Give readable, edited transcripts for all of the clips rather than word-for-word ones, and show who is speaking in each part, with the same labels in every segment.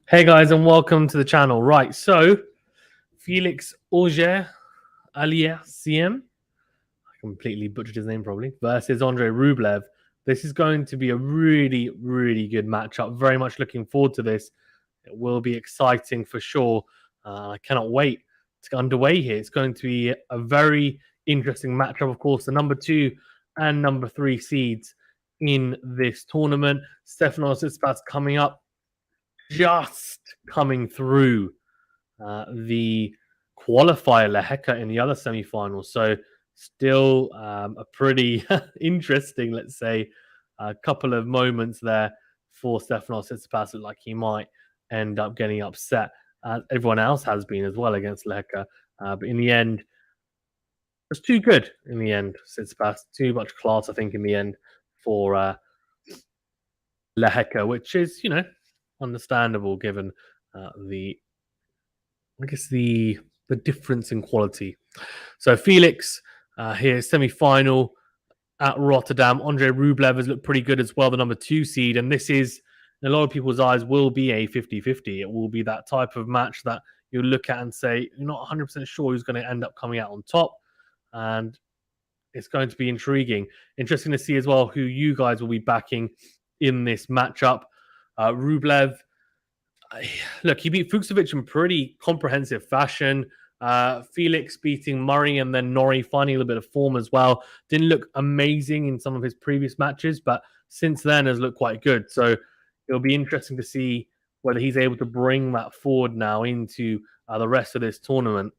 Speaker 1: Hey guys, and welcome to the channel. Right, so Felix AUGER-ALIASSIME, I completely butchered his name probably, versus Andrey Rublev. This is going to be a really, really good matchup. Very much looking forward to this. It will be exciting for sure. I cannot wait to get underway here. It's going to be a very interesting matchup. Of course, the number 2 and number 3 seeds in this tournament. Stefanos Tsitsipas coming up, just coming through the qualifier Lehecka in the other semi-final. So still a pretty interesting, let's say, couple of moments there for Stefanos Tsitsipas. Like he might end up getting upset. Everyone else has been as well against Lehecka. But in the end, it was too good in the end, Tsitsipas. Too much class, I think, in the end for Lehecka, which is, you know, understandable given the difference in quality. So Felix here, semi-final at Rotterdam. Andrey Rublev has looked pretty good as well, the number 2 seed, and this is, in a lot of people's eyes, will be a 50-50. It will be that type of match that you look at and say you're not 100% sure who's going to end up coming out on top, and it's going to be intriguing. Interesting to see as well who you guys will be backing in this matchup. Rublev, look, he beat Fucsovic in pretty comprehensive fashion. Felix beating Murray and then Norrie finding a little bit of form as well. Didn't look amazing in some of his previous matches, but since then has looked quite good. So it'll be interesting to see whether he's able to bring that forward now into the rest of this tournament.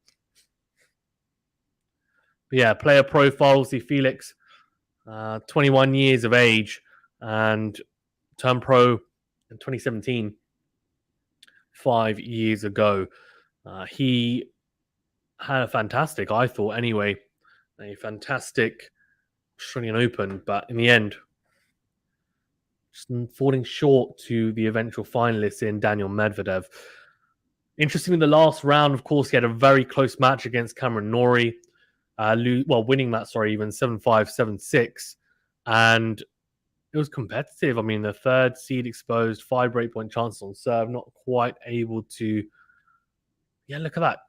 Speaker 1: But yeah, player profile, see Felix, 21 years of age and turned pro in 2017. 5 years ago. He had a fantastic, I thought anyway, a fantastic Australian Open, but in the end, just falling short to the eventual finalists in Daniel Medvedev. Interestingly, the last round, of course, he had a very close match against Cameron Norrie. winning that, sorry, even 7-5, 7-6. And it was competitive. I mean, the third seed exposed, 5 breakpoint chances on serve, not quite able to. Yeah, look at that.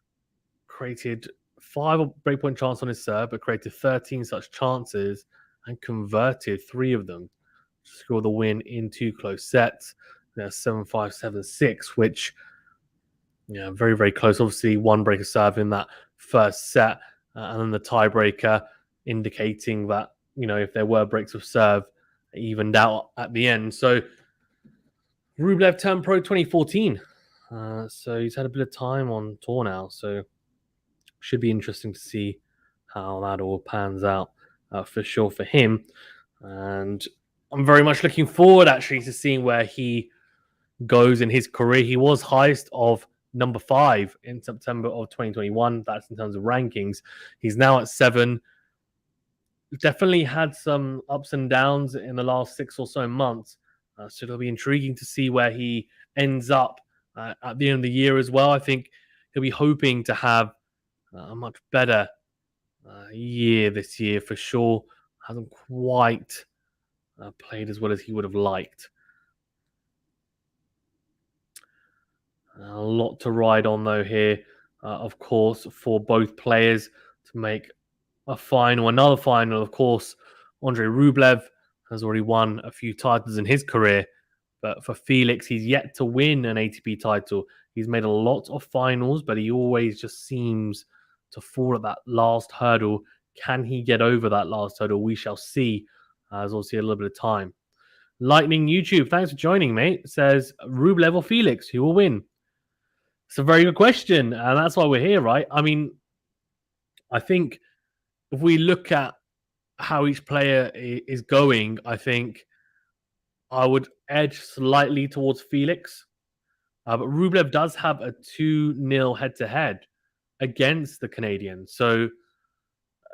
Speaker 1: Created 5 breakpoint chances on his serve, but created 13 such chances and converted 3 of them to score the win in 2 close sets. 7-5, 7-6, which, yeah, very, very close. Obviously, 1 break of serve in that first set, and then the tiebreaker indicating that, if there were breaks of serve, evened out at the end. So Rublev turned pro 2014. So he's had a bit of time on tour now. So should be interesting to see how that all pans out for sure for him. And I'm very much looking forward actually to seeing where he goes in his career. He was highest of number 5 in September of 2021. That's in terms of rankings. He's now at 7. Definitely had some ups and downs in the last 6 or so months. So it'll be intriguing to see where he ends up at the end of the year as well. I think he'll be hoping to have a much better year this year for sure. Hasn't quite played as well as he would have liked. A lot to ride on though here, of course, for both players to make a final, another final. Of course, Andrey Rublev has already won a few titles in his career, but for Felix, he's yet to win an ATP title. He's made a lot of finals, but he always just seems to fall at that last hurdle. Can he get over that last hurdle? We shall see. There's obviously a little bit of time. Lightning YouTube, thanks for joining, mate. It says Rublev or Felix, who will win? It's a very good question, and that's why we're here, right? I mean, I think if we look at how each player is going, I think I would edge slightly towards Felix. But Rublev does have a 2-0 head-to-head against the Canadian. So,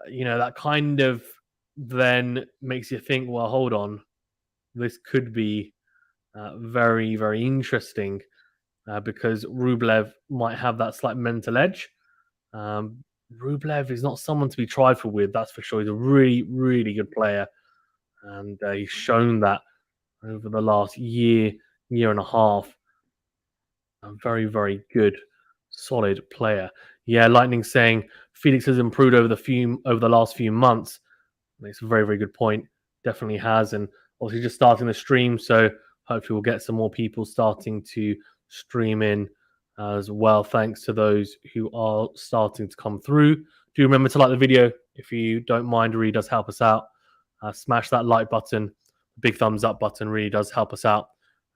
Speaker 1: that kind of then makes you think, well, hold on. This could be very, very interesting because Rublev might have that slight mental edge. Rublev is not someone to be trifled with, that's for sure. He's a really, really good player. And he's shown that over the last year and a half. A very, very good, solid player. Yeah, Lightning saying Felix has improved over the last few months. It's a very, very good point. Definitely has, and obviously just starting the stream, so hopefully we'll get some more people starting to stream in as well. Thanks to those who are starting to come through. Do remember to like the video if you don't mind. It really does help us out. Smash that like button. The big thumbs up button really does help us out.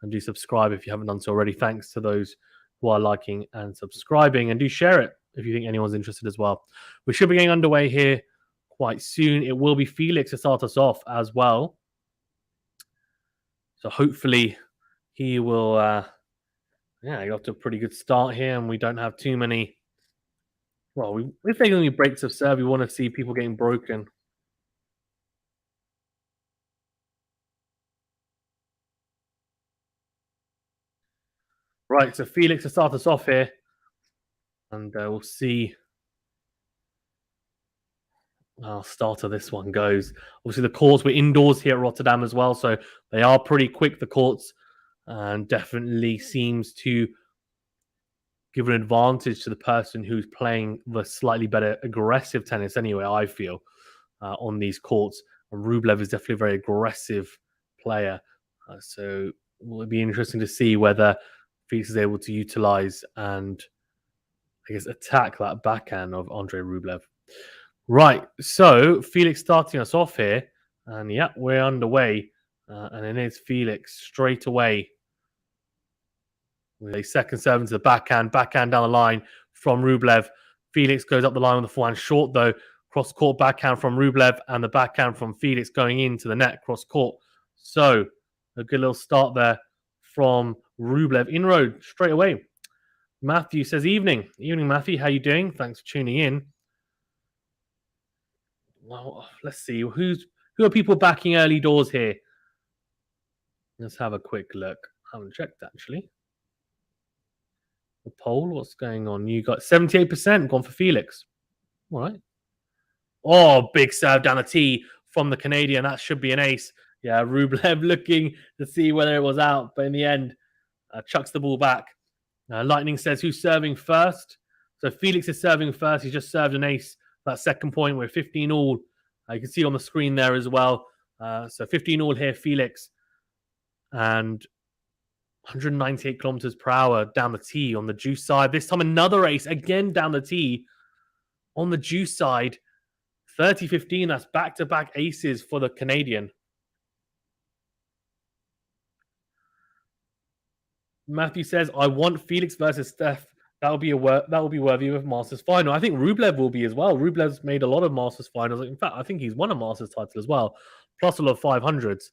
Speaker 1: And do subscribe if you haven't done so already. Thanks to those who are liking and subscribing. And do share it if you think anyone's interested as well. We should be getting underway here quite soon. It will be Felix to start us off as well. So hopefully he will get off to a pretty good start here, and we don't have too many. Well, if there's any breaks of serve, we want to see people getting broken. Right, so Felix to start us off here, and we'll see how starter this one goes. Obviously, the courts were indoors here at Rotterdam as well, so they are pretty quick, the courts, and definitely seems to give an advantage to the person who's playing the slightly better aggressive tennis anyway, I feel, on these courts. Rublev is definitely a very aggressive player, so it'll be interesting to see whether Felix is able to utilize and, I guess, attack that backhand of Andrey Rublev. Right, so Felix starting us off here, and yeah, we're underway, and it is Felix straight away with a second serve into the backhand down the line from Rublev. Felix goes up the line with the forehand short though, cross court backhand from Rublev, and the backhand from Felix going into the net cross court. So a good little start there from Rublev. Inroad straight away. Matthew says, evening Matthew, how you doing? Thanks for tuning in. Well, let's see who are people backing early doors here. Let's have a quick look. I haven't checked actually. The poll, what's going on? You got 78% gone for Felix. All right. Oh, big serve down the tee from the Canadian. That should be an ace. Yeah, Rublev looking to see whether it was out, but in the end, chucks the ball back. Lightning says, who's serving first? So Felix is serving first. He's just served an ace. That second point, we're 15 all. You can see on the screen there as well. So 15 all here, Felix. And 198 kilometers per hour down the tee on the juice side. This time another ace, again down the tee on the juice side. 30-15, that's back-to-back aces for the Canadian. Matthew says, I want Felix versus Steph. That will be worthy of Masters final. I think Rublev will be as well. Rublev's made a lot of Masters finals. In fact, I think he's won a Masters title as well, plus a lot of 500s.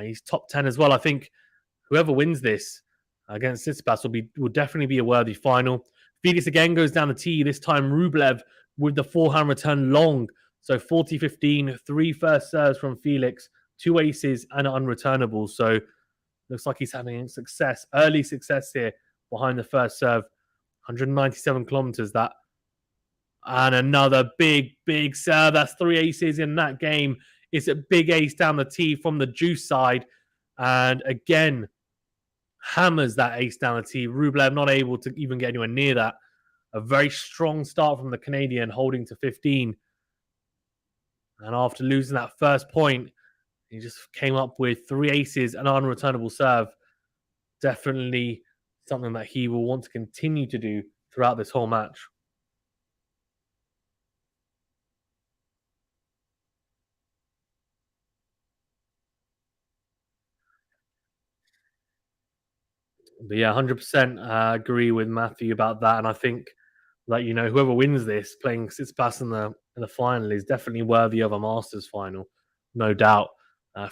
Speaker 1: He's top 10 as well. I think whoever wins this against Tsitsipas will definitely be a worthy final. Felix again goes down the tee. This time Rublev with the forehand return long. So 40-15, 3 first serves from Felix, 2 aces and an unreturnable. So looks like he's having success, early success here behind the first serve. 197 kilometers that. And another big serve. That's 3 aces in that game. It's a big ace down the tee from the juice side. And again, hammers that ace down the tee. Rublev not able to even get anywhere near that. A very strong start from the Canadian, holding to 15. And after losing that first point, he just came up with 3 aces and an unreturnable serve. Definitely something that he will want to continue to do throughout this whole match. But yeah, 100% agree with Matthew about that. And I think that, you know, whoever wins this, playing Tsitsipas in the final, is definitely worthy of a Masters final, no doubt.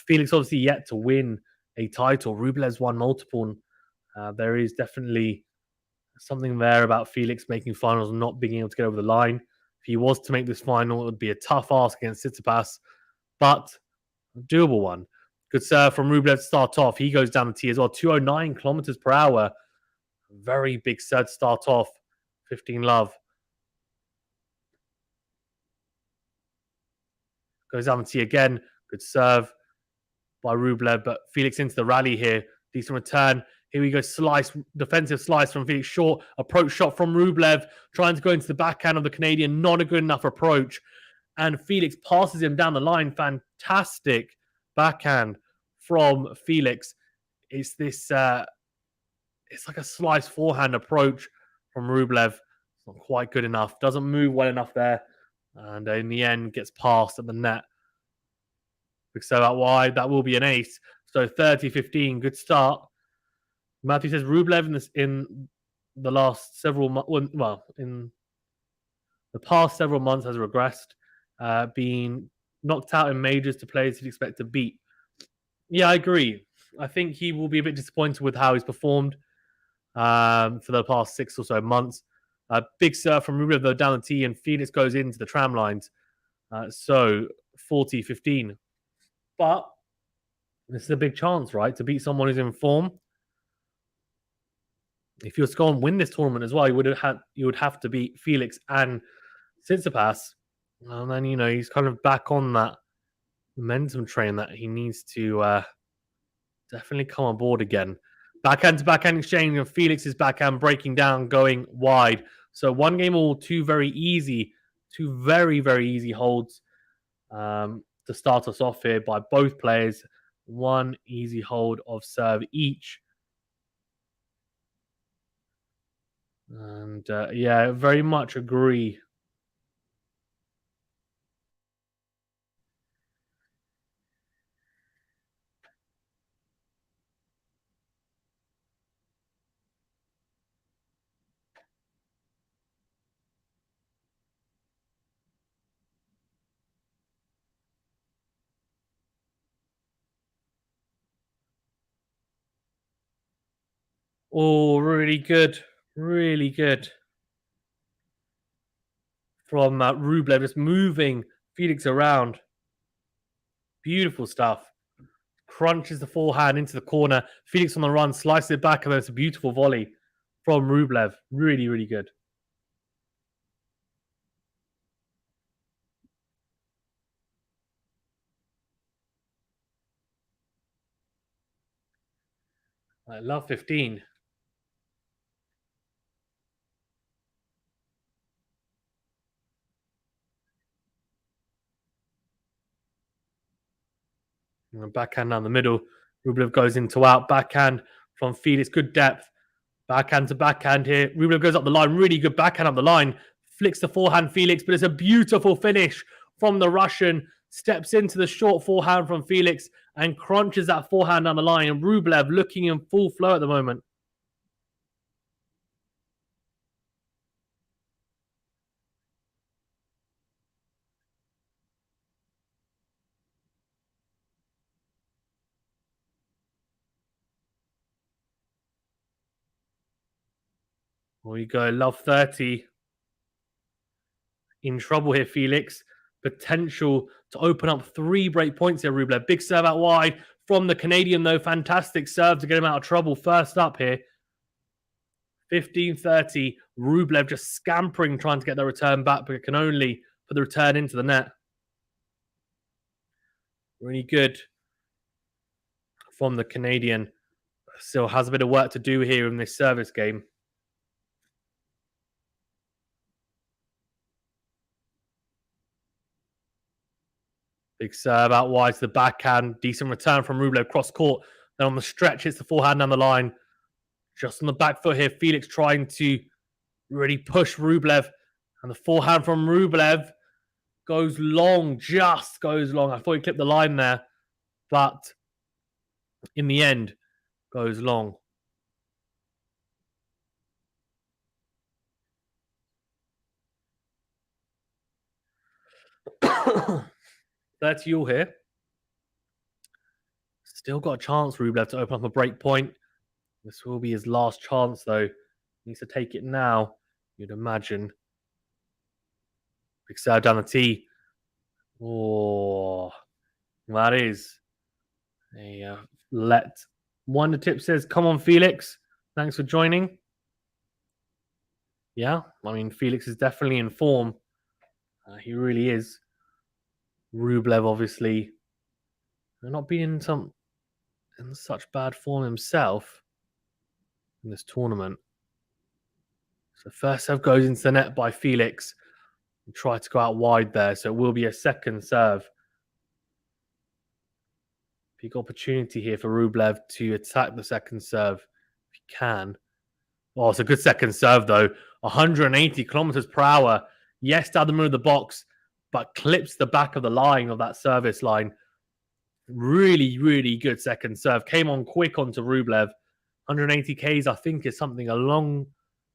Speaker 1: Felix obviously yet to win a title. Rublev's won multiple. There is definitely something there about Felix making finals and not being able to get over the line. If he was to make this final, it would be a tough ask against Tsitsipas, but a doable one. Good serve from Rublev to start off. He goes down the tee as well. 209 kilometers per hour. Very big serve to start off. 15 love. Goes down the tee again. Good serve by Rublev, but Felix into the rally here. Decent return. Here we go. Slice, defensive slice from Felix. Short approach shot from Rublev. Trying to go into the backhand of the Canadian. Not a good enough approach. And Felix passes him down the line. Fantastic backhand from Felix. It's this, it's like a slice forehand approach from Rublev. It's not quite good enough. Doesn't move well enough there. And in the end, gets passed at the net. So out wide, that will be an ace. So 30-15, good start. Matthew says Rublev in the last several months, in the past several months has regressed, being knocked out in majors to players he'd expect to beat. Yeah, I agree. I think he will be a bit disappointed with how he's performed for the past 6 or so months. Big serve from Rublev though down the tee, and Felix goes into the tram lines. So 40-15. But this is a big chance, right? To beat someone who's in form. If you were to go and win this tournament as well, you would have to beat Felix and Tsitsipas. And then, you know, he's kind of back on that momentum train that he needs to definitely come on board again. Backhand to backhand exchange, and Felix's backhand breaking down, going wide. So 1 game all, 2 very easy holds to start us off here by both players. 1 easy hold of serve each. And yeah, very much agree. Oh, really good. Really good. From Rublev, just moving Felix around. Beautiful stuff. Crunches the forehand into the corner. Felix on the run, slices it back, and there's a beautiful volley from Rublev. Really, really good. I love 15. Backhand down the middle. Rublev goes into out. Backhand from Felix. Good depth. Backhand to backhand here. Rublev goes up the line. Really good backhand up the line. Flicks the forehand Felix, but it's a beautiful finish from the Russian. Steps into the short forehand from Felix and crunches that forehand down the line. And Rublev looking in full flow at the moment. There we go. Love 30. In trouble here, Felix. Potential to open up 3 break points here, Rublev. Big serve out wide from the Canadian, though. Fantastic serve to get him out of trouble. First up here. 15-30. Rublev just scampering, trying to get the return back, but it can only put the return into the net. Really good from the Canadian. Still has a bit of work to do here in this service game. Big serve out wide to the backhand. Decent return from Rublev cross court. Then on the stretch, hits the forehand down the line. Just on the back foot here, Felix trying to really push Rublev. And the forehand from Rublev goes long, just goes long. I thought he clipped the line there, but in the end, goes long. That's all here. Still got a chance, Rublev, to open up a break point. This will be his last chance, though. Needs to take it now, you'd imagine. Big serve down the tee. Oh, that is a let. Wonder Tip says, come on, Felix. Thanks for joining. Yeah, I mean, Felix is definitely in form. He really is. Rublev, obviously, not being in such bad form himself in this tournament. So first serve goes into the net by Felix. He tried to go out wide there, so it will be a second serve. Big opportunity here for Rublev to attack the second serve if he can. Oh, it's a good second serve, though. 180 kilometers per hour. Yes, down the middle of the box, but clips the back of the line of that service line. Really, really good second serve. Came on quick onto Rublev. 180 Ks, I think, is something along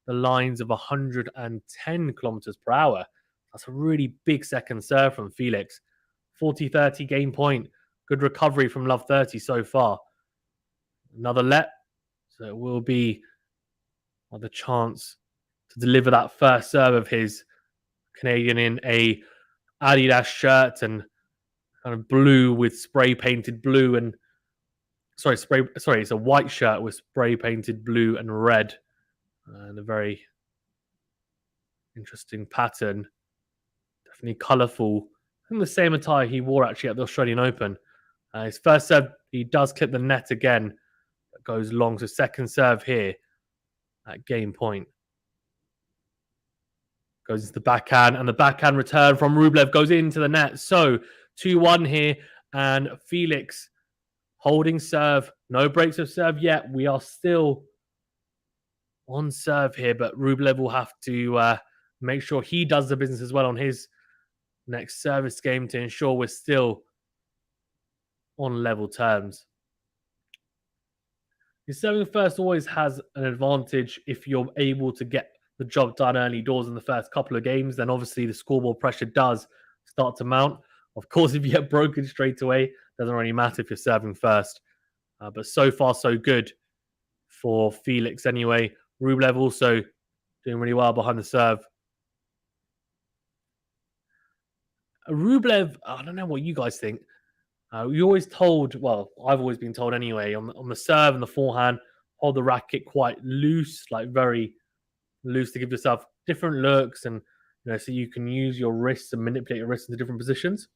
Speaker 1: the lines of 110 kilometers per hour. That's a really big second serve from Felix. 40-30 game point. Good recovery from Love 30 so far. Another let. So it will be the chance to deliver that first serve of his. Canadian in a Adidas shirt and kind of blue with spray painted blue and it's a white shirt with spray painted blue and red and a very interesting pattern. Definitely colourful. I think the same attire he wore actually at the Australian Open. His first serve, he does clip the net again. That goes long. So second serve here at game point. Goes into the backhand, and the backhand return from Rublev goes into the net. So 2-1 here, and Felix holding serve. No breaks of serve yet. We are still on serve here, but Rublev will have to make sure he does the business as well on his next service game to ensure we're still on level terms. Your serving first always has an advantage if you're able to get the job done early doors in the first couple of games. Then obviously the scoreboard pressure does start to mount. Of course, if you get broken straight away, doesn't really matter if you're serving first. But so far, so good for Felix anyway. Rublev also doing really well behind the serve. Rublev, I don't know what you guys think. You're always told, well, I've always been told anyway, on the serve and the forehand, hold the racket quite loose, like very loose to give yourself different looks and so you can use your wrists and manipulate your wrists into different positions,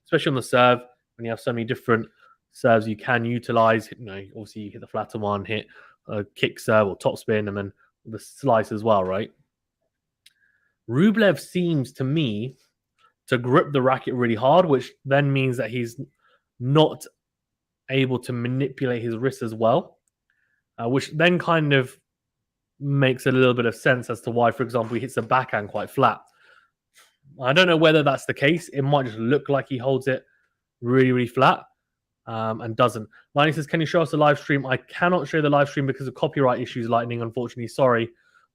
Speaker 1: especially on the serve when you have so many different serves you can utilize. Obviously you hit the flatter one, hit a kick serve or top spin, and then the slice as well, right? Rublev seems to me to grip the racket really hard, which then means that he's not able to manipulate his wrist as well, which then kind of makes a little bit of sense as to why, for example, he hits the backhand quite flat. I don't know whether that's the case. It might just look like he holds it really, really flat and doesn't. Lightning says, can you show us the live stream? I cannot show the live stream because of copyright issues, Lightning, unfortunately. Sorry.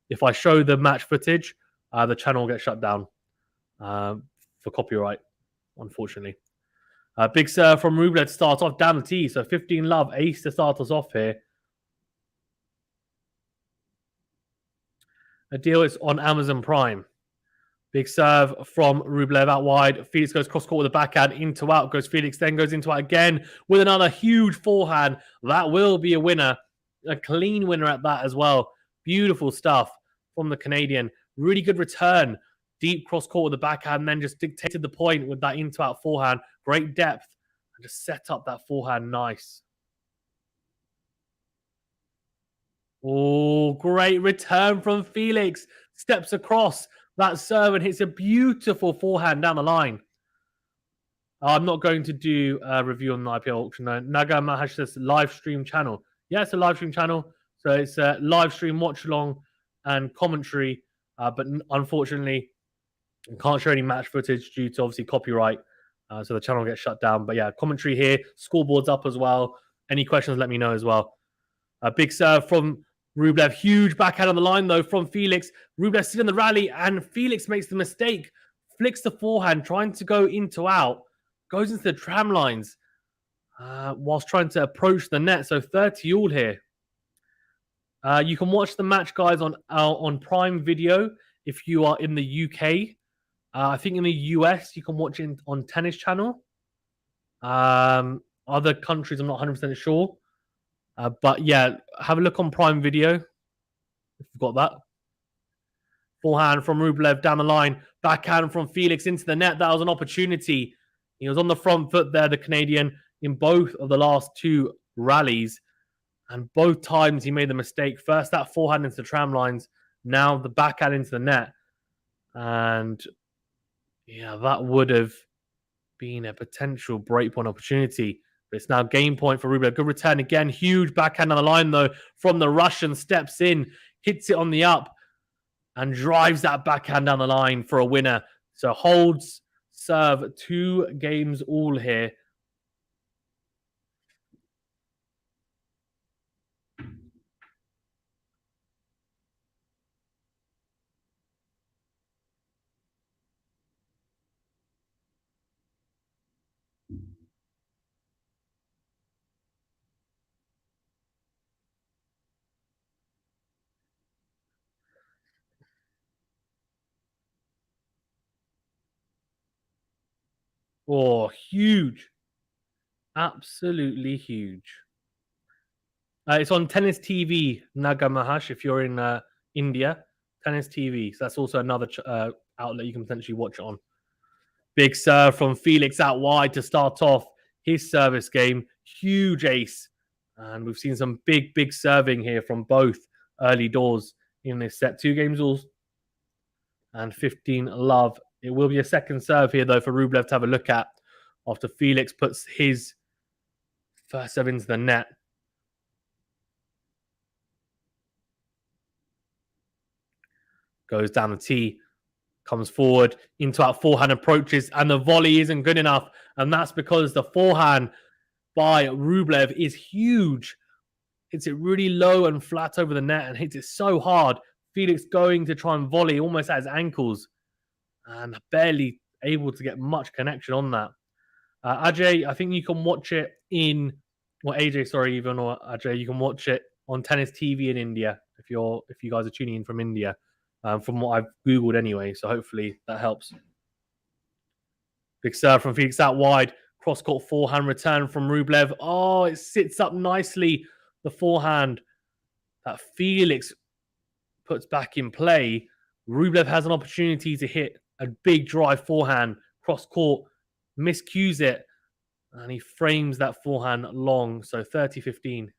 Speaker 1: If I show the match footage, the channel will get shut down for copyright, unfortunately. Big serve from Rublev to start off down the tee. So 15 love, ace to start us off here. A deal is on Amazon Prime. Big serve from Rublev out wide. Felix goes cross court with the backhand. Into out goes Felix. Then goes into out again with another huge forehand. That will be a winner. A clean winner at that as well. Beautiful stuff from the Canadian. Really good return. Deep cross court with the backhand. Then just dictated the point with that into out forehand. Great depth. And just set up that forehand nice. Oh, great return from Felix. Steps across that serve and hits a beautiful forehand down the line. I'm not going to do a review on the IPL auction. Naga Mahash says live stream channel. Yeah, it's a live stream channel. So it's a live stream watch along and commentary. But unfortunately, I can't show any match footage due to obviously copyright. So the channel gets shut down. But yeah, commentary here. Scoreboard's up as well. Any questions, let me know as well. A big serve from Rublev. Huge backhand on the line, though, from Felix. Rublev still in the rally, and Felix makes the mistake. Flicks the forehand, trying to go into out. Goes into the tram lines whilst trying to approach the net. So 30 all here. You can watch the match, guys, on Prime Video if you are in the UK. I think in the US, you can watch it on Tennis Channel. Other countries, I'm not 100% sure. But yeah, have a look on Prime Video if you've got that. Forehand from Rublev down the line. Backhand from Felix into the net. That was an opportunity. He was on the front foot there, the Canadian, in both of the last two rallies. And both times he made the mistake. First, that forehand into the tram lines. Now the backhand into the net. And yeah, that would have been a potential breakpoint opportunity. It's now game point for Rublev. Good return again. Huge backhand on the line, though, from the Russian. Steps in, hits it on the up, and drives that backhand down the line for a winner. So holds serve 2 games all here. Oh, huge. Absolutely huge. It's on Tennis TV, Naga Mahash, if you're in India. Tennis TV. So that's also another outlet you can potentially watch it on. Big serve from Felix out wide to start off his service game. Huge ace. And we've seen some big, big serving here from both early doors in this set. 2 games all and 15 love. It will be a second serve here, though, for Rublev to have a look at after Felix puts his first serve into the net. Goes down the tee, comes forward, into out forehand approaches, and the volley isn't good enough. And that's because the forehand by Rublev is huge. Hits it really low and flat over the net and hits it so hard. Felix going to try and volley almost at his ankles and barely able to get much connection on that. Ajay, I think you can watch it in, or AJ, sorry, even, or Ajay, you can watch it on Tennis TV in India if you guys are tuning in from India, from what I've Googled anyway. So hopefully that helps. Big serve from Felix out wide. Cross-court forehand return from Rublev. Oh, it sits up nicely, the forehand that Felix puts back in play. Rublev has an opportunity to hit a big drive forehand, cross-court, miscues it, And he frames that forehand long, so 30-15.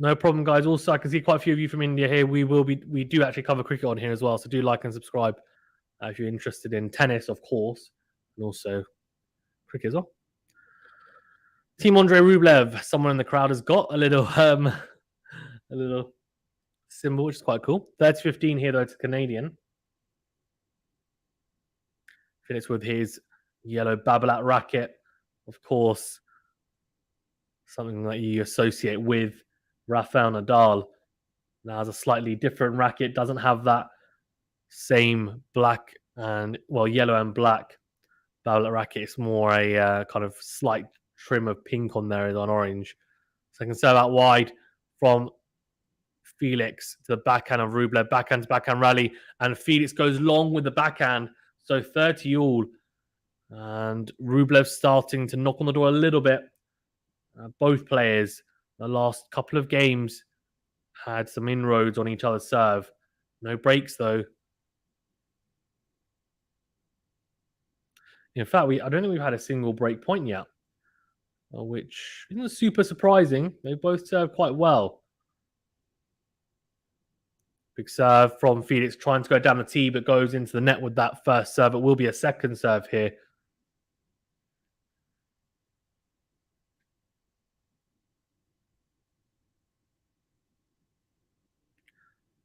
Speaker 1: No problem, guys. Also, I can see quite a few of you from India here. We do actually cover cricket on here as well, so do like and subscribe if you're interested in tennis, of course, and also cricket as well. Team Andrey Rublev. Someone in the crowd has got a little symbol, which is quite cool. 30-15 here though to Canadian. Felix with his yellow Babolat racket, of course, something that you associate with Rafael Nadal. Now has a slightly different racket, doesn't have that same black and, well, yellow and black Babolat racket. It's more a kind of slight trim of pink on there on orange. So I can serve out wide from Felix to the backhand of Rublev, backhand to backhand rally, and Felix goes long with the backhand. So 30 all. And Rublev starting to knock on the door a little bit. Both players, the last couple of games, had some inroads on each other's serve. No breaks, though. In fact, I don't think we've had a single break point yet, which isn't super surprising. They both serve quite well. Big serve from Felix, trying to go down the tee, but goes into the net with that first serve. It will be a second serve here.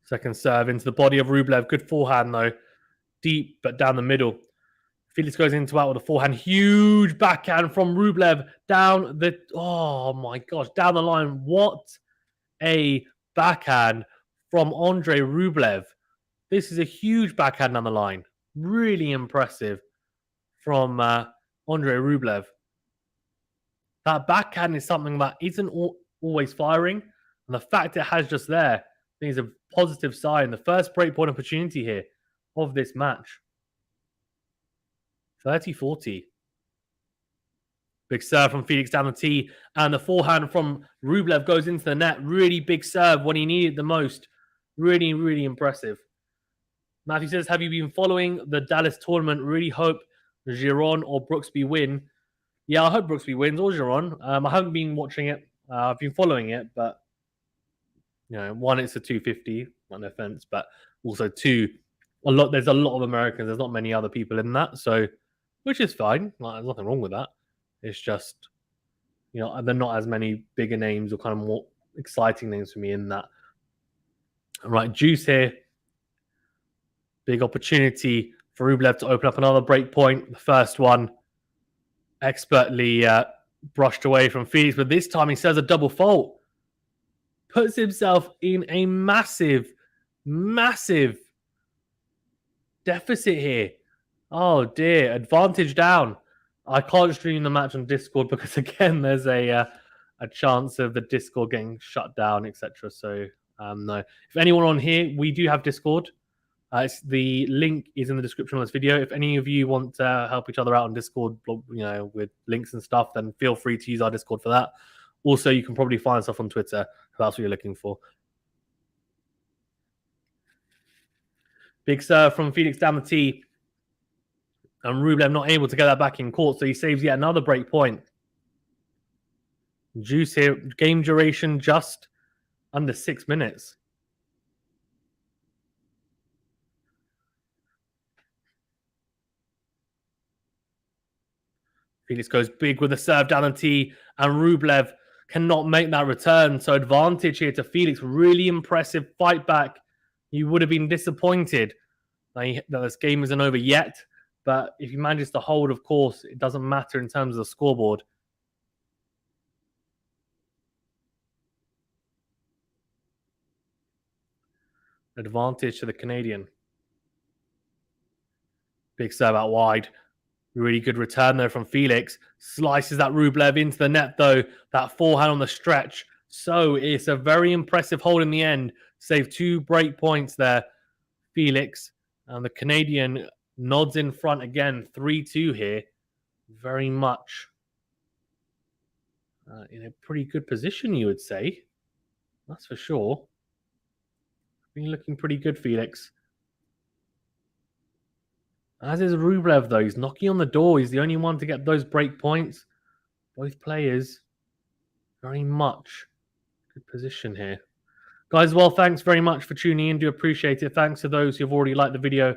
Speaker 1: Second serve into the body of Rublev. Good forehand, though. Deep, but down the middle. Felix goes into out with a forehand. Huge backhand from Rublev down the... Oh, my gosh. Down the line. What a backhand from Andrey Rublev. This is a huge backhand down the line. Really impressive from Andrey Rublev. That backhand is something that isn't always firing. And the fact it has just there, I think is a positive sign. The first breakpoint opportunity here of this match. 30-40. Big serve from Felix down the tee. And the forehand from Rublev goes into the net. Really big serve when he needed the most. Really, really impressive. Matthew says, have you been following the Dallas tournament? Really hope Giron or Brooksby win. Yeah, I hope Brooksby wins or Giron. I haven't been watching it. I've been following it, but you know, one, it's a 250, no offense, but also two, there's a lot of Americans. There's not many other people in that, so which is fine. Like, there's nothing wrong with that. It's just, you know, there are not as many bigger names or kind of more exciting names for me in that. All right, Juice here. Big opportunity for Rublev to open up another break point. The first one expertly brushed away from Felix, but this time he says a double fault. Puts himself in a massive, massive deficit here. Oh dear, advantage down. I can't stream the match on Discord because again, there's a chance of the Discord getting shut down, etc. So no. If anyone on here, we do have Discord. The link is in the description of this video. If any of you want to help each other out on Discord, you know, with links and stuff, then feel free to use our Discord for that. Also, you can probably find stuff on Twitter if that's what you're looking for. Big serve from Felix down the tee. And Rublev not able to get that back in court, so he saves yet another break point. Juice here. Game duration just under 6 minutes. Felix goes big with a serve down the tee, and Rublev cannot make that return. So advantage here to Felix. Really impressive fight back. You would have been disappointed that this game isn't over yet. But if he manages to hold, of course, it doesn't matter in terms of the scoreboard. Advantage to the Canadian. Big serve out wide. Really good return there from Felix. Slices that Rublev into the net, though. That forehand on the stretch. So it's a very impressive hold in the end. Save 2 break points there. Felix. And the Canadian nods in front again. 3-2 here. Very much in a pretty good position, you would say. That's for sure. Been looking pretty good, Felix. As is Rublev, though. He's knocking on the door. He's the only one to get those break points. Both players very much good position here. Guys, well, thanks very much for tuning in. Do appreciate it. Thanks to those who've already liked the video.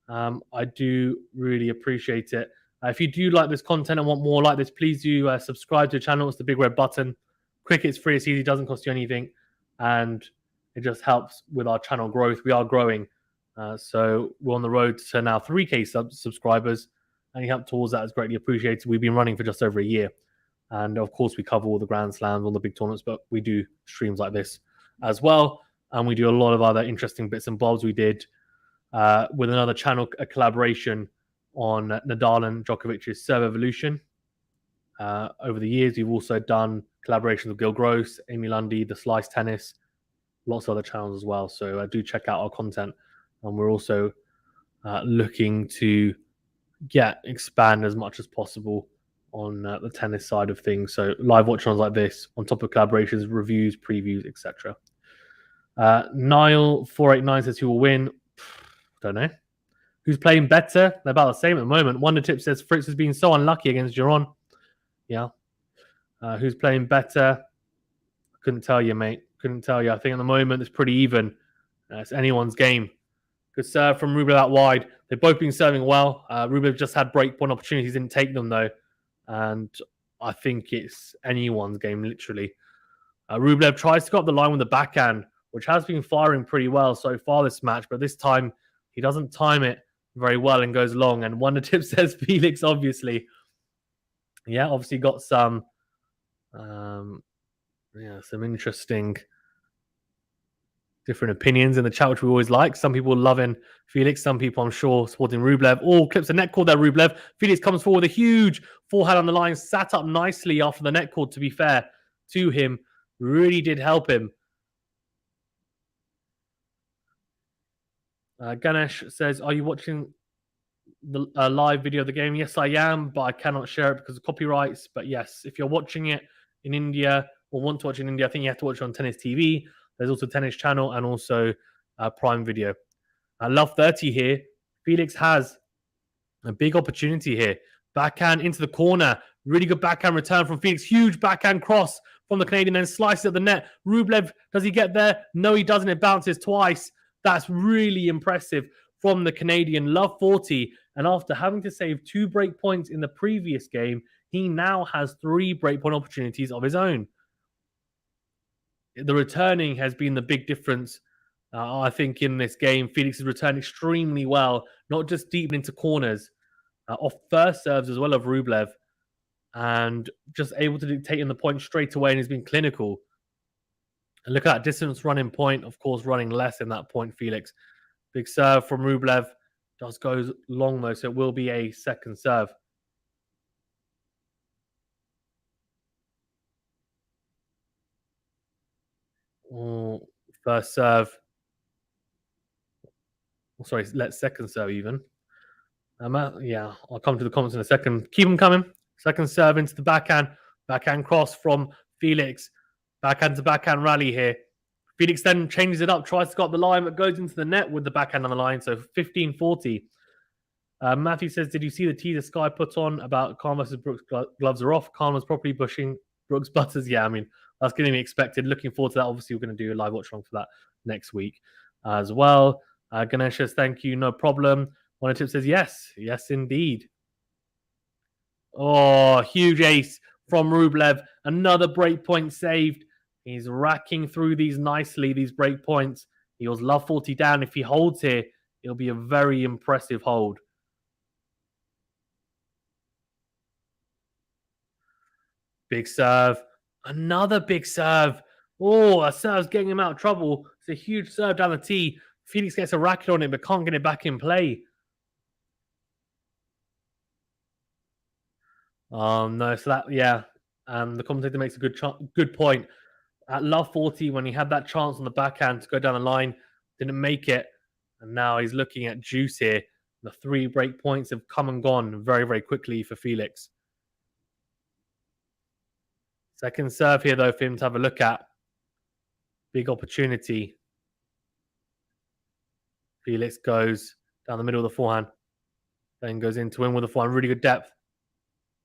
Speaker 1: I do really appreciate it. If you do like this content and want more like this, please do subscribe to the channel. It's the big red button. Quick, it's free, it's easy, doesn't cost you anything. And it just helps with our channel growth. We are growing. So we're on the road to now 3K subscribers. Any help towards that is greatly appreciated. We've been running for just over a year. And of course, we cover all the Grand Slams, all the big tournaments, but we do streams like this as well. And we do a lot of other interesting bits and bobs. We did with another channel, a collaboration on Nadal and Djokovic's Serve Evolution. Over the years, we've also done collaborations with Gil Gross, Amy Lundy, The Slice Tennis, lots of other channels as well. So do check out our content. And we're also looking to expand as much as possible on the tennis side of things. So live watch-alongs like this, on top of collaborations, reviews, previews, etc. Niall489 says who will win. Don't know. Who's playing better? They're about the same at the moment. Wonder Tip says Fritz has been so unlucky against Giron. Yeah. Who's playing better? Couldn't tell you, mate. Couldn't tell you. I think at the moment it's pretty even. It's anyone's game. Good serve from Rublev out wide. They've both been serving well. Rublev just had break point opportunities, didn't take them though. And I think it's anyone's game, literally. Rublev tries to go up the line with the backhand, which has been firing pretty well so far this match. But this time, he doesn't time it very well and goes long. And Wonder Tip says Felix, obviously. Yeah, obviously got some interesting different opinions in the chat, which we always like. Some people loving Felix, some people, I'm sure, supporting Rublev. All clips a net cord there, Rublev. Felix comes forward with a huge forehand on the line, sat up nicely after the net cord, to be fair to him. Really did help him. Ganesh says, are you watching the live video of the game? Yes, I am, but I cannot share it because of copyrights. But yes, if you're watching it in India or want to watch it in India, I think you have to watch it on Tennis TV. There's also Tennis Channel and also Prime Video. Love 30 here. Felix has a big opportunity here. Backhand into the corner. Really good backhand return from Felix. Huge backhand cross from the Canadian, then slices at the net. Rublev, does he get there? No, he doesn't. It bounces twice. That's really impressive from the Canadian. Love 40. And after having to save 2 break points in the previous game, he now has 3 break point opportunities of his own. The returning has been the big difference, I think, in this game. Felix has returned extremely well, not just deep into corners, off first serves as well of Rublev, and just able to dictate in the point straight away, and he's been clinical. And look at that distance running point, of course, running less in that point, Felix. Big serve from Rublev. Just goes long, though, so it will be a second serve. Oh, first serve. Sorry, let's second serve even. Yeah, I'll come to the comments in a second. Keep them coming. Second serve into the backhand. Backhand cross from Felix. Backhand to backhand rally here. Felix then changes it up, tries to go up the line, but goes into the net with the backhand on the line. So 15-40. Matthew says, did you see the teaser Sky put on about Khan versus Brooks gloves are off? Khan was properly pushing Brooks butters. Yeah, I mean, that's going to be expected. Looking forward to that. Obviously, we're going to do a live watch along for that next week as well. Ganesh says, thank you, no problem. One Tip says, yes, indeed. Oh, huge ace from Rublev. Another break point saved. He's racking through these nicely, these break points. He was love 40 down. If he holds here, it'll be a very impressive hold. Big serve. Another big serve. Oh, a serve's getting him out of trouble. It's a huge serve down the tee. Felix gets a racket on it, but can't get it back in play. No, so that, yeah. The commentator makes a good point. At love 40, when he had that chance on the backhand to go down the line, didn't make it. And now he's looking at juice here. The 3 break points have come and gone very, very quickly for Felix. Second serve here, though, for him to have a look at. Big opportunity. Felix goes down the middle of the forehand. Then goes in to win with the forehand. Really good depth.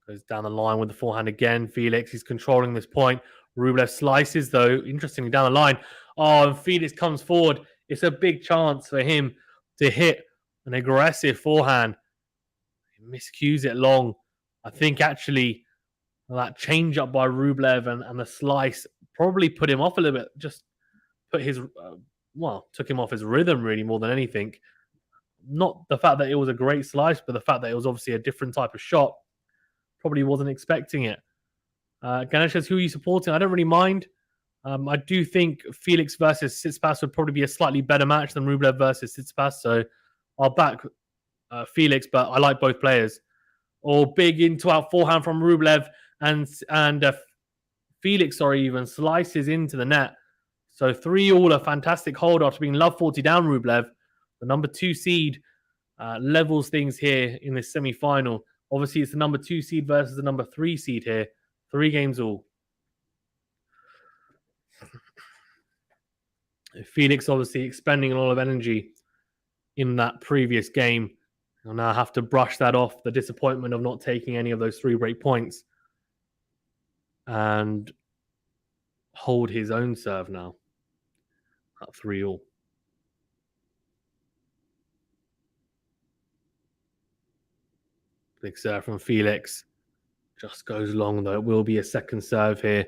Speaker 1: Goes down the line with the forehand again. Felix, he's controlling this point. Rublev slices, though, interestingly, down the line. Oh, and Felix comes forward. It's a big chance for him to hit an aggressive forehand. He miscues it long. I think, actually, that change up by Rublev and the slice probably put him off a little bit. Just put his, took him off his rhythm, really, more than anything. Not the fact that it was a great slice, but the fact that it was obviously a different type of shot. Probably wasn't expecting it. Ganesh says, who are you supporting? I don't really mind. I do think Felix versus Tsitsipas would probably be a slightly better match than Rublev versus Tsitsipas. So I'll back Felix, but I like both players. Or big into out forehand from Rublev and Felix, even slices into the net. So 3-all, a fantastic hold after being love 40 down. Rublev, the number 2 seed, levels things here in this semi-final. Obviously, it's the number 2 seed versus the number 3 seed here. 3 games all. Felix obviously expending a lot of energy in that previous game. He'll now have to brush that off, the disappointment of not taking any of those 3 break points, and hold his own serve now at 3-all. Big serve from Felix. Just goes long, though. It will be a second serve here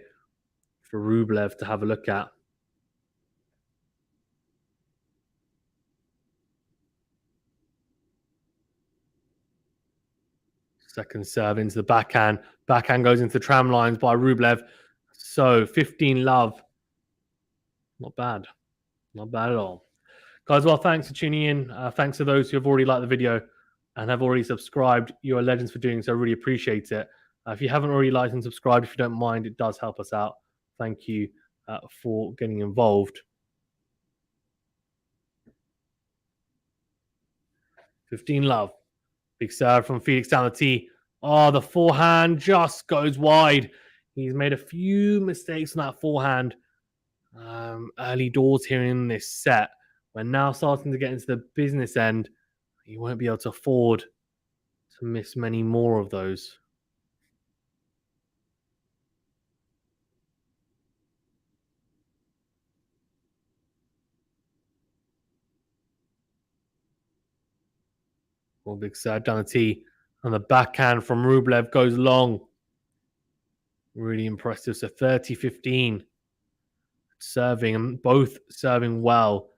Speaker 1: for Rublev to have a look at. Second serve into the backhand. Backhand goes into the tram lines by Rublev. So 15 love. Not bad. Not bad at all. Guys, well, thanks for tuning in. Thanks to those who have already liked the video and have already subscribed. You are legends for doing so. I really appreciate it. If you haven't already liked and subscribed, if you don't mind, it does help us out. Thank you for getting involved. 15 love. Big serve from Felix down the tee. Oh, the forehand just goes wide. He's made a few mistakes on that forehand early doors here in this set. We're now starting to get into the business end. He won't be able to afford to miss many more of those. Well, big serve down the tee. And the backhand from Rublev goes long. Really impressive. So 30-15. Serving, and both serving well.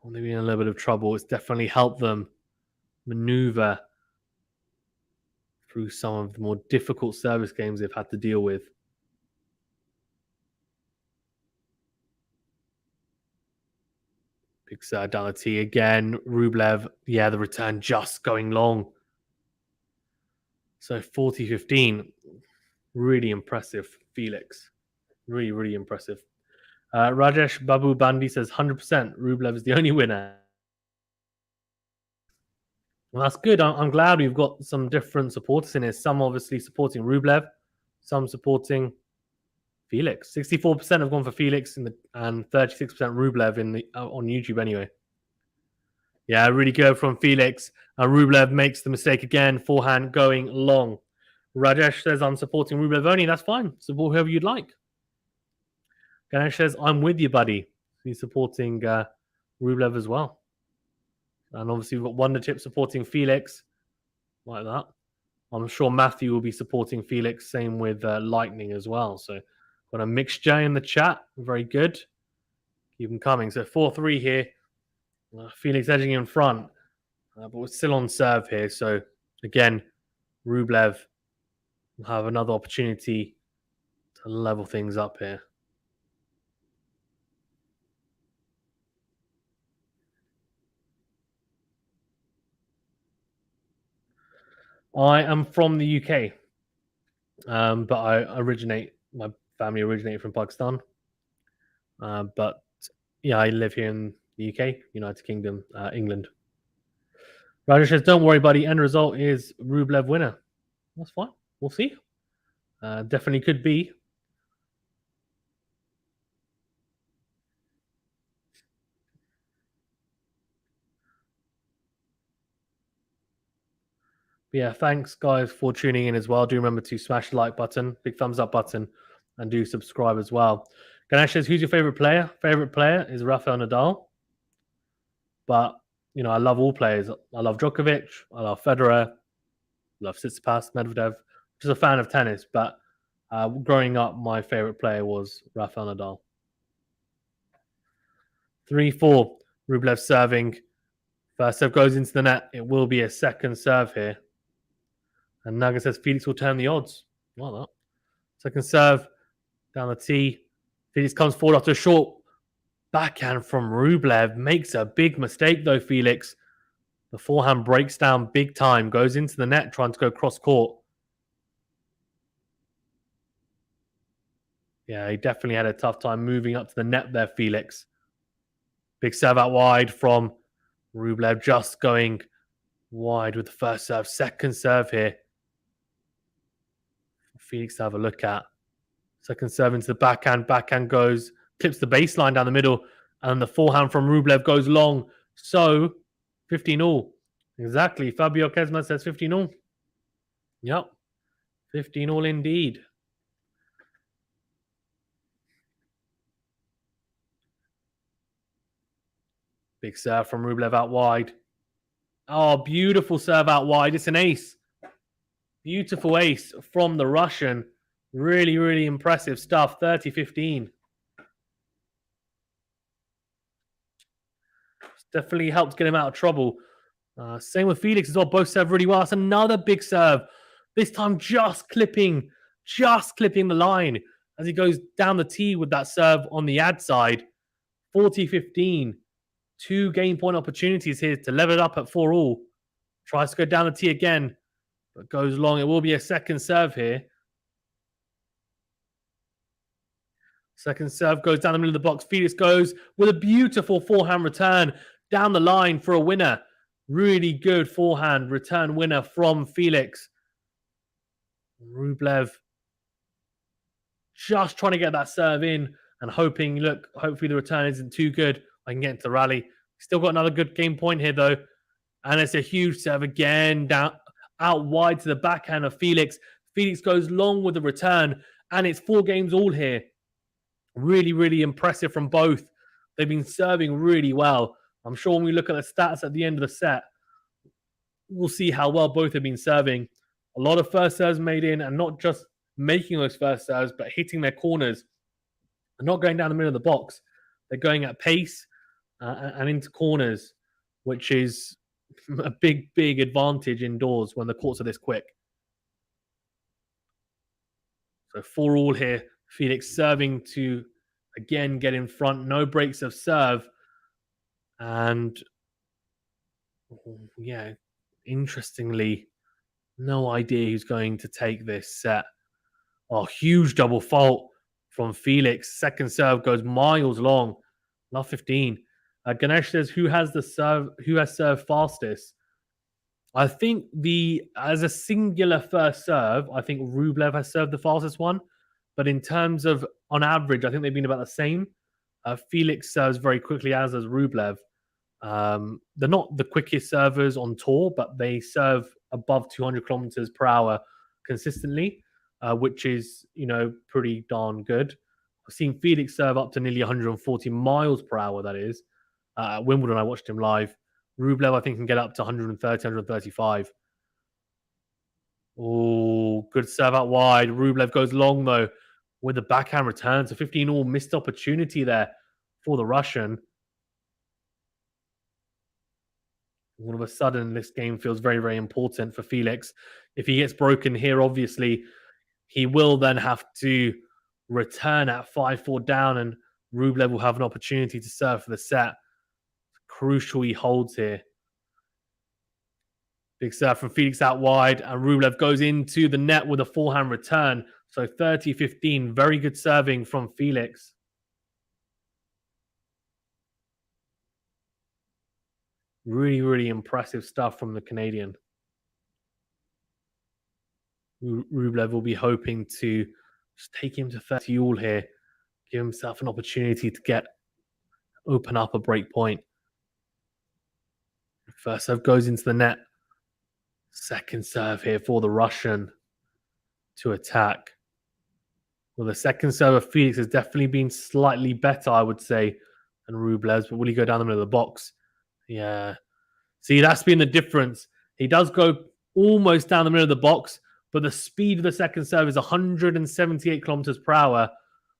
Speaker 1: They've been in a little bit of trouble. It's definitely helped them maneuver through some of the more difficult service games they've had to deal with. Big serve down the tee again. Rublev, yeah, the return just going long. So 40-15. Really impressive, Felix. Really, really impressive. Rajesh Babu Bandi says 100% Rublev is the only winner. Well, that's good. I'm glad we've got some different supporters in here. Some obviously supporting Rublev, some supporting Felix. 64% have gone for Felix and 36% Rublev on YouTube anyway. Yeah, really good from Felix. Rublev makes the mistake again. Forehand going long. Rajesh says, I'm supporting Rublev only. That's fine. Support whoever you'd like. Ganesh says, I'm with you, buddy. He's supporting Rublev as well. And obviously, we've got Wonder Tip supporting Felix. Like that. I'm sure Matthew will be supporting Felix. Same with Lightning as well. So, got a mixture in the chat. Very good. Keep them coming. So, 4-3 here. Felix edging in front. But we're still on serve here. So, again, Rublev will have another opportunity to level things up here. I am from the UK, but my family originated from Pakistan. But yeah, I live here in the UK, United Kingdom, England. Rajesh says, don't worry, buddy. End result is Rublev winner. That's fine. We'll see. Definitely could be. But yeah, thanks guys for tuning in as well. Do remember to smash the like button, big thumbs up button, and do subscribe as well. Ganesh says, who's your favorite player? Favorite player is Rafael Nadal. But, I love all players. I love Djokovic. I love Federer. I love Tsitsipas, Medvedev. Just a fan of tennis. But growing up, my favorite player was Rafael Nadal. 3-4. Rublev serving. First serve goes into the net. It will be a second serve here. And Naga says Felix will turn the odds. Like that. Second serve down the tee. Felix comes forward after a short backhand from Rublev. Makes a big mistake though, Felix. The forehand breaks down big time. Goes into the net trying to go cross court. Yeah, he definitely had a tough time moving up to the net there, Felix. Big serve out wide from Rublev, just going wide with the first serve. Second serve here. Felix to have a look at. Second serve into the backhand. Backhand goes, clips the baseline down the middle. And the forehand from Rublev goes long. So, 15-all. Exactly. Fabio Kesma says 15-all. Yep. 15-all indeed. Big serve from Rublev out wide. Oh, beautiful serve out wide. It's an ace. Beautiful ace from the Russian. Really, really impressive stuff. 30-15. Definitely helped get him out of trouble. Same with Felix as well. Both serve really well. That's another big serve. This time just clipping the line as he goes down the tee with that serve on the ad side. 40-15. 2 game point opportunities here to level it up at 4-all. Tries to go down the tee again, but goes long. It will be a second serve here. Second serve goes down the middle of the box. Felix goes with a beautiful forehand return down the line for a winner. Really good forehand return winner from Felix. Rublev just trying to get that serve in and hoping, hopefully the return isn't too good. I can get into the rally. Still got another good game point here, though. And it's a huge serve again, down out wide to the backhand of Felix. Felix goes long with the return, and it's 4 games all here. Really, really impressive from both. They've been serving really well. I'm sure when we look at the stats at the end of the set, we'll see how well both have been serving. A lot of first serves made in, and not just making those first serves, but hitting their corners. They're not going down the middle of the box. They're going at pace and into corners, which is a big, big advantage indoors when the courts are this quick. So 4-all here. Felix serving to, again, get in front. No breaks of serve. And, yeah, interestingly, no idea who's going to take this set. Oh, huge double fault from Felix. Second serve goes miles long. Love 15. Ganesh says, who has served fastest? I think as a singular first serve, I think Rublev has served the fastest one. But in terms of, on average, I think they've been about the same. Felix serves very quickly, as does Rublev. They're not the quickest servers on tour, but they serve above 200 kilometers per hour consistently, which is, pretty darn good. I've seen Felix serve up to nearly 140 miles per hour, that is. At Wimbledon, I watched him live. Rublev, I think, can get up to 130, 135. Oh, good serve out wide. Rublev goes long, though, with the backhand return. So 15-all missed opportunity there for the Russian. All of a sudden, this game feels very, very important for Felix. If he gets broken here, obviously, he will then have to return at 5-4 down, and Rublev will have an opportunity to serve for the set. Crucial he holds here. Big serve from Felix out wide, and Rublev goes into the net with a forehand return. So 30-15, very good serving from Felix. Really, really impressive stuff from the Canadian. Rublev will be hoping to just take him to 30-all here, give himself an opportunity to open up a break point. First serve goes into the net. Second serve here for the Russian to attack. Well, the second serve of Felix has definitely been slightly better, I would say, than Rublev's, but will he go down the middle of the box? Yeah. See, that's been the difference. He does go almost down the middle of the box, but the speed of the second serve is 178 kilometers per hour.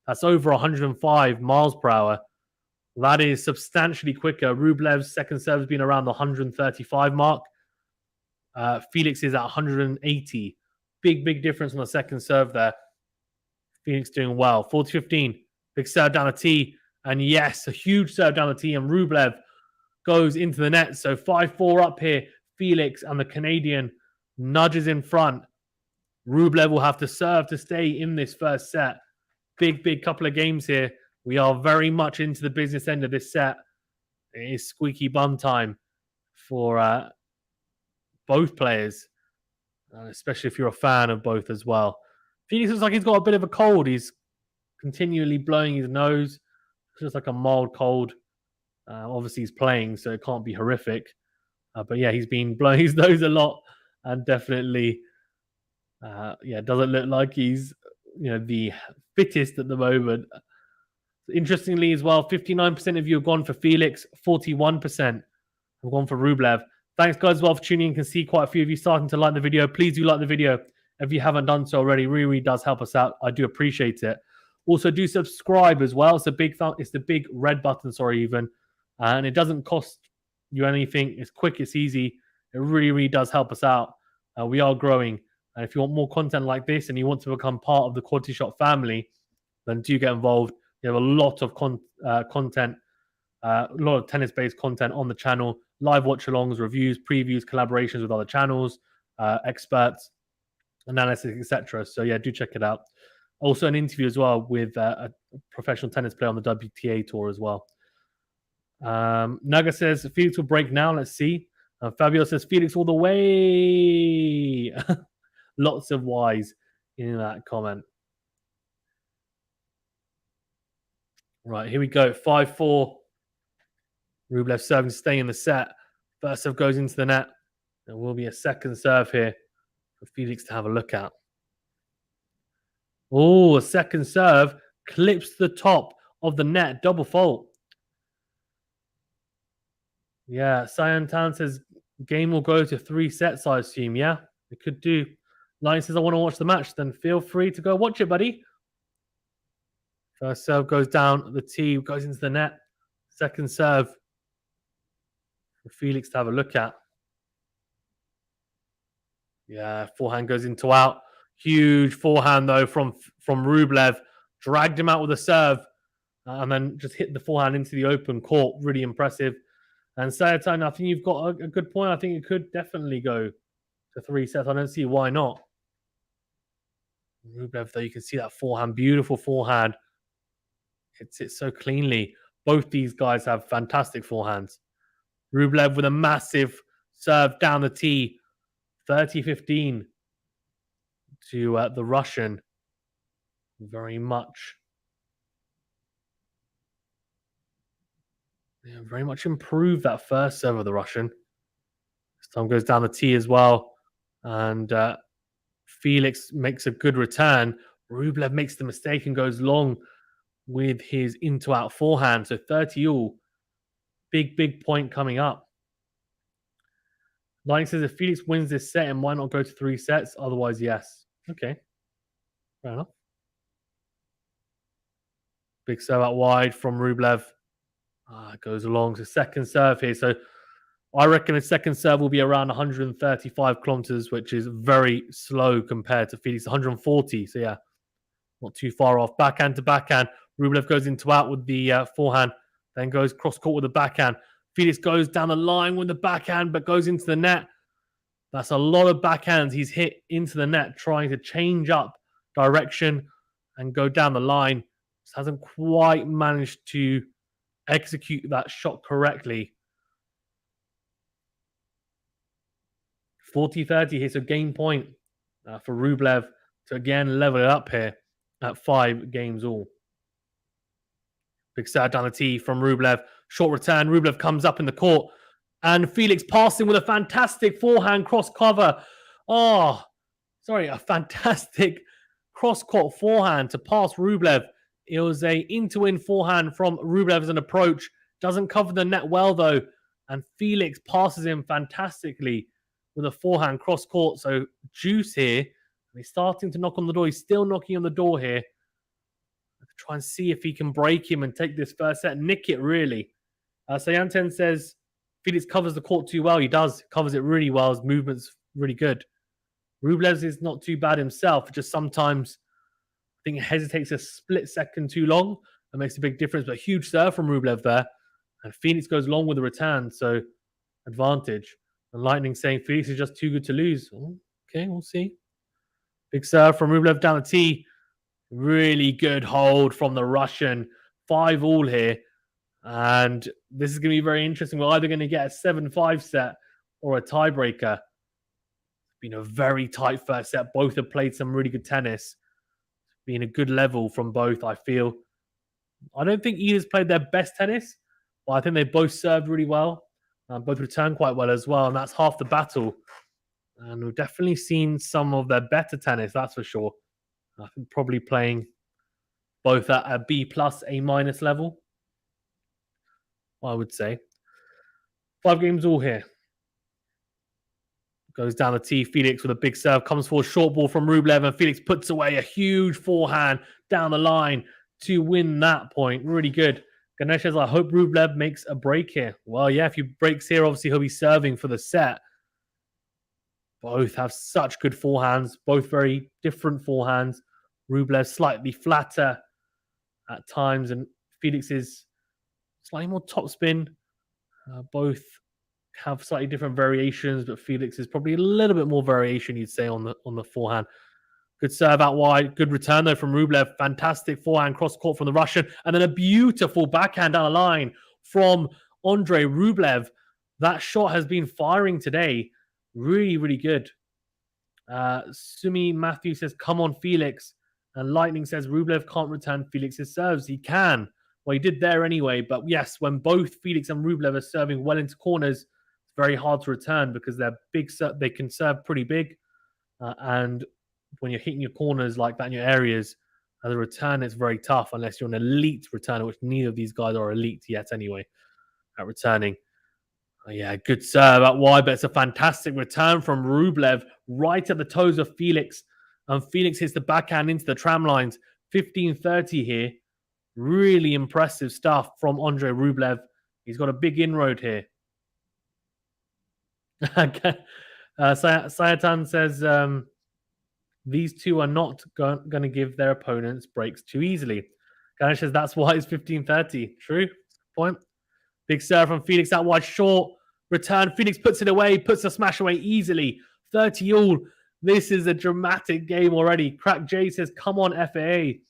Speaker 1: That's over 105 miles per hour. That is substantially quicker. Rublev's second serve has been around the 135 mark. Felix is at 180. Big difference on the second serve there. Felix doing well. 40-15. Big serve down the tee. And yes, a huge serve down the tee. And Rublev goes into the net. So 5-4 up here. Felix and the Canadian nudges in front. Rublev will have to serve to stay in this first set. Big couple of games here. We are very much into the business end of this set. It is squeaky bum time for both players, especially if you're a fan of both as well. Felix looks like he's got a bit of a cold. He's continually blowing his nose. It's just like a mild cold. Obviously, he's playing, so it can't be horrific. But yeah, he's been blowing his nose a lot, and definitely, doesn't look like he's the fittest at the moment. Interestingly, as well, 59% of you have gone for Felix, 41% have gone for Rublev. Thanks, guys, as well, for tuning in. You can see quite a few of you starting to like the video. Please do like the video if you haven't done so already. Really does help us out. I do appreciate it. Also, do subscribe as well. It's the big red button, even. And it doesn't cost you anything. It's quick. It's easy. It really does help us out. We are growing. And if you want more content like this and you want to become part of the Quality Shot family, then do get involved. We have a lot of content, a lot of tennis-based content on the channel. Live watch-alongs, reviews, previews, collaborations with other channels, experts, analysis, etc. So yeah, do check it out. Also an interview as well with a professional tennis player on the WTA tour as well. Naga says, Felix will break now. Let's see. Fabio says, Felix all the way. Lots of Y's in that comment. Right, here we go. 5-4. Rublev serving to stay in the set. First serve goes into the net. There will be a second serve here for Felix to have a look at. Oh, a second serve clips the top of the net. Double fault. Yeah, Cyan Town says game will go to 3 sets, I assume. Yeah, it could do. Lion says, I want to watch the match. Then feel free to go watch it, buddy. First serve goes down the tee, goes into the net. Second serve for Felix to have a look at. Yeah, forehand goes into out. Huge forehand, though, from Rublev. Dragged him out with a serve and then just hit the forehand into the open court. Really impressive. And Sayatan, I think you've got a good point. I think it could definitely go to 3 sets. I don't see why not. Rublev, though, you can see that forehand. Beautiful forehand. Hits it so cleanly. Both these guys have fantastic forehands. Rublev with a massive serve down the tee. 30-15 to the Russian. Very much improved that first serve of the Russian. This time goes down the tee as well. And Felix makes a good return. Rublev makes the mistake and goes long with his into-out forehand. So 30 all. Big point coming up. Lightning says, if Felix wins this set, and why not go to 3 sets? Otherwise, yes. Okay. Fair enough. Big serve out wide from Rublev. Goes along to second serve here. So I reckon his second serve will be around 135 kilometers, which is very slow compared to Felix 140. So yeah, not too far off. Backhand to backhand. Rublev goes into out with the forehand, then goes cross court with the backhand. Felix goes down the line with the backhand, but goes into the net. That's a lot of backhands he's hit into the net, trying to change up direction and go down the line. Just hasn't quite managed to execute that shot correctly. 40-30 here, so game point for Rublev to again level it up here at 5 games all. Big serve down the tee from Rublev. Short return. Rublev comes up in the court And Felix passing with a fantastic forehand cross cover. Oh, sorry, a fantastic cross-court forehand to pass Rublev. It was a in-to-win forehand from Rublev as an approach. Doesn't cover the net well, though. And Felix passes him fantastically with a forehand cross-court. So juice here. He's starting to knock on the door. He's still knocking on the door here. Try and see if he can break him and take this first set. Nick it, really. Sayanten says Felix covers the court too well. He does. Covers it really well. His movement's really good. Rublev is not too bad himself. Just sometimes I think it hesitates a split second too long. That makes a big difference. But huge serve from Rublev there. And Felix goes long with the return. So advantage. And Lightning saying Felix is just too good to lose. Oh, okay, we'll see. Big serve from Rublev down the tee. Really good hold from the Russian. 5-all here. And this is going to be very interesting. We're either going to get a 7-5 set or a tiebreaker. It's been a very tight first set. Both have played some really good tennis. It's been a good level from both, I feel. I don't think either's played their best tennis, but I think they both served really well. Both returned quite well as well, and that's half the battle. And we've definitely seen some of their better tennis, that's for sure. I think probably playing both at a B+, A- level, I would say. 5 games all here. Goes down the tee. Felix with a big serve. Comes for a short ball from Rublev. And Felix puts away a huge forehand down the line to win that point. Really good. Ganesh says, I hope Rublev makes a break here. Well, yeah, if he breaks here, obviously he'll be serving for the set. Both have such good forehands. Both very different forehands. Rublev slightly flatter at times. And Felix is slightly more topspin. Both have slightly different variations, but Felix is probably a little bit more variation, you'd say, on the forehand. Good serve out wide. Good return, though, from Rublev. Fantastic forehand cross-court from the Russian. And then a beautiful backhand down the line from Andrey Rublev. That shot has been firing today. Really, really good. Sumi Matthew says, come on, Felix. And Lightning says, Rublev can't return Felix's serves. He can. Well, he did there anyway. But yes, when both Felix and Rublev are serving well into corners, it's very hard to return because they're big. They can serve pretty big. And when you're hitting your corners like that in your areas, the return is very tough unless you're an elite returner, which neither of these guys are elite yet anyway at returning. Yeah, good serve out wide, but it's a fantastic return from Rublev right at the toes of Felix. And Felix hits the backhand into the tram lines. 15-30 here. Really impressive stuff from Andrey Rublev. He's got a big inroad here. Sayatan says, these two are not going to give their opponents breaks too easily. Ganesh says, that's why it's 15-30. True. Point. Big serve from Felix out wide, short. Return. Felix puts it away, puts the smash away easily. 30-all. This is a dramatic game already. Crack J says, come on, FAA.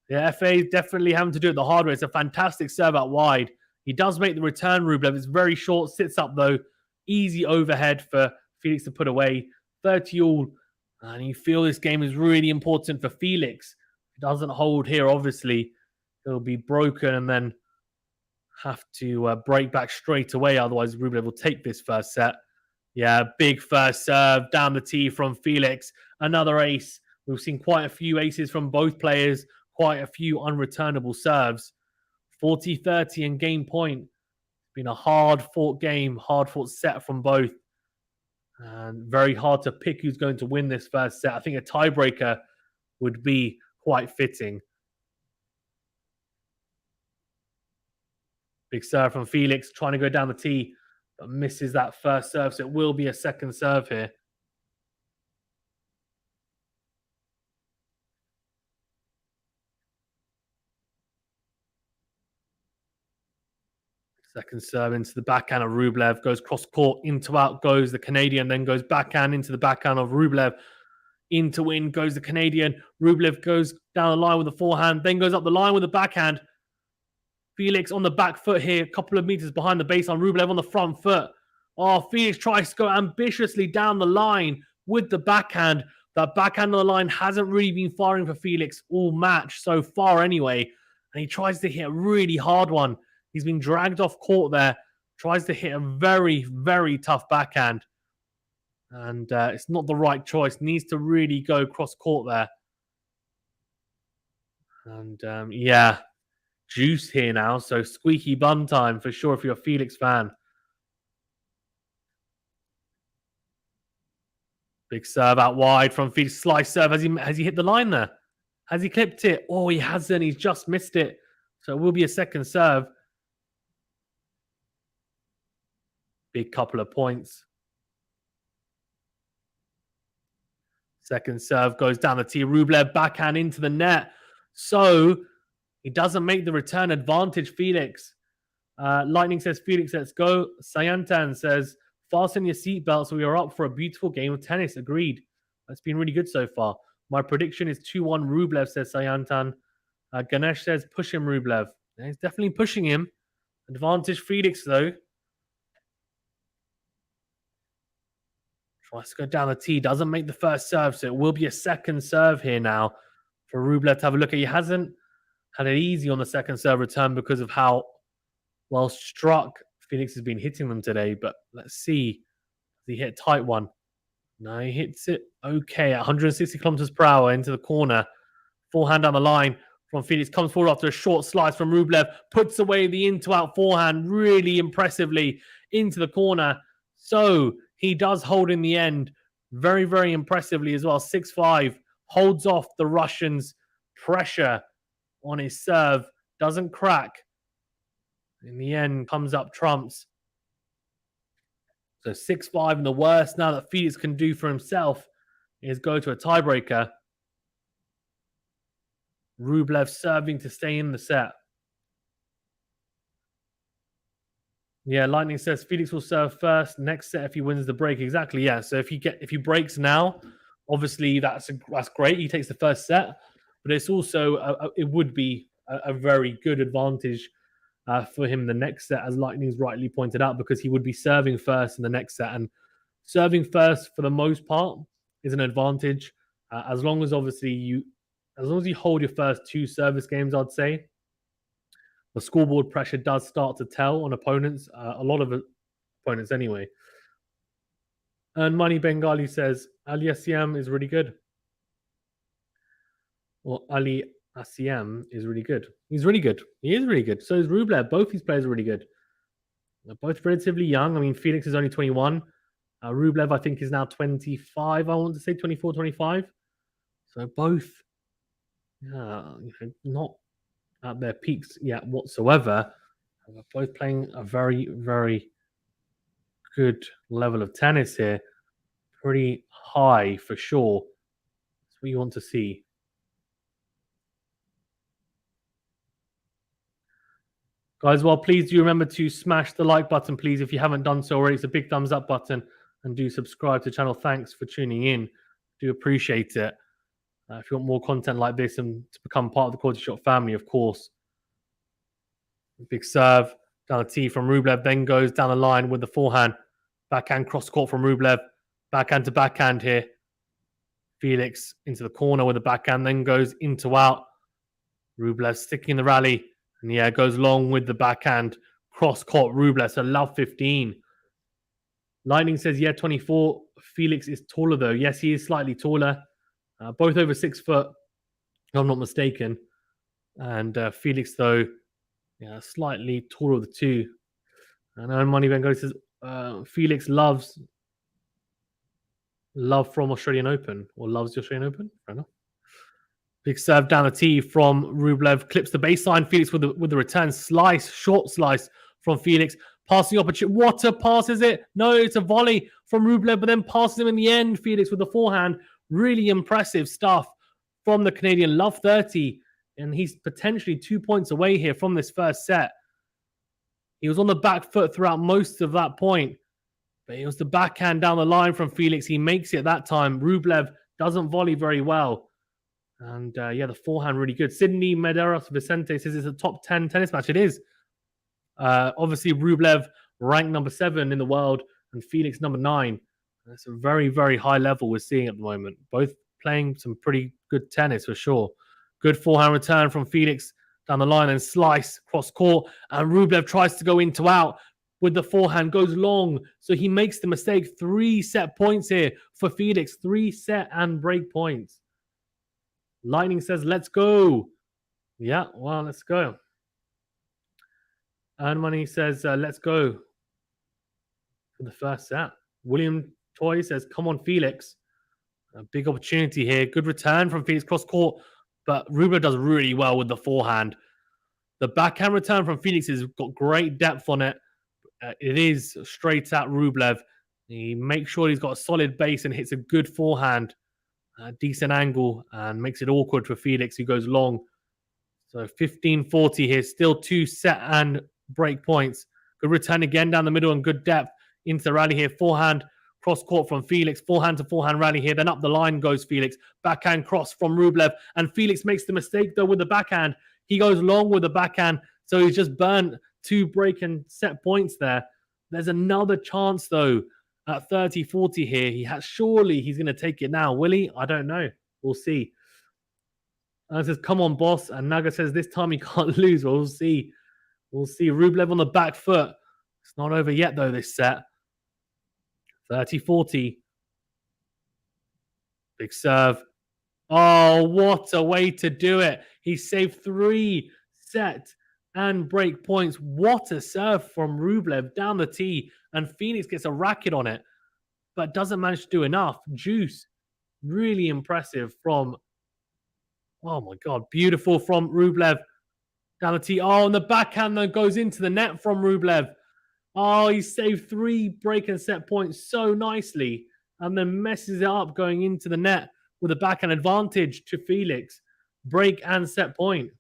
Speaker 1: Yeah, FA definitely having to do it the hard way. It's a fantastic serve out wide. He does make the return, Rublev. It's very short. Sits up, though. Easy overhead for Felix to put away. 30-all. And you feel this game is really important for Felix. If he doesn't hold here, obviously, he'll be broken and then have to break back straight away. Otherwise, Rublev will take this first set. Yeah, big first serve down the tee from Felix. Another ace. We've seen quite a few aces from both players. Quite a few unreturnable serves. 40-30 and game point. It's been a hard-fought game, hard-fought set from both. And very hard to pick who's going to win this first set. I think a tiebreaker would be quite fitting. Big serve from Felix, trying to go down the tee, but misses that first serve. So it will be a second serve here. Second serve into the backhand of Rublev. Goes cross-court, into out goes the Canadian. Then goes backhand into the backhand of Rublev. Into in goes the Canadian. Rublev goes down the line with the forehand. Then goes up the line with the backhand. Felix on the back foot here. A couple of meters behind the baseline. Rublev on the front foot. Oh, Felix tries to go ambitiously down the line with the backhand. That backhand on the line hasn't really been firing for Felix all match so far anyway. And he tries to hit a really hard one. He's been dragged off court there, Tries to hit a very, very tough backhand. And it's not the right choice. Needs to really go cross court there. And yeah, juice here now. So squeaky bum time for sure if you're a Felix fan. Big serve out wide from Felix. Slice serve. Has he hit the line there? Has he clipped it? Oh, he hasn't. He's just missed it. So it will be a second serve. Big couple of points. Second serve goes down the tee. Rublev backhand into the net. So he doesn't make the return advantage, Felix. Lightning says, Felix, let's go. Sayantan says, fasten your seatbelts. We are up for a beautiful game of tennis. Agreed. That's been really good so far. My prediction is 2-1 Rublev, says Sayantan. Ganesh says, push him, Rublev. Yeah, he's definitely pushing him. Advantage Felix, though. Tries to go down the tee. Doesn't make the first serve, so it will be a second serve here now for Rublev to have a look at. He hasn't had it easy on the second serve return because of how well struck Felix has been hitting them today. But let's see. Does he hit a tight one? No, he hits it okay at 160 kilometers per hour into the corner. Forehand down the line from Felix. Comes forward after a short slice from Rublev. Puts away the in-to-out forehand really impressively into the corner. So he does hold in the end very, very impressively as well. 6-5. Holds off the Russians' pressure on his serve. Doesn't crack. In the end, comes up trumps. So 6-5, and the worst now that Felix can do for himself is go to a tiebreaker. Rublev serving to stay in the set. Yeah, Lightning says Felix will serve first. Next set if he wins the break. Exactly, yeah. So if he breaks now, obviously that's great. He takes the first set, but it's also it would be a very good advantage for him the next set, as Lightning's rightly pointed out, because he would be serving first in the next set, and serving first for the most part is an advantage as long as you hold your first two service games. I'd say the scoreboard pressure does start to tell on opponents, a lot of opponents anyway. And Money Bengali says AUGER-ALIASSIME is really good. Or AUGER-ALIASSIME is really good. He's really good. He is really good. So is Rublev. Both these players are really good. They're both relatively young. I mean, Felix is only 21. Rublev, I think, is now 25. I want to say 24, 25. So both, not at their peaks yet whatsoever. They're both playing a very, very good level of tennis here. Pretty high for sure. That's what you want to see. Guys, well, please do remember to smash the like button, please, if you haven't done so already. It's a big thumbs up button. And do subscribe to the channel. Thanks for tuning in. Do appreciate it. If you want more content like this and to become part of the Quality Shot family, of course. Big serve down the tee from Rublev. Then goes down the line with the forehand. Backhand cross court from Rublev. Backhand to backhand here. Felix into the corner with the backhand. Then goes into out. Rublev sticking the rally. And yeah, goes long with the backhand. Cross court Rublev. So love 15. Lightning says, yeah, 24. Felix is taller though. Yes, he is slightly taller. Both over 6 foot, if I'm not mistaken. And Felix, though, yeah, slightly taller of the two. And Money Bengali says, Felix loves from Australian Open, or loves the Australian Open. Fair enough. Big serve down the tee from Rublev. Clips the baseline. Felix with the return slice, short slice from Felix. Passing opportunity. What a pass is it? No, it's a volley from Rublev, but then passes him in the end. Felix with the forehand. Really impressive stuff from the Canadian. Love 30. And he's potentially 2 points away here from this first set. He was on the back foot throughout most of that point. But it was the backhand down the line from Felix. He makes it that time. Rublev doesn't volley very well. And yeah, the forehand really good. Sydney Medeiros Vicente says it's a top 10 tennis match. It is. Obviously, Rublev ranked number 7 in the world and Felix number 9. That's a very, very high level we're seeing at the moment. Both playing some pretty good tennis for sure. Good forehand return from Felix down the line and slice cross court. And Rublev tries to go into out. with the forehand, goes long. So he makes the mistake. 3 set points here for Felix. 3 set and break points. Lightning says, let's go. Yeah, well, let's go. And Money says, let's go for the first set. William Toy says, come on, Felix. A big opportunity here. Good return from Felix cross court, but Rublev does really well with the forehand. The backhand return from Felix has got great depth on it. It is straight at Rublev. He makes sure he's got a solid base and hits a good forehand, decent angle, and makes it awkward for Felix, who goes long. So 15-40 here, still 2 set and break points. Good return again down the middle and good depth into the rally here. Forehand cross court from Felix. Forehand to forehand rally here. Then up the line goes Felix. Backhand cross from Rublev. And Felix makes the mistake, though, with the backhand. He goes long with the backhand. So he's just burnt 2 break and set points there. There's another chance, though, at 30-40 here. Surely he's going to take it now. Will he? I don't know. We'll see. And says, come on, boss. And Naga says, this time he can't lose. We'll see. We'll see. Rublev on the back foot. It's not over yet, though, this set. 30-40. Big serve. Oh, what a way to do it. He saved 3 set and break points. What a serve from Rublev down the tee. And Felix gets a racket on it, but doesn't manage to do enough. Juice. Really impressive from... Oh, my God. Beautiful from Rublev down the tee. Oh, and the backhand then goes into the net from Rublev. Oh, he saved 3 break and set points so nicely and then messes it up going into the net with a backhand advantage to Felix. Break and set point.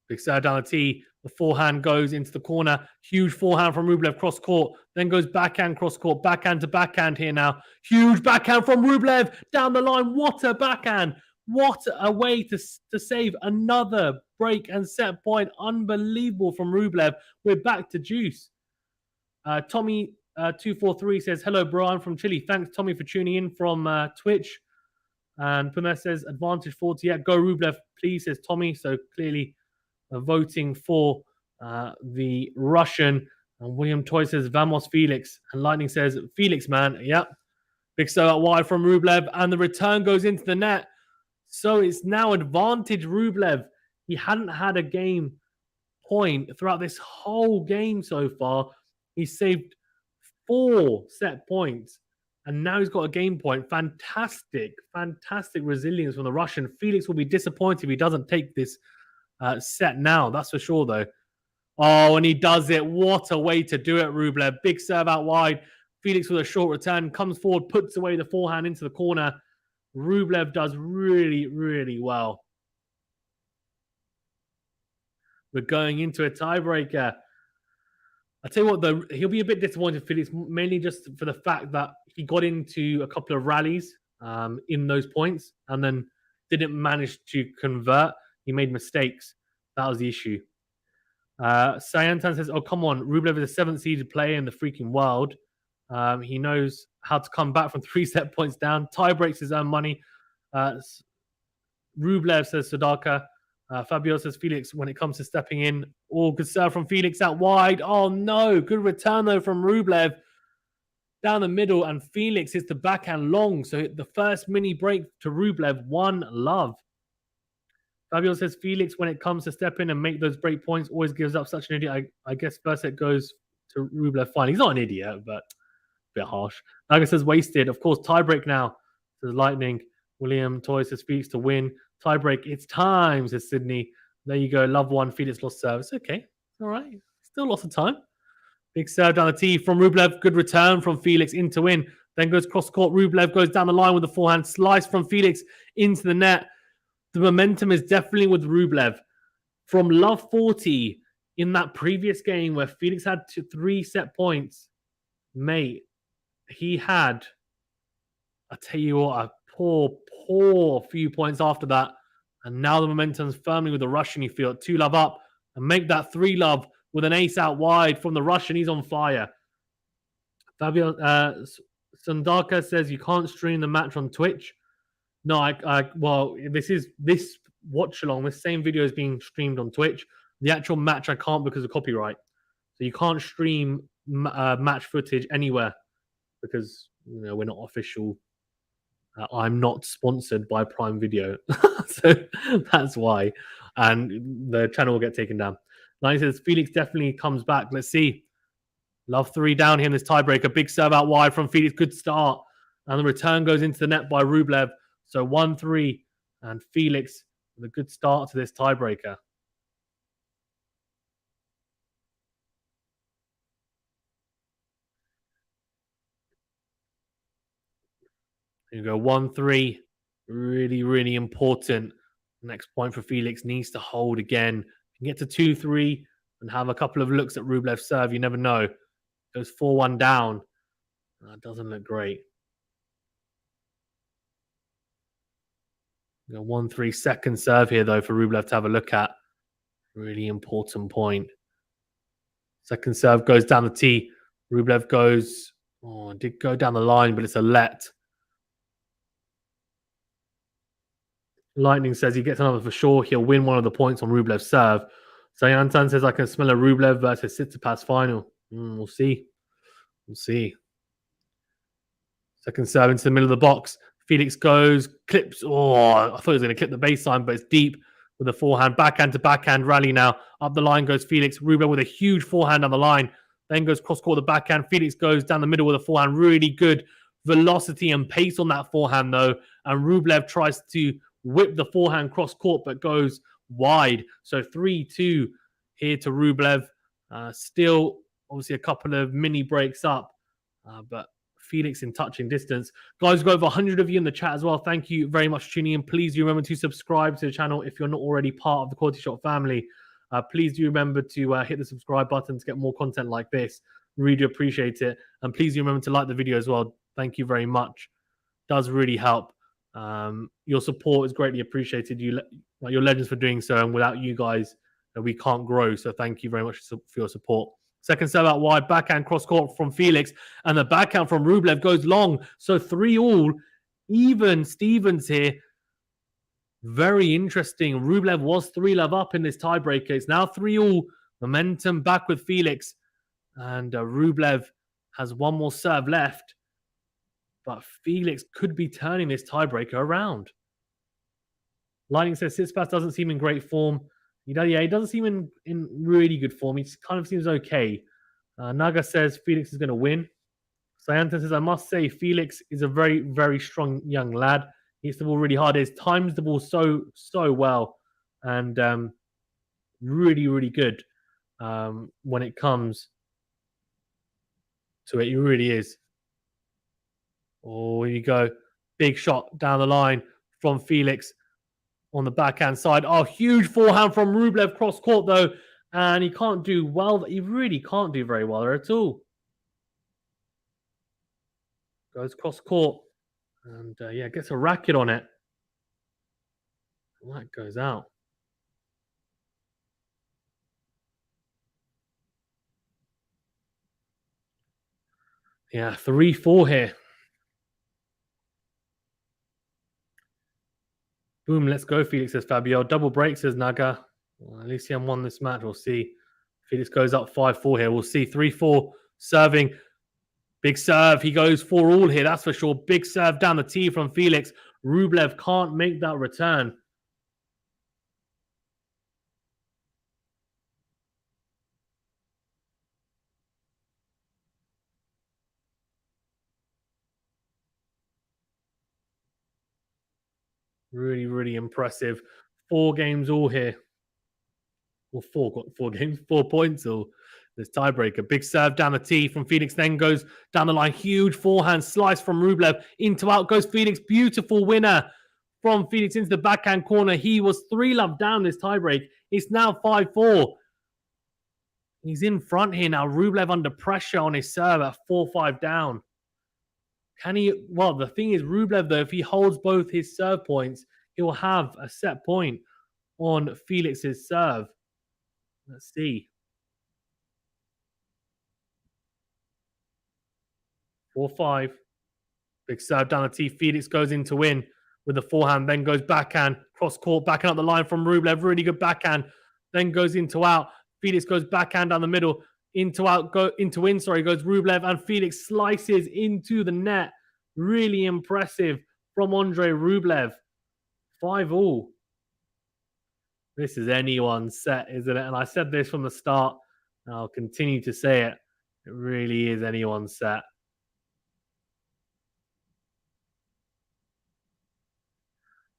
Speaker 1: Big serve down the tee. The forehand goes into the corner. Huge forehand from Rublev cross court. Then goes backhand cross court. Backhand to backhand here now. Huge backhand from Rublev down the line. What a backhand. What a way to save another break and set point. Unbelievable from Rublev. We're back to juice. Tommy243 says, hello, bro. I'm from Chile. Thanks, Tommy, for tuning in from Twitch. And Pumer says, advantage 40. Yeah, go Rublev, please, says Tommy. So clearly voting for the Russian. And William Toy says, vamos, Felix. And Lightning says, Felix, man. Yep. Big serve out wide from Rublev. And the return goes into the net. So it's now advantage Rublev. He hadn't had a game point throughout this whole game so far. He saved 4 set points. And now he's got a game point. Fantastic, fantastic resilience from the Russian. Felix will be disappointed if he doesn't take this set now. That's for sure, though. Oh, and he does it. What a way to do it, Rublev. Big serve out wide. Felix with a short return. Comes forward, puts away the forehand into the corner. Rublev does really, really well. We're going into a tiebreaker. I tell you what, he'll be a bit disappointed, Felix, mainly just for the fact that he got into a couple of rallies in those points and then didn't manage to convert. He made mistakes. That was the issue. Sayantan says, oh, come on. Rublev is a 7th-seeded player in the freaking world. He knows how to come back from 3 set points down. Tie breaks his own money. Rublev says Sadaka. Fabio says Felix, when it comes to stepping in. Oh, good serve from Felix out wide. Oh, no. Good return, though, from Rublev down the middle. And Felix hits the backhand long. So the first mini break to Rublev, 1-love. Fabio says Felix, when it comes to step in and make those break points, always gives up. Such an idiot. I guess first set goes to Rublev. Fine. He's not an idiot, but a bit harsh. Naga says wasted. Of course, tiebreak now. Says Lightning. William Toy says Felix to win. Tiebreak. It's time, says Sydney. There you go. Love 1. Felix lost service. Okay. All right. Still lots of time. Big serve down the tee from Rublev. Good return from Felix in to win. Then goes cross court. Rublev goes down the line with the forehand. Slice from Felix into the net. The momentum is definitely with Rublev. From love 40 in that previous game where Felix had 3 set points, mate, he had, I tell you what, a poor few points after that. And now the momentum's firmly with the Russian. You feel 2-love up and make that 3-love with an ace out wide from the Russian. He's on fire. Fabio Sandaka says you can't stream the match on Twitch. No, well, this Watchalong, this same video is being streamed on Twitch. The actual match I can't because of copyright. So you can't stream match footage anywhere because we're not official. I'm not sponsored by Prime Video, so that's why. And the channel will get taken down. Like I says, Felix definitely comes back. Let's see. Love 3 down here in this tiebreaker. Big serve out wide from Felix. Good start. And the return goes into the net by Rublev. So 1-3. And Felix with a good start to this tiebreaker. Here you go. 1-3. Really, really important. Next point for Felix. Needs to hold again. Can get to 2-3 and have a couple of looks at Rublev's serve. You never know. Goes 4-1 down. That doesn't look great. 1-3 second serve here, though, for Rublev to have a look at. Really important point. Second serve goes down the tee. Rublev goes, did go down the line, but it's a let. Lightning says he gets another for sure. He'll win one of the points on Rublev's serve. Sayantan says I can smell a Rublev versus Tsitsipas final. We'll see. We'll see. Second serve into the middle of the box. Felix goes, clips. I thought he was going to clip the baseline, but it's deep with a forehand. Backhand to backhand rally now. Up the line goes Felix. Rublev with a huge forehand on the line. Then goes cross-court the backhand. Felix goes down the middle with a forehand. Really good velocity and pace on that forehand, though. And Rublev tries to whip the forehand cross-court, but goes wide. So 3-2 here to Rublev. Still, obviously, a couple of mini breaks up. But Felix in touching distance. Guys, we've got over 100 of you in the chat as well. Thank you very much for tuning in. Please do remember to subscribe to the channel if you're not already part of the Quality Shot family. Please do remember to hit the subscribe button to get more content like this. Really appreciate it. And please do remember to like the video as well. Thank you very much. Does really help. Your support is greatly appreciated. You're legends for doing so. And without you guys, we can't grow. So thank you very much for your support. Second serve out wide, backhand cross court from Felix, and the backhand from Rublev goes long. So 3-all, even Stevens here. Very interesting. Rublev was 3-love up in this tiebreaker. It's now 3-all. Momentum back with Felix, and Rublev has one more serve left, but Felix could be turning this tiebreaker around. Lightning says Tsitsipas doesn't seem in great form. He doesn't seem in really good form. He kind of seems okay. Naga says Felix is going to win. Sayantan says, I must say, Felix is a very, very strong young lad. He hits the ball really hard. He times the ball so well. And really, really good when it comes to it. He really is. Here you go. Big shot down the line from Felix. On the backhand side. Huge forehand from Rublev cross court, though. And he can't do well. He really can't do very well there at all. Goes cross court. And gets a racket on it. And that goes out. Yeah, 3-4 here. Boom, let's go, Felix, says Fabio. Double break, says Naga. Well, at least he won this match. We'll see. Felix goes up 5-4 here. We'll see. 3-4 serving. Big serve. He goes 4-all here, that's for sure. Big serve down the tee from Felix. Rublev can't make that return. Really, really impressive. 4 games all here. Well, 4 games, 4 points all. This tiebreaker. Big serve down the tee from Felix, then goes down the line. Huge forehand slice from Rublev. Into out goes Felix. Beautiful winner from Felix into the backhand corner. He was 3-love down this tiebreak. It's now 5-4. He's in front here now. Rublev under pressure on his serve at 4-5 down. Can he? Well, the thing is, Rublev, though, if he holds both his serve points, he'll have a set point on Felix's serve. Let's see. 4-5. Big serve down the tee. Felix goes in to win. with the forehand, then goes backhand, cross court, backhand up the line from Rublev, really good backhand, then goes into out. Felix goes backhand down the middle, into out, goes Rublev, and Felix slices into the net. Really impressive from Andrey Rublev. 5-all. This is anyone's set, isn't it? And I said this from the start, and I'll continue to say it. It really is anyone's set.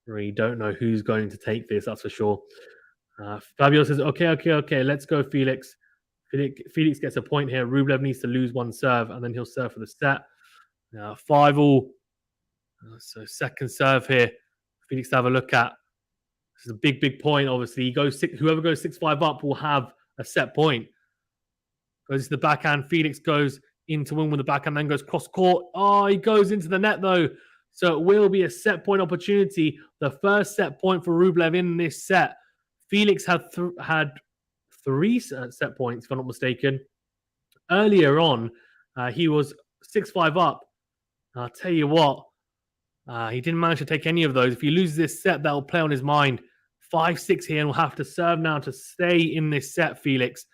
Speaker 1: Really don't know who's going to take this, that's for sure. Fabio says, okay, let's go, Felix. Felix gets a point here. Rublev needs to lose one serve, and then he'll serve for the set. 5-all. So second serve here. Felix to have a look at. This is a big point, obviously. Whoever goes 6-5 up will have a set point. Goes to the backhand. Felix goes in to win with the backhand, then goes cross court. Oh, he goes into the net, though. So it will be a set point opportunity. The first set point for Rublev in this set. Felix had three set points, if I'm not mistaken. Earlier on, he was 6-5 up. I'll tell you what, he didn't manage to take any of those. If he loses this set, that'll play on his mind. 5-6 here, and will have to serve now to stay in this set, Felix.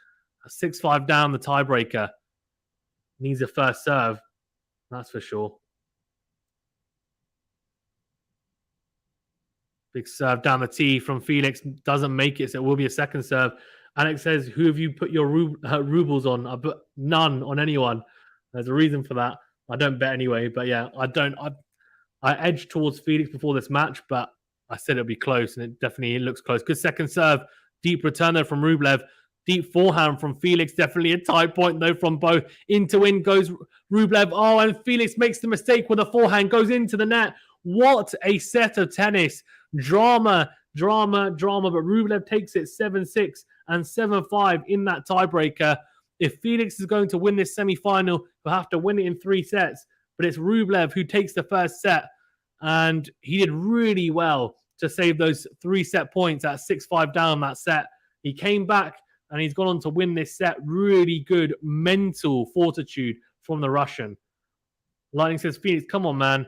Speaker 1: 6-5 down, the tiebreaker. Needs a first serve, that's for sure. Big serve down the tee from Felix. Doesn't make it, so it will be a second serve. Alex says, who have you put your rubles on? I put none on anyone. There's a reason for that. I don't bet anyway, but yeah, I edged towards Felix before this match, but I said it'll be close, and it definitely looks close. Good second serve. Deep return there from Rublev. Deep forehand from Felix. Definitely a tie point, though, from both. Into in goes Rublev. Oh, and Felix makes the mistake with the forehand. Goes into the net. What a set of tennis. Drama. But Rublev takes it 7-6 and 7-5 in that tiebreaker. If Felix is going to win this semi-final, he'll have to win it in 3 sets. But it's Rublev who takes the first set. And he did really well to save those 3 set points at 6-5 down that set. He came back and he's gone on to win this set. Really good mental fortitude from the Russian. Lightning says, Felix, come on, man.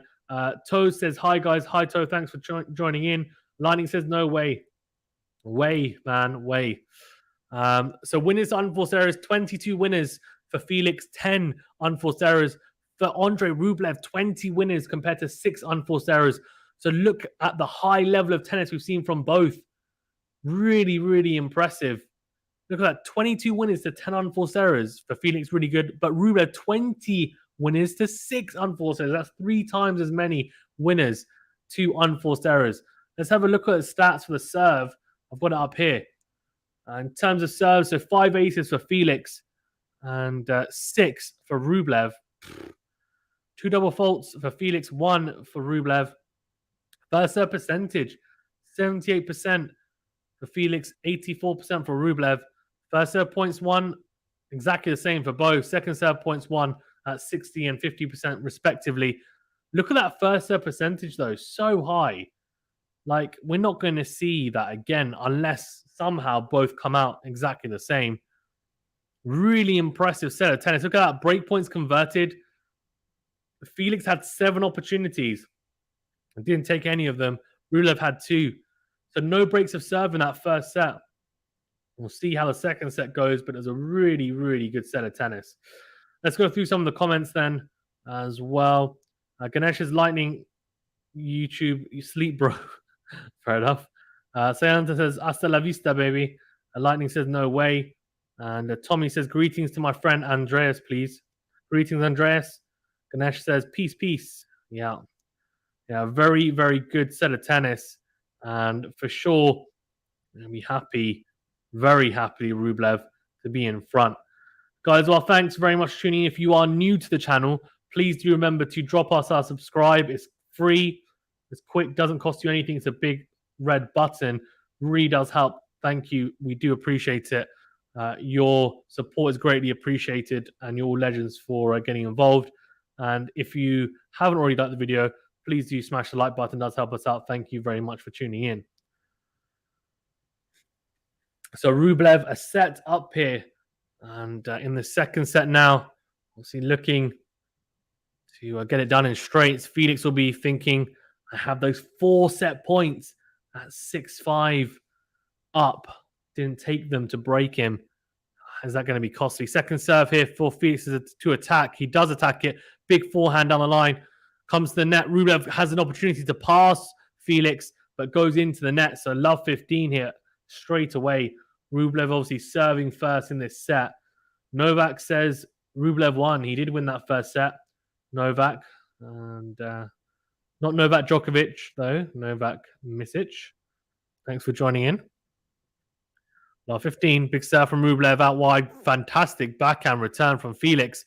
Speaker 1: Toe says, hi, guys. Hi, Toe. Thanks for joining in. Lightning says, no way. Way, man, way. So winners, unforced errors, 22 winners for Felix, 10 unforced errors. For Andrey Rublev, 20 winners compared to 6 unforced errors. So look at the high level of tennis we've seen from both. Really, really impressive. Look at that, 22 winners to 10 unforced errors for Felix, really good. But Rublev, 20 winners to 6 unforced errors. That's 3 times as many winners to unforced errors. Let's have a look at the stats for the serve. I've got it up here. In terms of serves, so 5 aces for Felix and 6 for Rublev. 2 double faults for Felix, 1 for Rublev. First serve percentage, 78% for Felix, 84% for Rublev. First serve points won, exactly the same for both. Second serve points won at 60 and 50% respectively. Look at that first serve percentage, though, so high. Like, we're not going to see that again unless somehow both come out exactly the same. Really impressive set of tennis. Look at that, break points converted. Felix had 7 opportunities. Didn't take any of them. Rublev had 2. So no breaks of serve in that first set. We'll see how the second set goes, but it was a really, really good set of tennis. Let's go through some of the comments then as well. Ganesh's Lightning YouTube, you sleep, bro. Fair enough. Sayanta says, hasta la vista, baby. Lightning says, no way. And Tommy says, greetings to my friend Andreas, please. Greetings, Andreas. Ganesh says, peace, peace. Yeah. Yeah, very, very good set of tennis. And for sure, I'm be happy, very happy, Rublev, to be in front. Guys, well, thanks very much for tuning in. If you are new to the channel, please do remember to drop us a subscribe. It's free. It's quick. Doesn't cost you anything. It's a big red button. Really does help. Thank you. We do appreciate it. Your support is greatly appreciated, and you're all legends for getting involved. And if you haven't already liked the video, please do smash the like button. It does help us out. Thank you very much for tuning in. So Rublev, a set up here. And in the second set now, we'll see looking to get it done in straights. Felix will be thinking I have those 4 set points at 6-5 up. Didn't take them to break him. Is that going to be costly? Second serve here for Felix to attack. He does attack it. Big forehand down the line. Comes to the net. Rublev has an opportunity to pass Felix, but goes into the net. So love 15 here straight away. Rublev obviously serving first in this set. Novak says Rublev won. He did win that first set. Novak. And not Novak Djokovic, though. Novak Misic. Thanks for joining in. Well, 15, big serve from Rublev out wide. Fantastic backhand return from Felix.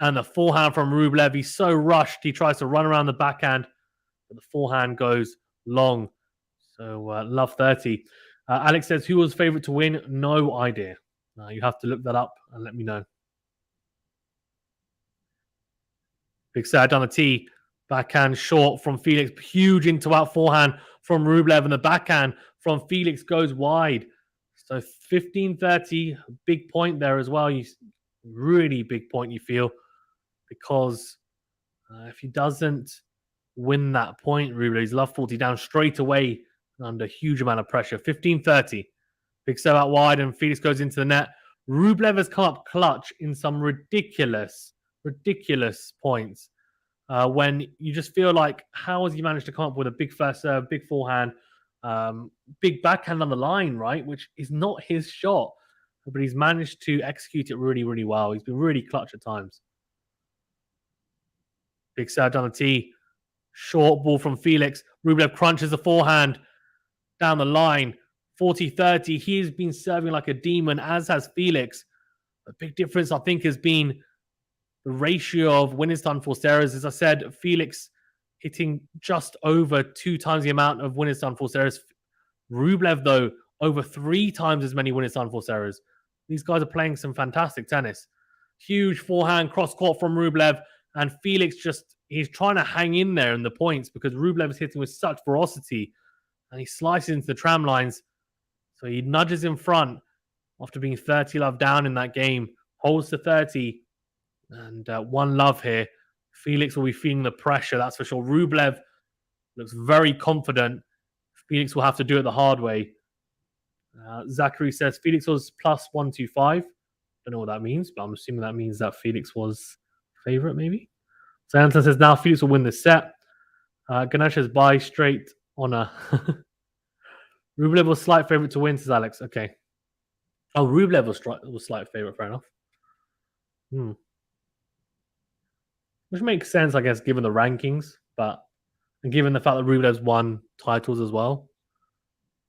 Speaker 1: And the forehand from Rublev. He's so rushed. He tries to run around the backhand, but the forehand goes long. So, love 30. Alex says, who was favourite to win? No idea. You have to look that up and let me know. Big serve down the tee. Backhand short from Felix. Huge into out forehand from Rublev. And the backhand from Felix goes wide. So 15-30, big point there as well. Really big point, you feel, because if he doesn't win that point, Rublev, he's love 40 down straight away under a huge amount of pressure. 15-30, big serve out wide, and Felix goes into the net. Rublev has come up clutch in some ridiculous points when you just feel like, how has he managed to come up with a big first serve, big forehand, big backhand on the line, right? Which is not his shot, but he's managed to execute it really, really well. He's been really clutch at times. Big serve down the tee. Short ball from Felix. Rublev crunches the forehand down the line. 40-30. He's been serving like a demon, as has Felix. The big difference, I think, has been the ratio of winners to unforced errors. As I said, Felix hitting just over 2 times the amount of winners to unforced errors. Rublev, though, over 3 times as many winners to unforced errors. These guys are playing some fantastic tennis. Huge forehand cross court from Rublev, and Felix he's trying to hang in there in the points because Rublev is hitting with such ferocity, and he slices into the tram lines. So he nudges in front after being 30 love down in that game, holds to 30, and 1 love here. Felix will be feeling the pressure, that's for sure. Rublev looks very confident. Felix will have to do it the hard way. Zachary says Felix was plus 125. Don't know what that means, but I'm assuming that means that Felix was favorite, maybe. So Anton says now Felix will win this set. Ganesh says bye straight honor. Rublev was slight favorite to win, says Alex. Okay. Oh, Rublev was slight favorite. Fair enough. Which makes sense, I guess, given the rankings, and given the fact that Rublev's won titles as well.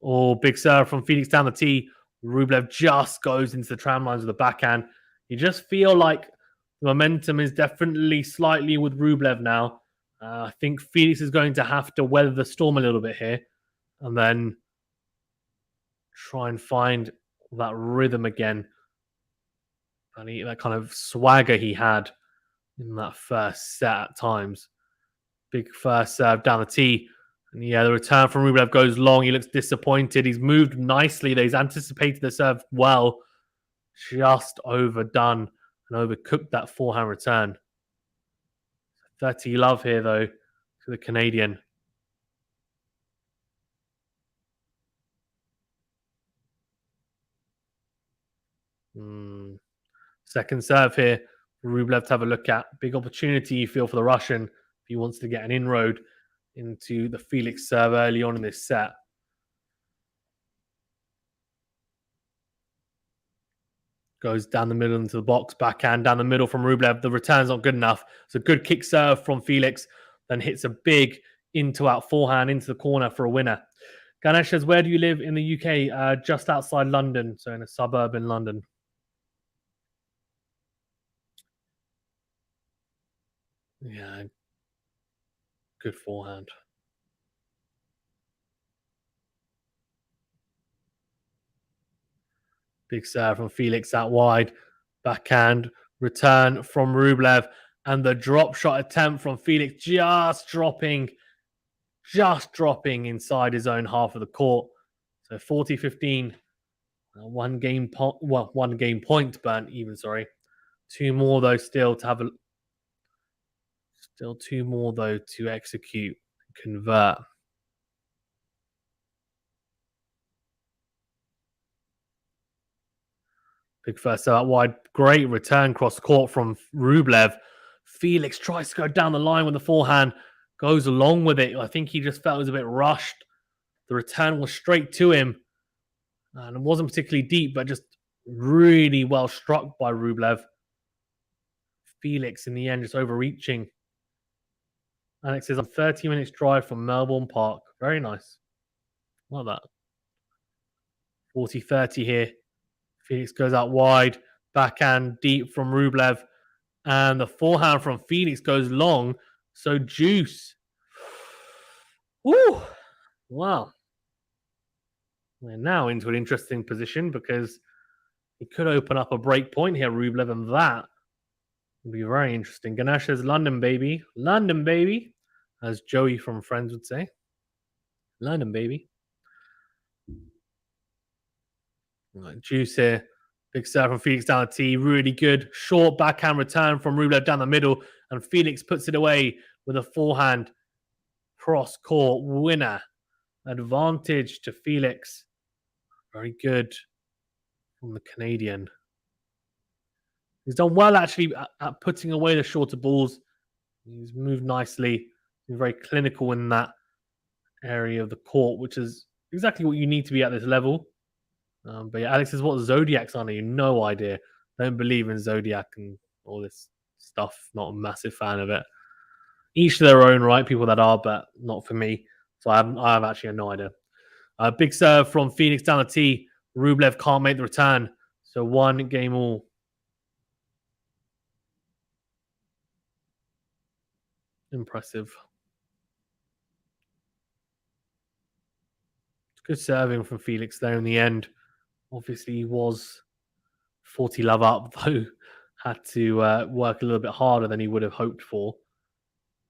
Speaker 1: Oh, big serve from Felix down the tee. Rublev just goes into the tram lines with the backhand. You just feel like the momentum is definitely slightly with Rublev now. I think Felix is going to have to weather the storm a little bit here and then try and find that rhythm again. And that kind of swagger he had in that first set at times. Big first serve down the tee. And yeah, the return from Rublev goes long. He looks disappointed. He's moved nicely. He's anticipated the serve well. Just overdone and overcooked that forehand return. 30 love here, though, to the Canadian. Second serve here. Rublev to have a look at. Big opportunity, you feel, for the Russian if he wants to get an inroad into the Felix serve early on in this set. Goes down the middle into the box, backhand down the middle from Rublev. The return's not good enough. It's a good kick serve from Felix, then hits a big into-out forehand into the corner for a winner. Ganesh says, where do you live in the UK? Just outside London, so in a suburb in London. Yeah, good forehand. Big serve from Felix out wide. Backhand return from Rublev. And the drop shot attempt from Felix just dropping inside his own half of the court. So 40-15. One game point burnt even, sorry. 2 more, though, still to execute. convert. Big first out wide. Great return cross court from Rublev. Felix tries to go down the line with the forehand. Goes along with it. I think he just felt it was a bit rushed. The return was straight to him. And it wasn't particularly deep, but just really well struck by Rublev. Felix, in the end, just overreaching. Alex is on 30 minutes drive from Melbourne Park. Very nice. Like that. 40-30 here. Felix goes out wide. Backhand deep from Rublev. And the forehand from Felix goes long. So juice. Woo! Wow. We're now into an interesting position because he could open up a break point here, Rublev, and that would be very interesting. Ganesh says, London, baby. London, baby. As Joey from Friends would say. London, baby. Right, juice here. Big serve from Felix down the tee. Really good. Short backhand return from Rublev down the middle. And Felix puts it away with a forehand cross court winner. Advantage to Felix. Very good from the Canadian. He's done well, actually, at putting away the shorter balls. He's moved nicely. He's very clinical in that area of the court, which is exactly what you need to be at this level. But yeah, Alex says, what Zodiac's on you? No idea. Don't believe in Zodiac and all this stuff. Not a massive fan of it. Each to their own, right? People that are, but not for me. So I have actually no idea. Big serve from Felix down the tee. Rublev can't make the return. So 1 game all. Impressive. Good serving from Felix there in the end. Obviously, he was 40 love up, though had to work a little bit harder than he would have hoped for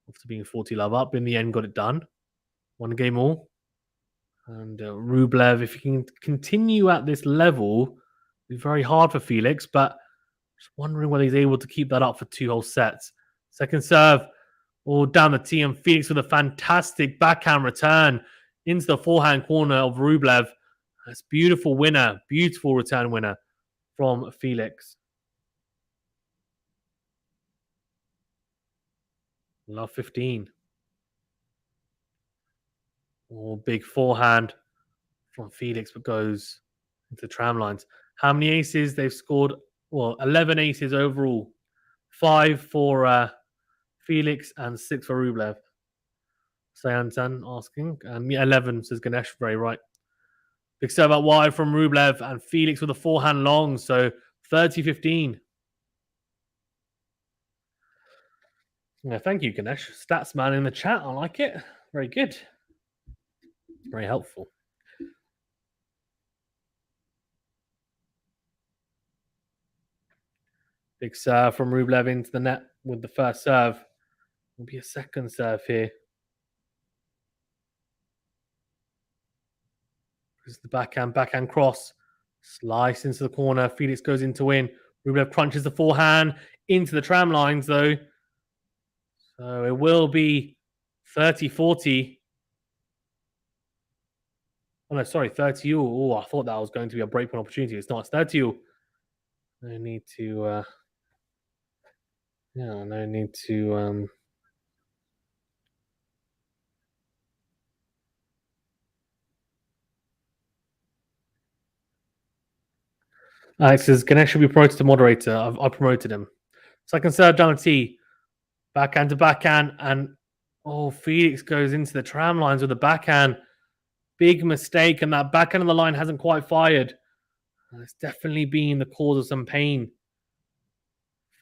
Speaker 1: after being 40 love up. In the end, got it done. 1 game all. And Rublev, if he can continue at this level, it'll be very hard for Felix, but just wondering whether he's able to keep that up for 2 whole sets. Second serve, all down the tee, and Felix with a fantastic backhand return into the forehand corner of Rublev. That's beautiful winner, beautiful return winner from Felix. Love 15. Oh, big forehand from Felix, but goes into the tram lines. How many aces they've scored? Well, 11 aces overall. 5 for Felix and 6 for Rublev. Sayantan asking. 11 says Ganesh, very right. Big serve out wide from Rublev and Felix with a forehand long. So 30-15. Yeah, thank you, Ganesh. Stats man in the chat. I like it. Very good. Very helpful. Big serve from Rublev into the net with the first serve. Will be a second serve here. This is the backhand cross. Slice into the corner. Felix goes in to win. Rublev crunches the forehand into the tram lines, though. So it will be 30-40. Oh, no, sorry, 30 all. Oh, I thought that was going to be a breakpoint opportunity. It's not. It's 30 all. No need to... no need to... Alex says, Ganesh should be promoted to moderator. I promoted him. Second serve down the tee. Backhand to backhand. And, Felix goes into the tram lines with the backhand. Big mistake. And that backhand of the line hasn't quite fired. And it's definitely been the cause of some pain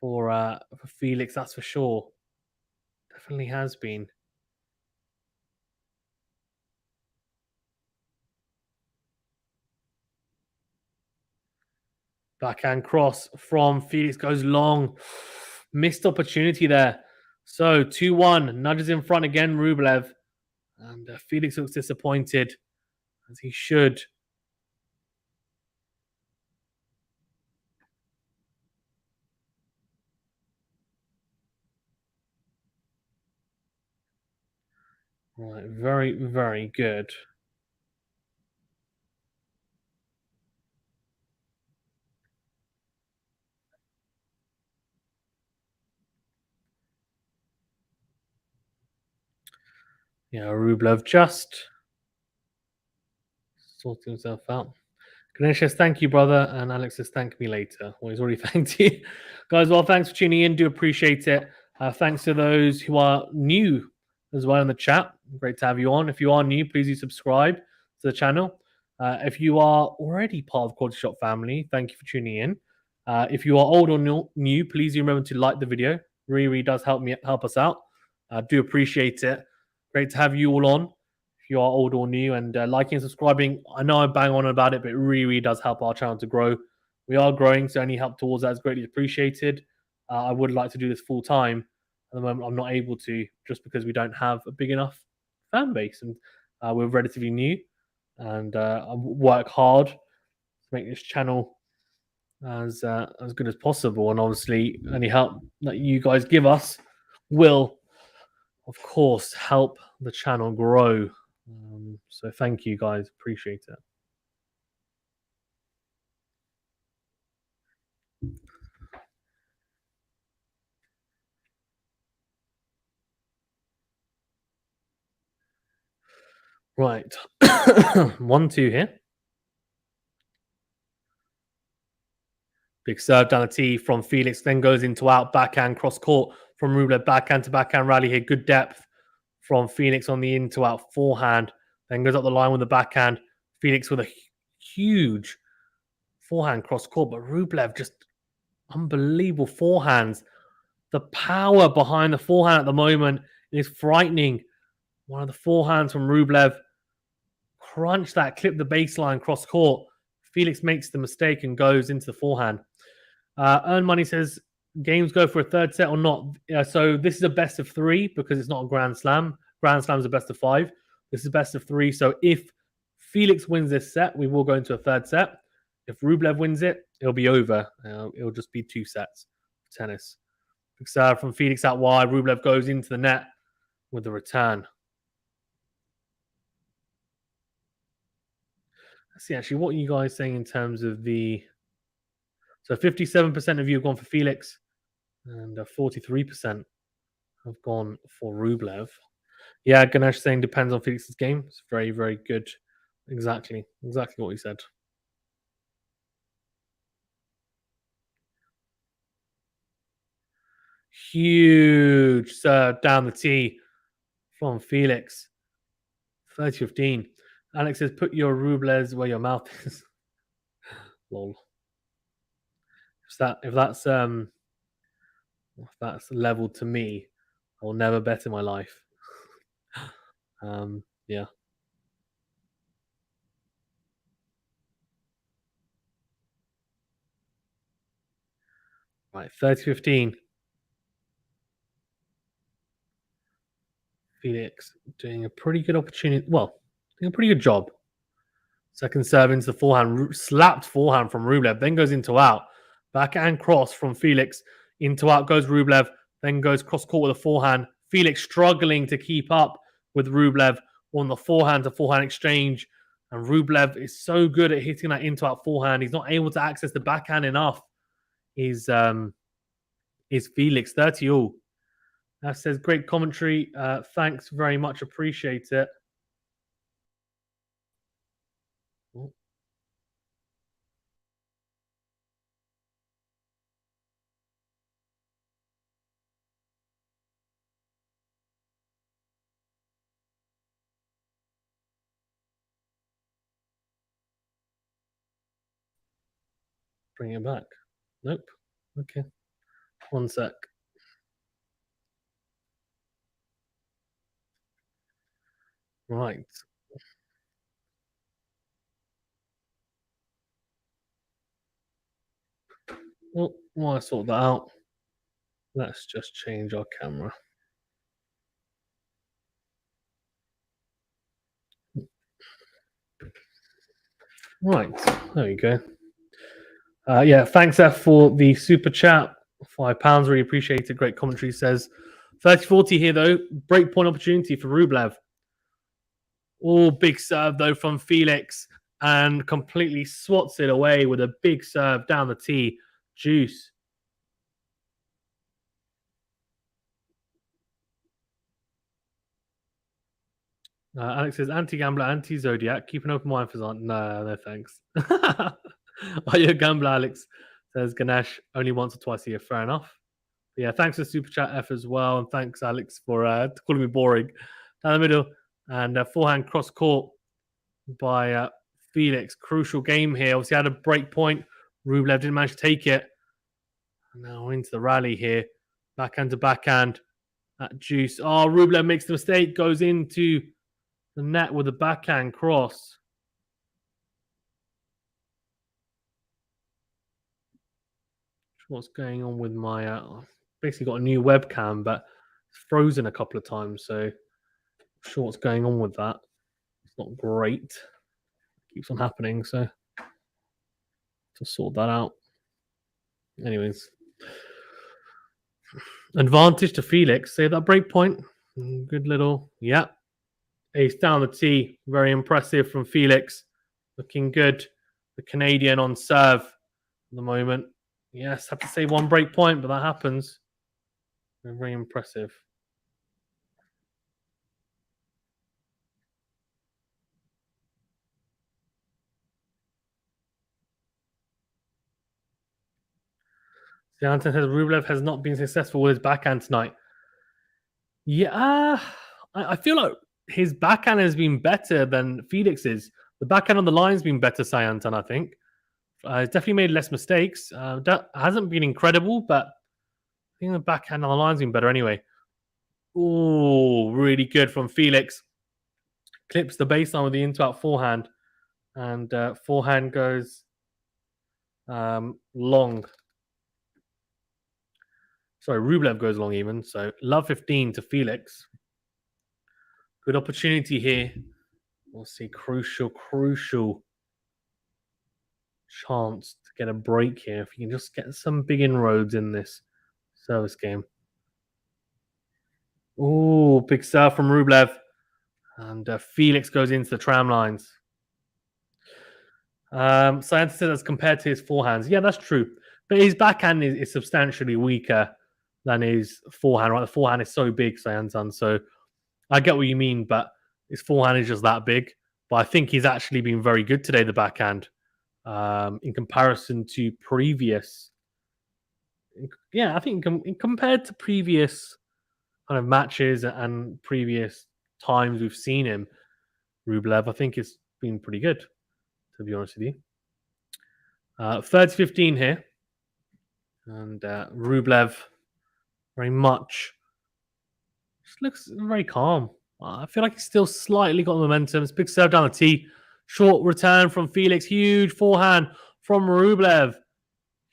Speaker 1: for Felix, that's for sure. Definitely has been. Backhand cross from Felix goes long. Missed opportunity there. So 2-1. Nudges in front again, Rublev. And Felix looks disappointed, as he should. Right, very, very good. Yeah, Rublev just sorting himself out. Ganesh says, thank you, brother. And Alex says, thank me later. Well, he's already thanked you. Guys, well, thanks for tuning in. Do appreciate it. Thanks to those who are new as well in the chat. Great to have you on. If you are new, please do subscribe to the channel. If you are already part of the Quality Shot family, thank you for tuning in. If you are old or new, please do remember to like the video. Really does help us out. I do appreciate it. Great to have you all on. If you are old or new, and liking and subscribing. I know I bang on about it, but it really does help our channel to grow. We are growing, so any help towards that is greatly appreciated. I would like to do this full time. At the moment, I'm not able to, just because we don't have a big enough fan base, and we're relatively new. And I work hard to make this channel as good as possible. And obviously, any help that you guys give us will, of course, help the channel grow. So thank you, guys. Appreciate it. Right. 1-2 here. Big serve down the tee from Felix, then goes into out, backhand, cross court from Rublev, backhand to backhand rally here. Good depth from Felix on the in to out forehand, then goes up the line with the backhand. Felix with a huge forehand cross court, but Rublev just unbelievable forehands. The power behind the forehand at the moment is frightening. One of the forehands from Rublev, crunch that, clip the baseline cross court. Felix makes the mistake and goes into the forehand. Earn Money says, games go for a third set or not? So this is a best of 3 because it's not a Grand Slam. Grand Slam is a best of 5. This is best of 3. So if Felix wins this set, we will go into a third set. If Rublev wins it, it'll be over. It'll just be 2 sets of tennis. From Felix out wide. Rublev goes into the net with the return. Let's see, actually, what are you guys saying in terms of the... So 57% of you have gone for Felix, and 43% have gone for Rublev. Yeah, Ganesh saying depends on Felix's game. It's very, very good. Exactly what he said. Huge serve down the tee from Felix. 30-15. Alex says, put your Rublevs where your mouth is. Lol. If that's leveled to me, I'll never bet in my life. Yeah. Right, 30-15. Felix doing a pretty good opportunity. Well, doing a pretty good job. Second serve into the forehand, slapped forehand from Rublev, then goes into out. Backhand cross from Felix. Into out goes Rublev, then goes cross court with a forehand. Felix struggling to keep up with Rublev on the forehand to forehand exchange. And Rublev is so good at hitting that into out forehand. He's not able to access the backhand enough. Is Felix 30-all. That says great commentary. Thanks very much. Appreciate it. Bring it back. Nope. Okay. One sec. Right. Well, while I sort that out, let's just change our camera. Right. There we go. Yeah, thanks, F, for the super chat. £5. Really appreciate it. Great commentary. Says 30-40 here, though. Breakpoint opportunity for Rublev. Oh, big serve though from Felix and completely swats it away with a big serve down the tee. Juice. Alex says anti-gambler, anti-zodiac. Keep an open mind for that. No, no thanks. Are you a gambler, Alex? Says Ganesh. Only once or twice a year. Fair enough. But yeah, thanks for Super Chat F as well. And thanks, Alex, for calling me boring. Down the middle. And forehand cross court by Felix. Crucial game here. Obviously had a break point. Rublev didn't manage to take it. And now into the rally here. Backhand to backhand. At Juice. Oh, Rublev makes the mistake. Goes into the net with a backhand cross. What's going on with my basically got a new webcam, but it's frozen a couple of times, so I'm not sure what's going on with that. It's not great. It keeps on happening, so to sort that out. Anyways, advantage to Felix. Save that break point. Good little, yeah. Ace down the tee. Very impressive from Felix. Looking good. The Canadian on serve at the moment. Yes, have to say one break point, but that happens. Very impressive. The answer says Rublev has not been successful with his backhand tonight. Yeah, I feel like his backhand has been better than Felix's. The backhand on the line's been better, Sayantan, I think. He's definitely made less mistakes. That hasn't been incredible, but I think the backhand on the line's been better anyway. Oh, really good from Felix. Clips the baseline with the into-out forehand. And forehand goes long. Sorry, Rublev goes long even. So love 15 to Felix. Good opportunity here. We'll see. Crucial chance to get a break here. If you can just get some big inroads in this service game. Oh, big serve from Rublev. And Felix goes into the tram lines. Science says as compared to his forehands. Yeah, that's true. But his backhand is substantially weaker than his forehand, right? The forehand is so big, Sayantan. So I get what you mean, but his forehand is just that big. But I think he's actually been very good today, the backhand, in comparison to previous. Yeah, I think compared to previous kind of matches and previous times we've seen him, Rublev, I think it's been pretty good, to be honest with you. 30-15 here. And Rublev very much just looks very calm. I feel like he's still slightly got momentum. It's big serve down the tee. Short return from Felix. Huge forehand from Rublev.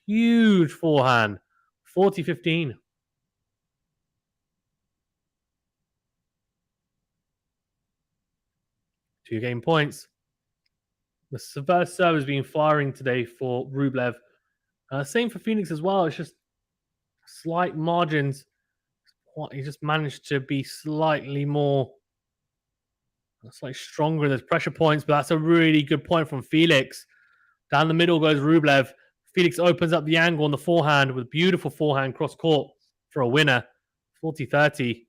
Speaker 1: Huge forehand. 40-15. 2 game points. The first serve has been firing today for Rublev. Same for Phoenix as well. It's just slight margins. He just managed to be slightly stronger in those pressure points, but that's a really good point from Felix. Down the middle goes Rublev. Felix opens up the angle on the forehand with beautiful forehand cross court for a winner. 40-30.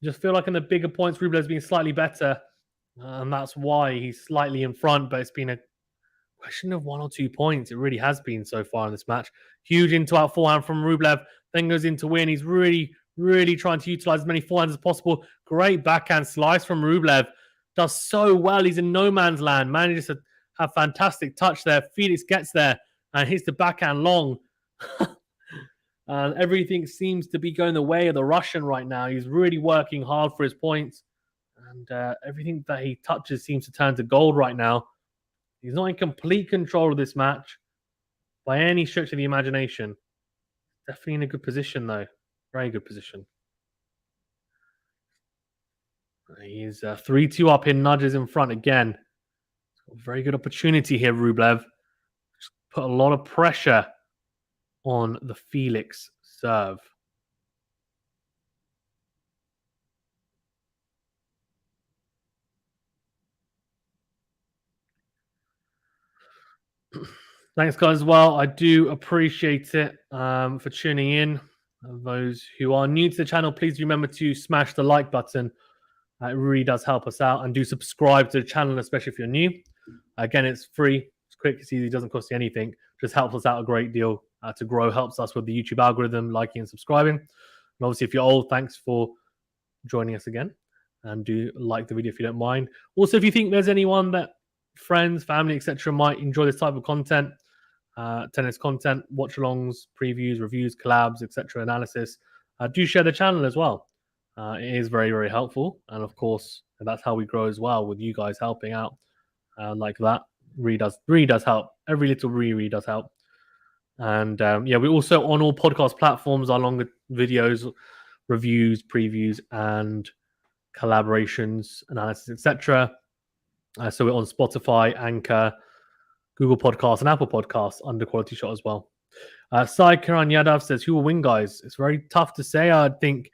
Speaker 1: Just feel like in the bigger points, Rublev's been slightly better. And that's why he's slightly in front, but it's been a question of 1 or 2 points. It really has been so far in this match. Huge into-out forehand from Rublev, then goes into win. He's really trying to utilize as many forehands as possible. Great backhand slice from Rublev. Does so well. He's in no man's land. Manages to have fantastic touch there. Felix gets there and hits the backhand long. And everything seems to be going the way of the Russian right now. He's really working hard for his points. And everything that he touches seems to turn to gold right now. He's not in complete control of this match by any stretch of the imagination. Definitely in a good position, though. Very good position. He's 3-2 up in nudges in front again. Very good opportunity here, Rublev. Just put a lot of pressure on the Felix serve. Thanks, guys. Well, I do appreciate it for tuning in. Those who are new to the channel, please remember to smash the like button. It really does help us out. And do subscribe to the channel, especially if you're new. Again, it's free, it's quick, it's easy, it doesn't cost you anything. Just helps us out a great deal to grow, helps us with the YouTube algorithm, liking and subscribing. And obviously, if you're old, thanks for joining us again. And do like the video if you don't mind. Also, if you think there's anyone that friends, family, etc., might enjoy this type of content, tennis content, watch-alongs, previews, reviews, collabs, etc., analysis, do share the channel as well. It is very, very helpful. And of course, that's how we grow as well, with you guys helping out like that. Really does help. Every little really does help. And yeah, we're also on all podcast platforms, our longer videos, reviews, previews, and collaborations, analysis, etc. So we're on Spotify, Anchor, Google Podcasts, and Apple Podcasts under Quality Shot as well. Sai Kiran Yadav says, who will win, guys? It's very tough to say. I think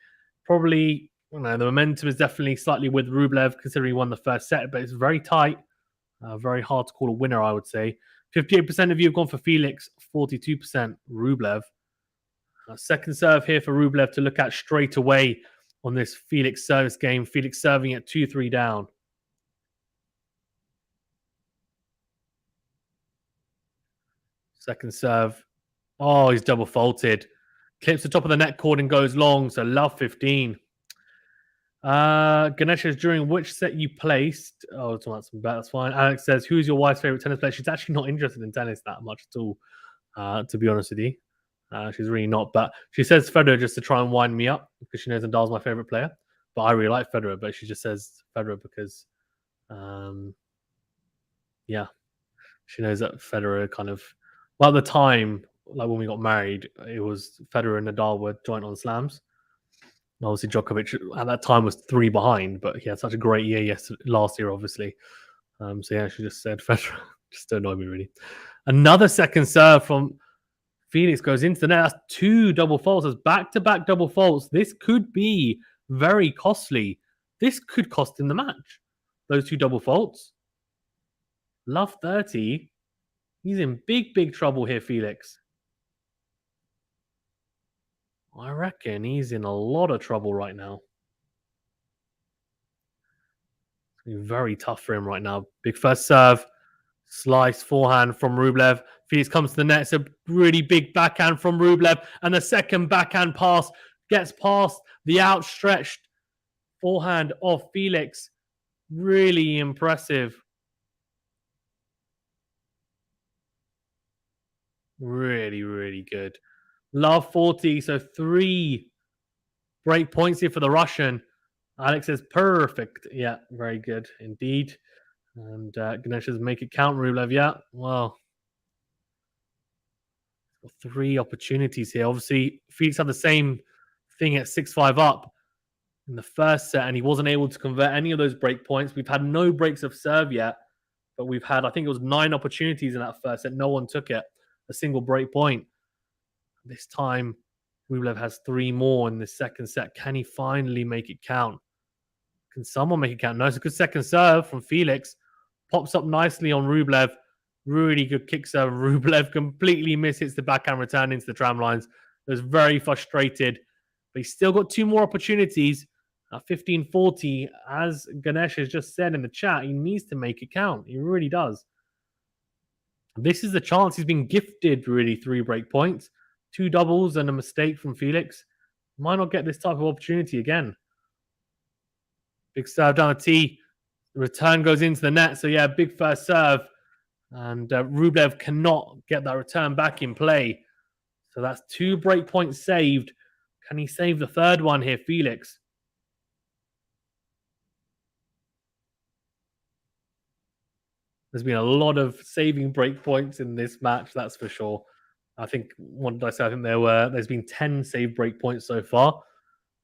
Speaker 1: probably, the momentum is definitely slightly with Rublev, considering he won the first set, but it's very tight. Very hard to call a winner, I would say. 58% of you have gone for Felix, 42% Rublev. Second serve here for Rublev to look at straight away on this Felix service game. Felix serving at 2-3 down. Second serve. Oh, he's double faulted. Clips the top of the net cord and goes long, so love 15. Ganesh is during which set you placed. Oh, it's not some bet. That's fine. Alex says, who's your wife's favorite tennis player? She's actually not interested in tennis that much at all, to be honest with you. She's really not. But she says Federer just to try and wind me up because she knows Nadal's my favorite player. But I really like Federer, but she just says Federer because, yeah, she knows that Federer kind of, well, at the time, like when we got married, it was Federer and Nadal were joint on slams. Obviously, Djokovic at that time was 3 behind, but he had such a great year last year, obviously. So yeah, she just said Federer. Just to annoy me, really. Another second serve from Felix goes into the net. That's 2 double faults. That's back-to-back double faults. This could be very costly. This could cost him the match. Those 2 double faults. Love 30. He's in big, big trouble here, Felix. I reckon he's in a lot of trouble right now. Very tough for him right now. Big first serve. Slice forehand from Rublev. Felix comes to the net. It's a really big backhand from Rublev. And the second backhand pass gets past the outstretched forehand of Felix. Really impressive. Really, really good. Love 40. So 3 break points here for the Russian. Alex says perfect. Yeah, very good indeed. And Ganesh says make it count, Rublev. Yeah, well, 3 opportunities here. Obviously, Felix had the same thing at 6-5 up in the first set, and he wasn't able to convert any of those break points. We've had no breaks of serve yet, but we've had, I think it was 9 opportunities in that first set. No one took it, a single break point. This time, Rublev has 3 more in the second set. Can he finally make it count? Can someone make it count? No, it's a good second serve from Felix. Pops up nicely on Rublev. Really good kick serve. Rublev completely hits the backhand return into the tram lines. He was very frustrated. But he's still got 2 more opportunities. 15-40, as Ganesh has just said in the chat, he needs to make it count. He really does. This is the chance. He's been gifted, really, 3 break points. 2 doubles and a mistake from Felix. Might not get this type of opportunity again. Big serve down the tee. The return goes into the net. So, yeah, big first serve. And Rublev cannot get that return back in play. So that's 2 break points saved. Can he save the third one here, Felix? There's been a lot of saving break points in this match, that's for sure. I think, what did I say? I think there's been 10 save break points so far.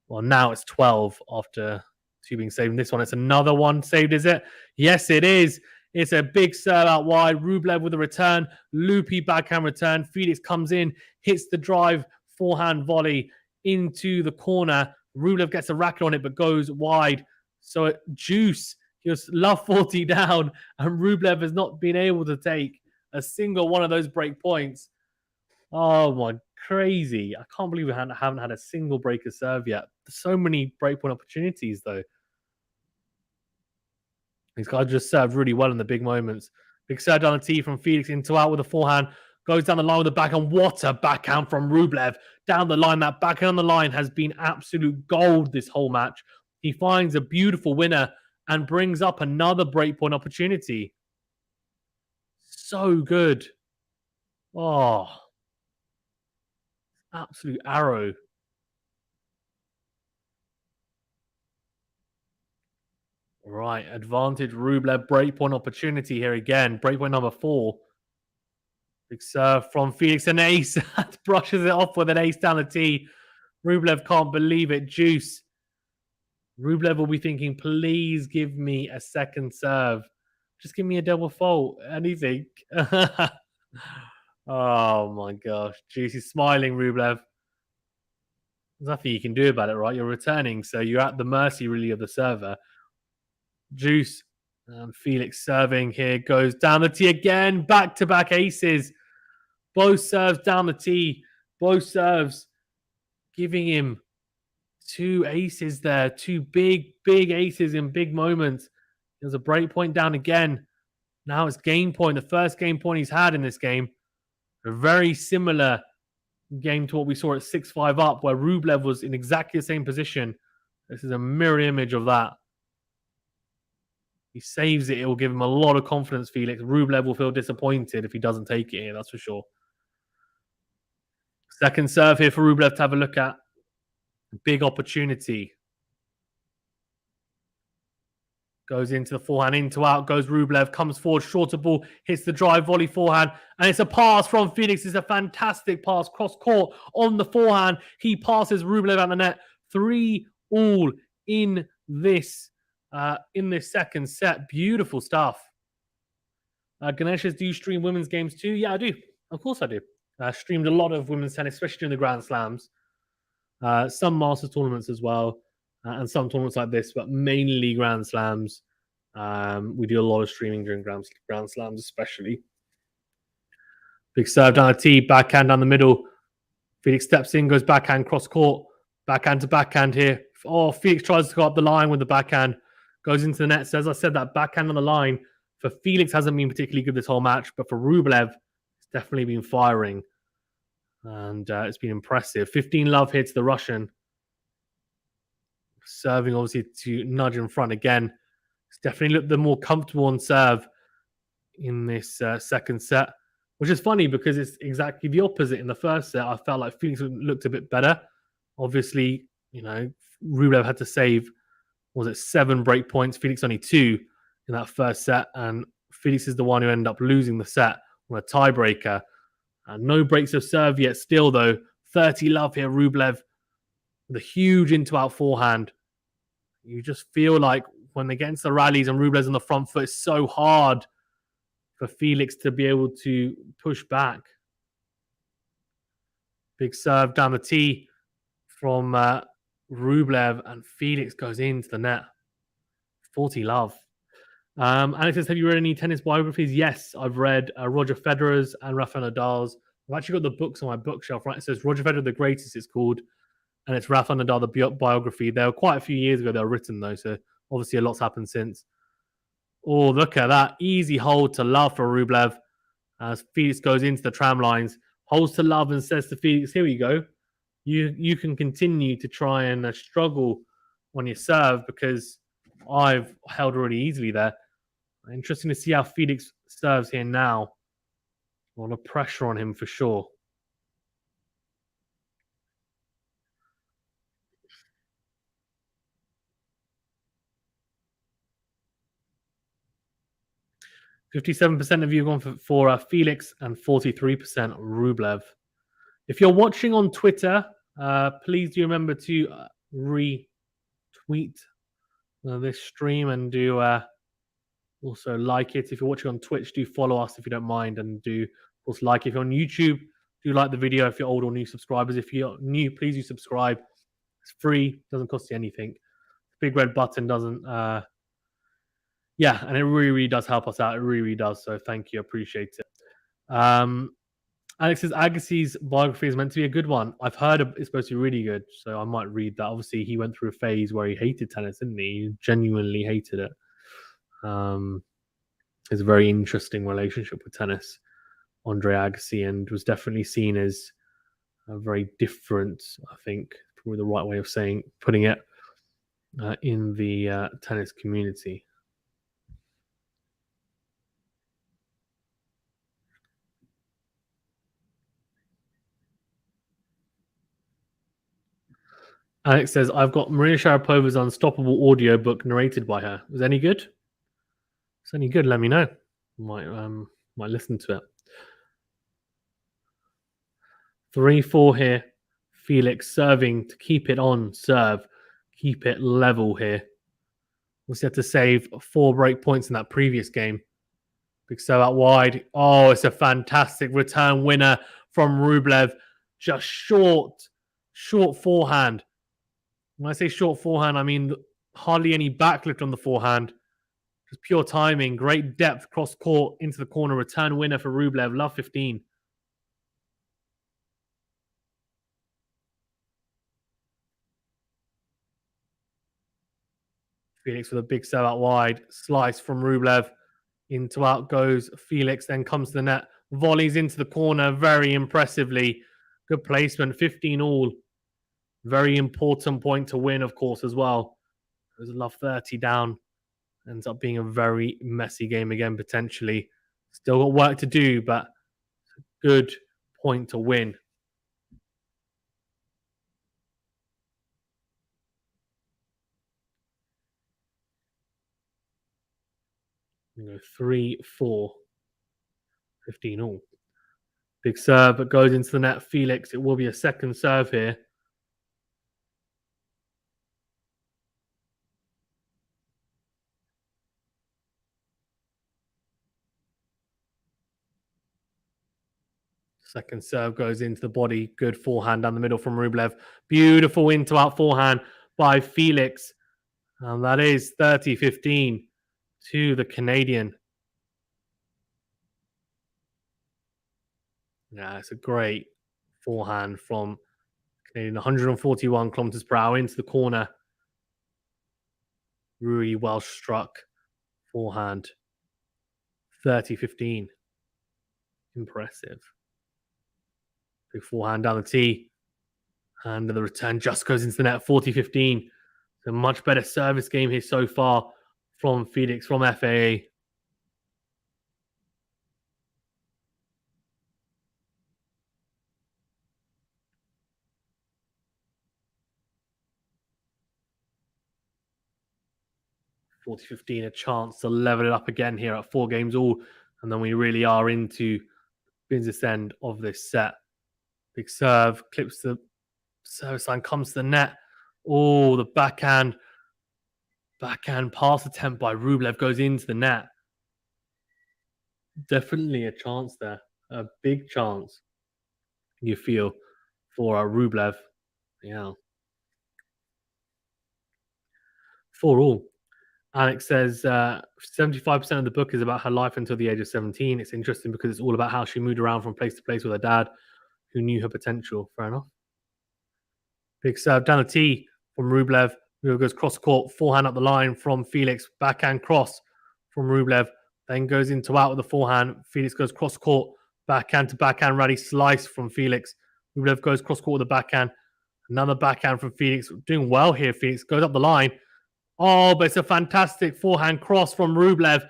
Speaker 1: Well, now it's 12 after 2 being saved. In this one, it's another one saved, is it? Yes, it is. It's a big serve out wide. Rublev with a return. Loopy backhand return. Felix comes in, hits the drive, forehand volley into the corner. Rublev gets a racket on it, but goes wide. So Juice, he was love 40 down, and Rublev has not been able to take a single one of those break points. Oh my, crazy. I can't believe we haven't had a single breaker serve yet. There's so many breakpoint opportunities, though. These guys just serve really well in the big moments. Big serve down the tee from Felix into out with a forehand. Goes down the line with the backhand. What a backhand from Rublev. Down the line. That backhand on the line has been absolute gold this whole match. He finds a beautiful winner and brings up another breakpoint opportunity. So good. Oh, absolute arrow. Right, advantage Rublev, breakpoint opportunity here again. Breakpoint number 4. Big serve from Felix, an ace. Brushes it off with an ace down the tee. Rublev can't believe it. Juice. Rublev will be thinking, please give me a second serve. Just give me a double fault. Anything. Oh my gosh. Juice is smiling, Rublev. There's nothing you can do about it, right? You're returning, so you're at the mercy, really, of the server. Juice and Felix serving here, goes down the tee again. Back-to-back aces. Both serves down the tee. Both serves giving him 2 aces there. 2 big aces in big moments. There's a break point down again. Now it's game point. The first game point he's had in this game. A very similar game to what we saw at 6-5 up, where Rublev was in exactly the same position. This is a mirror image of that. He saves it. It will give him a lot of confidence, Felix. Rublev will feel disappointed if he doesn't take it here, that's for sure. Second serve here for Rublev to have a look at. Big opportunity. Goes into the forehand, into out, goes Rublev, comes forward, shorter ball, hits the drive volley forehand, and it's a pass from Felix. It's a fantastic pass, cross court on the forehand. He passes Rublev out the net. 3-all in this second set. Beautiful stuff. Ganesh says, do you stream women's games too? Yeah, I do. Of course I do. Streamed a lot of women's tennis, especially during the Grand Slams. Some Masters tournaments as well, and some tournaments like this, but mainly Grand Slams. We do a lot of streaming during Grand Slams, especially. Big serve down the tee, backhand down the middle. Felix steps in, goes backhand, cross court. Backhand to backhand here. Oh, Felix tries to go up the line with the backhand. Goes into the net. So as I said, that backhand on the line for Felix hasn't been particularly good this whole match, but for Rublev, it's definitely been firing. And it's been impressive. 15 love here to the Russian. Serving, obviously, to nudge in front again. It's definitely looked the more comfortable on serve in this second set, which is funny because it's exactly the opposite. In the first set, I felt like Felix looked a bit better. Obviously, you know, Rublev had to save, was it 7 break points? Felix only 2 in that first set. And Felix is the one who ended up losing the set on a tiebreaker. No breaks of serve yet still, though. 30 love here, Rublev, with a huge into-out forehand. You just feel like when they get into the rallies and Rublev's on the front foot, it's so hard for Felix to be able to push back. Big serve down the tee from Rublev, and Felix goes into the net. 40 love. Alex says, have you read any tennis biographies? Yes, I've read Roger Federer's and Rafael Nadal's. I've actually got the books on my bookshelf, right? It says Roger Federer the Greatest, it's called, and it's Rafael Nadal, the biography. They were quite a few years ago they were written, though, so obviously a lot's happened since. Oh, look at that. Easy hold to love for Rublev as Felix goes into the tram lines, holds to love and says to Felix, here we go. You can continue to try and struggle on your serve because I've held really easily there. Interesting to see how Felix serves here now. A lot of pressure on him for sure. %57% of you have gone for Felix and 43% Rublev. If you're watching on Twitter, please do remember to retweet this stream and do also like it. If you're watching on Twitch, do follow us if you don't mind, and do, of course, like. If you're on YouTube, do like the video if you're old or new subscribers. If you're new, please do subscribe. It's free, doesn't cost you anything. The big red button doesn't. Yeah, and it really, really does help us out. It really, really does. So thank you, appreciate it. Alex's Agassi's biography is meant to be a good one. I've heard it's supposed to be really good, so I might read that. Obviously, he went through a phase where he hated tennis, didn't he? He genuinely hated it. It's a very interesting relationship with tennis, Andrey Agassi, and was definitely seen as a very different, I think, probably the right way of putting it, in the tennis community. Alex says, I've got Maria Sharapova's Unstoppable audiobook narrated by her. Is any good? If it's any good, let me know. Might listen to it. 3-4 here. Felix serving to keep it on serve. Keep it level here. We had to save 4 break points in that previous game. Big serve out wide. Oh, it's a fantastic return winner from Rublev. Just short forehand. When I say short forehand, I mean hardly any backlift on the forehand. Just pure timing. Great depth cross court into the corner. Return winner for Rublev. Love 15. Felix with a big serve out wide. Slice from Rublev. Into out goes Felix. Then comes to the net. Volleys into the corner very impressively. Good placement. 15 all. Very important point to win, of course, as well. There's a love 30 down. Ends up being a very messy game again, potentially. Still got work to do, but good point to win. 3-4. 15 all. Big serve, but goes into the net. Felix, it will be a second serve here. Second serve goes into the body. Good forehand down the middle from Rublev. Beautiful into out forehand by Felix. And that is 30-15 to the Canadian. Yeah, it's a great forehand from Canadian. 141 kilometers per hour into the corner. Really well struck forehand. 30-15. Impressive. Big forehand down the tee. And the return just goes into the net. 40-15. It's a much better service game here so far from Felix, from FAA. (40-15) a chance to level it up again here at 4 games all. And then we really are into business end of this set. Big serve, clips the service line, comes to the net. Oh, the backhand pass attempt by Rublev goes into the net. Definitely a chance there. A big chance, you feel, for Rublev. Yeah. 4 all. Alex says 75% of the book is about her life until the age of 17. It's interesting because it's all about how she moved around from place to place with her dad, who knew her potential. Fair enough. Big serve down the tee from Rublev. Rublev goes cross court, forehand up the line from Felix. Backhand cross from Rublev. Then goes into out with the forehand. Felix goes cross court, backhand to backhand rally slice from Felix. Rublev goes cross court with the backhand. Another backhand from Felix. Doing well here. Felix goes up the line. Oh, but it's a fantastic forehand cross from Rublev.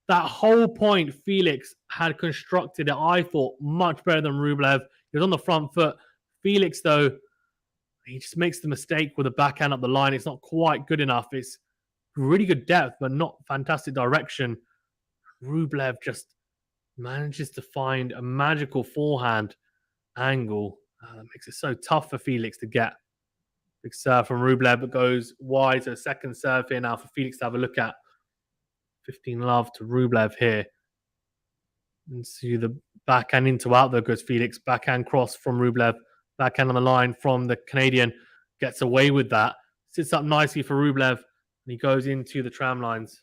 Speaker 1: That whole point Felix had constructed it, I thought, much better than Rublev. He was on the front foot. Felix, though, he just makes the mistake with the backhand up the line. It's not quite good enough. It's really good depth, but not fantastic direction. Rublev just manages to find a magical forehand angle. That makes it so tough for Felix to get. Big serve from Rublev, but goes wide. So a second serve here now for Felix to have a look at. 15 love to Rublev here. And see the backhand into out there goes Felix. Backhand cross from Rublev. Backhand on the line from the Canadian. Gets away with that. Sits up nicely for Rublev. And he goes into the tram lines.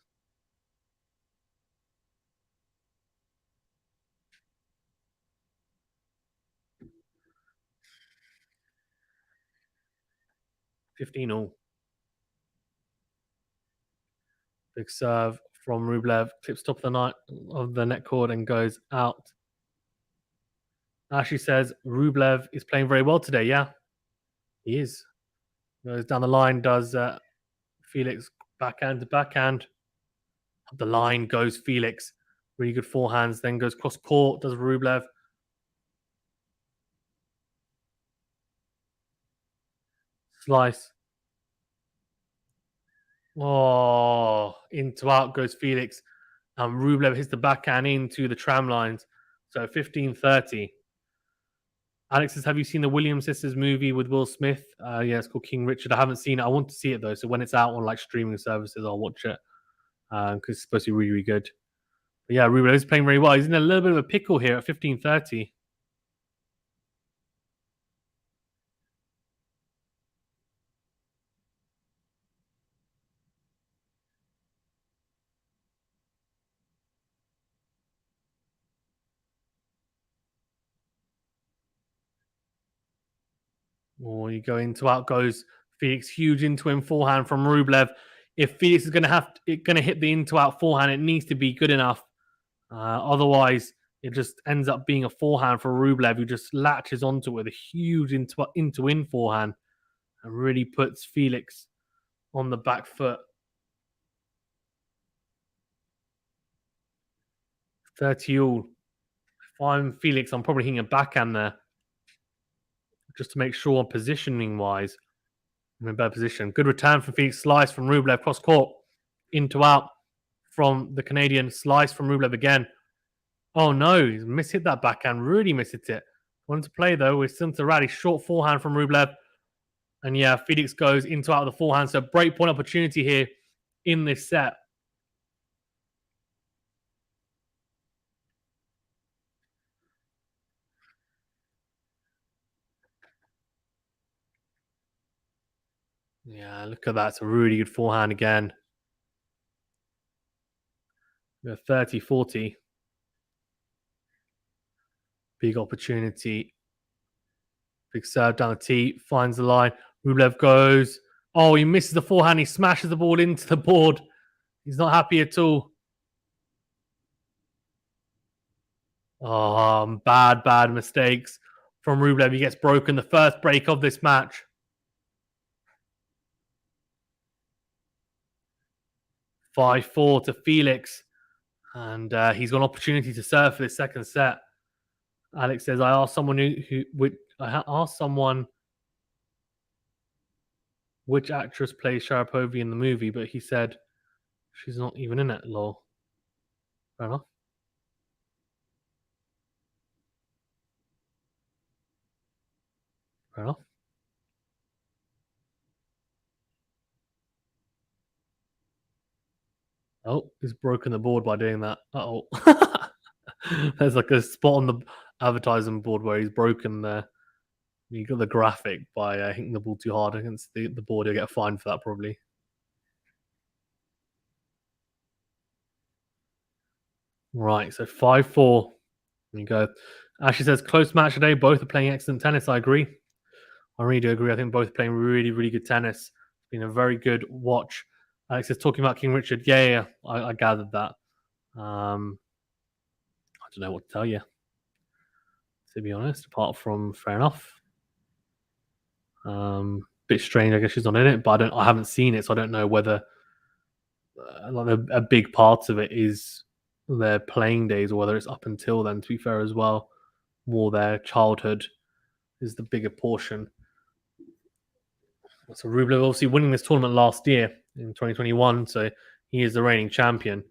Speaker 1: 15 all. Big serve from Rublev. Clips top of the net cord and goes out. Ashley says Rublev is playing very well today. Yeah, he is. Goes down the line, does Felix backhand to backhand. Up the line goes Felix. Really good forehands. Then goes cross court, does Rublev. Slice. Oh, into out goes Felix. And Rublev hits the backhand into the tram lines. So 15-30. Alex says, have you seen the Williams sisters movie with Will Smith? Yeah, it's called King Richard. I haven't seen it. I want to see it though. So when it's out on like streaming services, I'll watch it because it's supposed to be really, really good. But yeah, Rublev is playing very well. He's in a little bit of a pickle here at 15-30. Oh, you go into out goes Felix. Huge into him forehand from Rublev. If Felix is going to hit the into out forehand, it needs to be good enough. Otherwise, it just ends up being a forehand for Rublev, who just latches onto it with a huge into in forehand and really puts Felix on the back foot. 30 all. If I'm Felix, I'm probably hitting a backhand there just to make sure positioning wise I'm in a better position. Good return from Felix. Slice from Rublev. Cross court. Into out from the Canadian. Slice from Rublev again. Oh no, he's mishit that backhand. Really mishit it. Wanted to play though. We're still to rally. Short forehand from Rublev. And yeah, Felix goes into out of the forehand. So break point opportunity here in this set. Yeah, look at that. It's a really good forehand again. 30-40. Big opportunity. Big serve down the tee. Finds the line. Rublev goes. Oh, he misses the forehand. He smashes the ball into the board. He's not happy at all. Oh, bad mistakes from Rublev. He gets broken. The first break of this match. 5-4 to Felix. And he's got an opportunity to serve for this second set. Alex says, I asked someone I asked someone which actress plays Sharapova in the movie, but he said she's not even in it, lol. Fair enough. Fair enough. Oh, he's broken the board by doing that. Uh-oh. There's like a spot on the advertising board where he's broken there. You got the graphic by hitting the ball too hard against the board. You'll get a fine for that probably. Right, so 5-4. There you go. Ashley says, close match today. Both are playing excellent tennis. I agree. I really do agree. I think both are playing really, really good tennis. It's been a very good watch. Alex is talking about King Richard. Yeah, I gathered that. I don't know what to tell you, to be honest, apart from fair enough. Bit strange, I guess she's not in it, but I haven't seen it, so I don't know whether like a big part of it is their playing days or whether it's up until then, to be fair as well. More their childhood is the bigger portion. So Rublev obviously winning this tournament last year in 2021, so he is the reigning champion.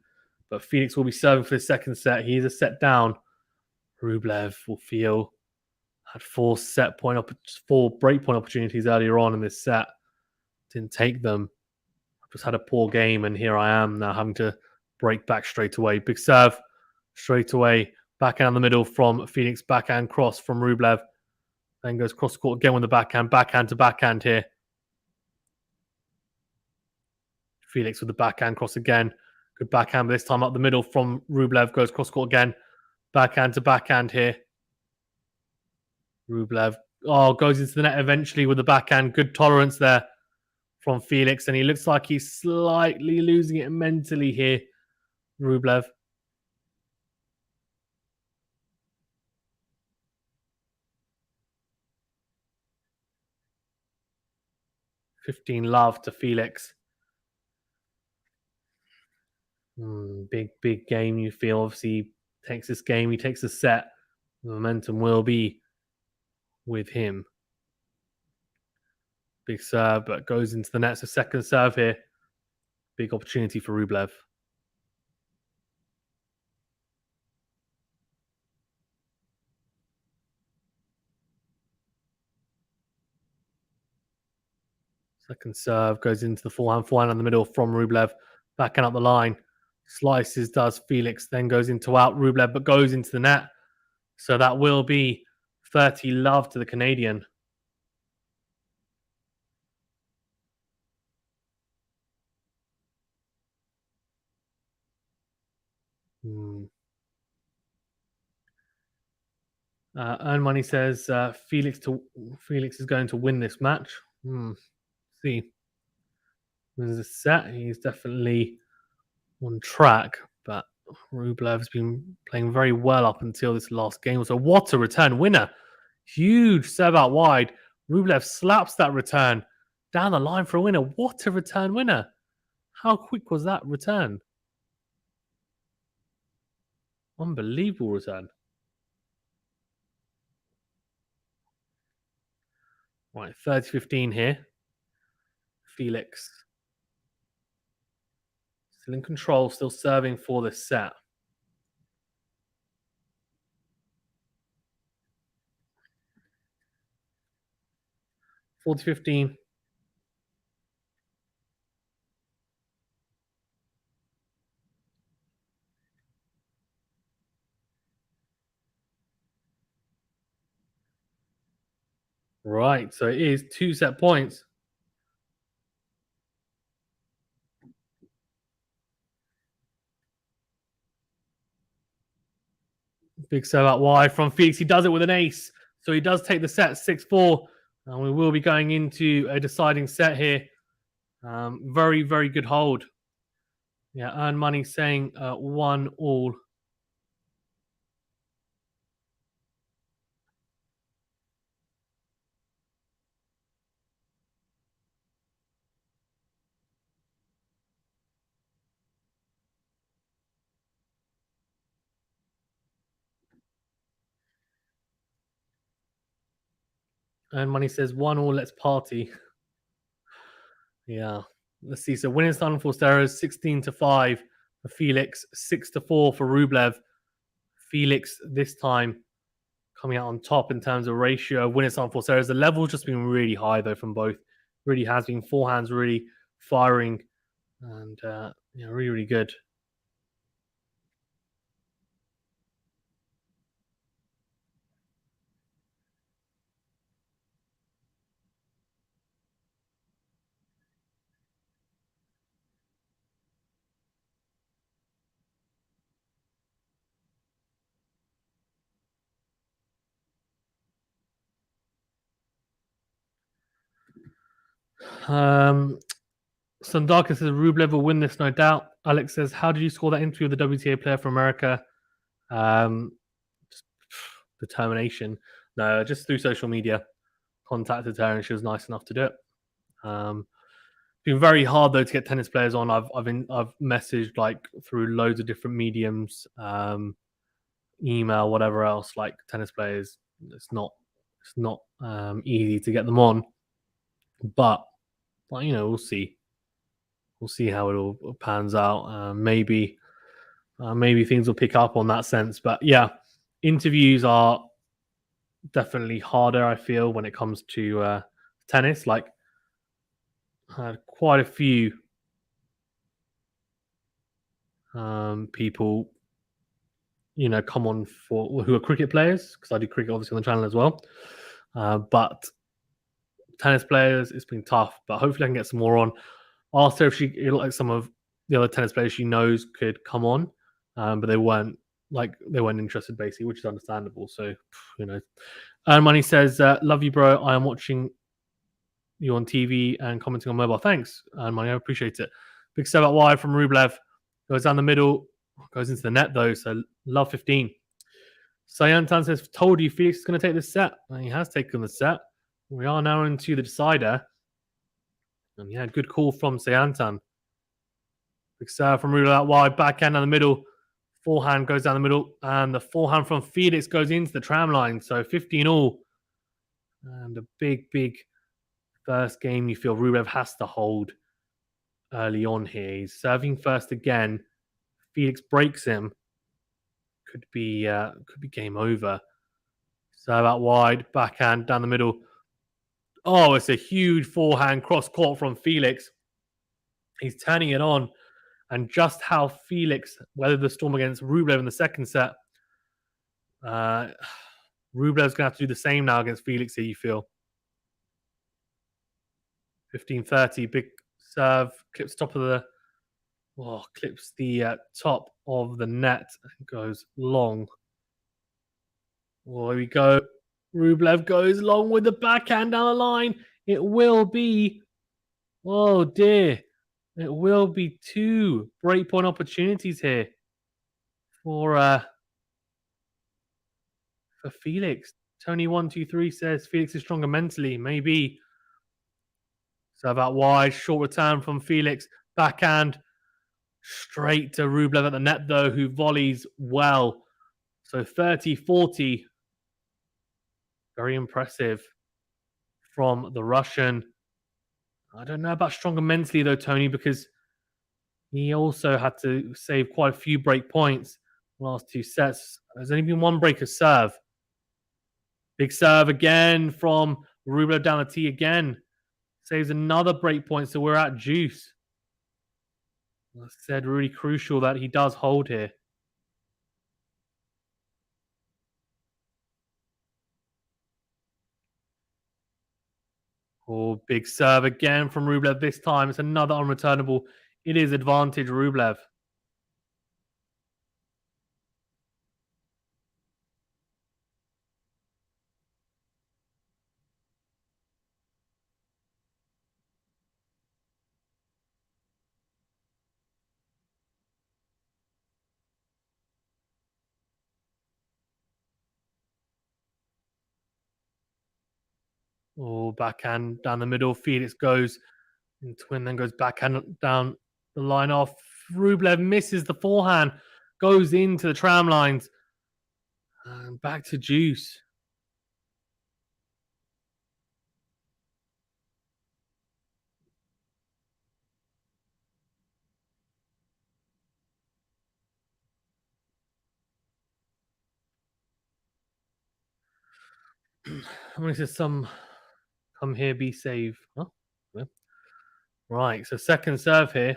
Speaker 1: But Felix will be serving for the second set. He is a set down. Rublev will feel had four break point opportunities earlier on in this set. Didn't take them. Just had a poor game, and here I am now having to break back straight away. Big serve straight away. Backhand the middle from Felix. Backhand cross from Rublev. Then goes cross court again with the backhand. Backhand to backhand here. Felix with the backhand cross again. Good backhand, but this time up the middle from Rublev. Goes cross court again. Backhand to backhand here. Rublev goes into the net eventually with the backhand. Good tolerance there. from Felix, and he looks like he's slightly losing it mentally here, Rublev. 15 love to Felix. Big game, you feel. Obviously, he takes this game, he takes the set. The momentum will be with him. Big serve, but goes into the net. So second serve here. Big opportunity for Rublev. Second serve goes into the forehand in the middle from Rublev. Backing up the line. Slices does Felix, then goes into out Rublev, but goes into the net. So that will be 30 love to the Canadian. Earn Money says Felix is going to win this match. See, wins the set. He's definitely on track, but Rublev's been playing very well up until this last game. So what a return winner! Huge serve out wide. Rublev slaps that return down the line for a winner. What a return winner! How quick was that return? Unbelievable return. Right, 30-15 here. Felix still in control, still serving for this set. Forty 15. Right, so it is 2 set points. Big serve out wide from Felix. He does it with an ace. So he does take the set 6-4. And we will be going into a deciding set here. Very, very good hold. Yeah, Earn Money saying 1-all. Earn Money says 1-all, let's party. Yeah. Let's see. So winning starting for Steros 16-5 for Felix, 6-4 for Rublev. Felix this time coming out on top in terms of ratio. Winning starting for Steros. The level's just been really high though from both. Really has been. Forehands really firing and really, really good. Sandaka says Rublev will win this, no doubt. Alex says, how did you score that interview with the WTA player from America? Just determination. No, just through social media. Contacted her and she was nice enough to do it. Been very hard though to get tennis players on. I've messaged like through loads of different mediums, email, whatever else. Like tennis players, it's not easy to get them on. But we'll see. We'll see how it all pans out. Maybe things will pick up on that sense. But yeah, interviews are definitely harder, I feel, when it comes to tennis. Like, I had quite a few people, come on for who are cricket players, because I do cricket obviously on the channel as well. But tennis players, it's been tough. But hopefully I can get some more on. Asked her if she, like some of the other tennis players she knows could come on, but they weren't interested basically, which is understandable. So, Earn Money says, "Love you, bro. I am watching you on TV and commenting on mobile. Thanks, Money. I appreciate it. Big serve out wide from Rublev. Goes down the middle. Goes into the net, though. So, love 15. Sayantan says, told you Felix is going to take this set. And he has taken the set. We are now into the decider. And yeah, good call from Sayantan. Big serve from Rublev out wide. Backhand down the middle. Forehand goes down the middle. And the forehand from Felix goes into the tram line. So 15 all. And a big, big first game you feel Rublev has to hold early on here. He's serving first again. Felix breaks him. Could be game over. Serve out wide, backhand down the middle. Oh, it's a huge forehand cross court from Felix. He's turning it on. And just how Felix weathered the storm against Rublev in the second set. Rublev's going to have to do the same now against Felix here, you feel. 15-30, big serve, clips top of the... Oh, clips the top of the net and goes long. Oh, here we go. Rublev goes long with the backhand down the line. It will be... Oh, dear. It will be 2 breakpoint opportunities here for Felix. Tony123 says Felix is stronger mentally. Maybe. Serve out wide. Short return from Felix. Backhand. Straight to Rublev at the net, though, who volleys well. So 30-40. Very impressive from the Russian. I don't know about stronger mentally, though, Tony, because he also had to save quite a few break points last 2 sets. There's only been 1 break of serve. Big serve again from Rublev down the tee again. Saves another break point, so we're at juice. Like I said, really crucial that he does hold here. Oh, big serve again from Rublev this time. It's another unreturnable. It is advantage Rublev. Oh, backhand down the middle. Felix goes in twin, then goes backhand down the line off. Rublev misses the forehand, goes into the tram lines. And back to juice. How many says some come here, be safe? Huh? Yeah. Right, so second serve here.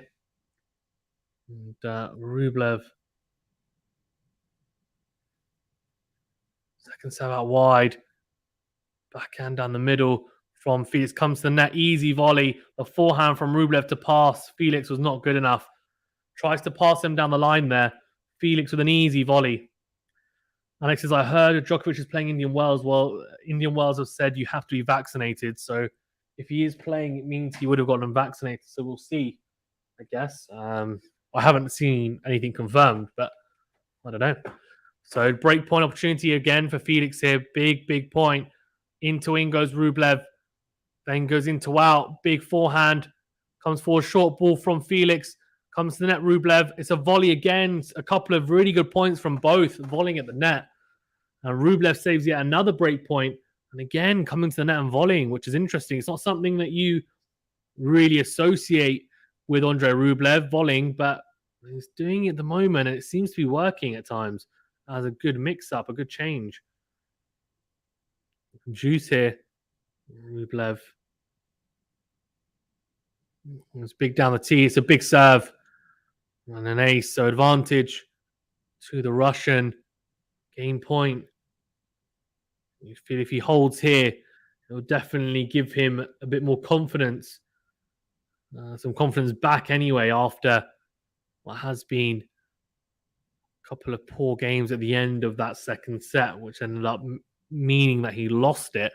Speaker 1: And Rublev. Second serve out wide. Backhand down the middle from Felix. Comes to the net. Easy volley. The forehand from Rublev to pass. Felix was not good enough. Tries to pass him down the line there. Felix with an easy volley. Alex says, I heard Djokovic is playing Indian Wells. Well, Indian Wells have said you have to be vaccinated. So if he is playing, it means he would have gotten vaccinated. So we'll see, I guess. I haven't seen anything confirmed, but I don't know. So break point opportunity again for Felix here. Big, big point. Into in goes Rublev. Then goes into out. Big forehand. Comes forward. Short ball from Felix. Comes to the net, Rublev. It's a volley again. A couple of really good points from both. Volleying at the net. And Rublev saves yet another break point. And again, coming to the net and volleying, which is interesting. It's not something that you really associate with Andrey Rublev, volleying, but he's doing it at the moment, and it seems to be working at times as a good mix-up, a good change. Juice here. Rublev. It's big down the tee. It's a big serve. And an ace, so advantage to the Russian. Game point. You feel if he holds here, it will definitely give him a bit more confidence. Some confidence back anyway after what has been a couple of poor games at the end of that second set, which ended up meaning that he lost it.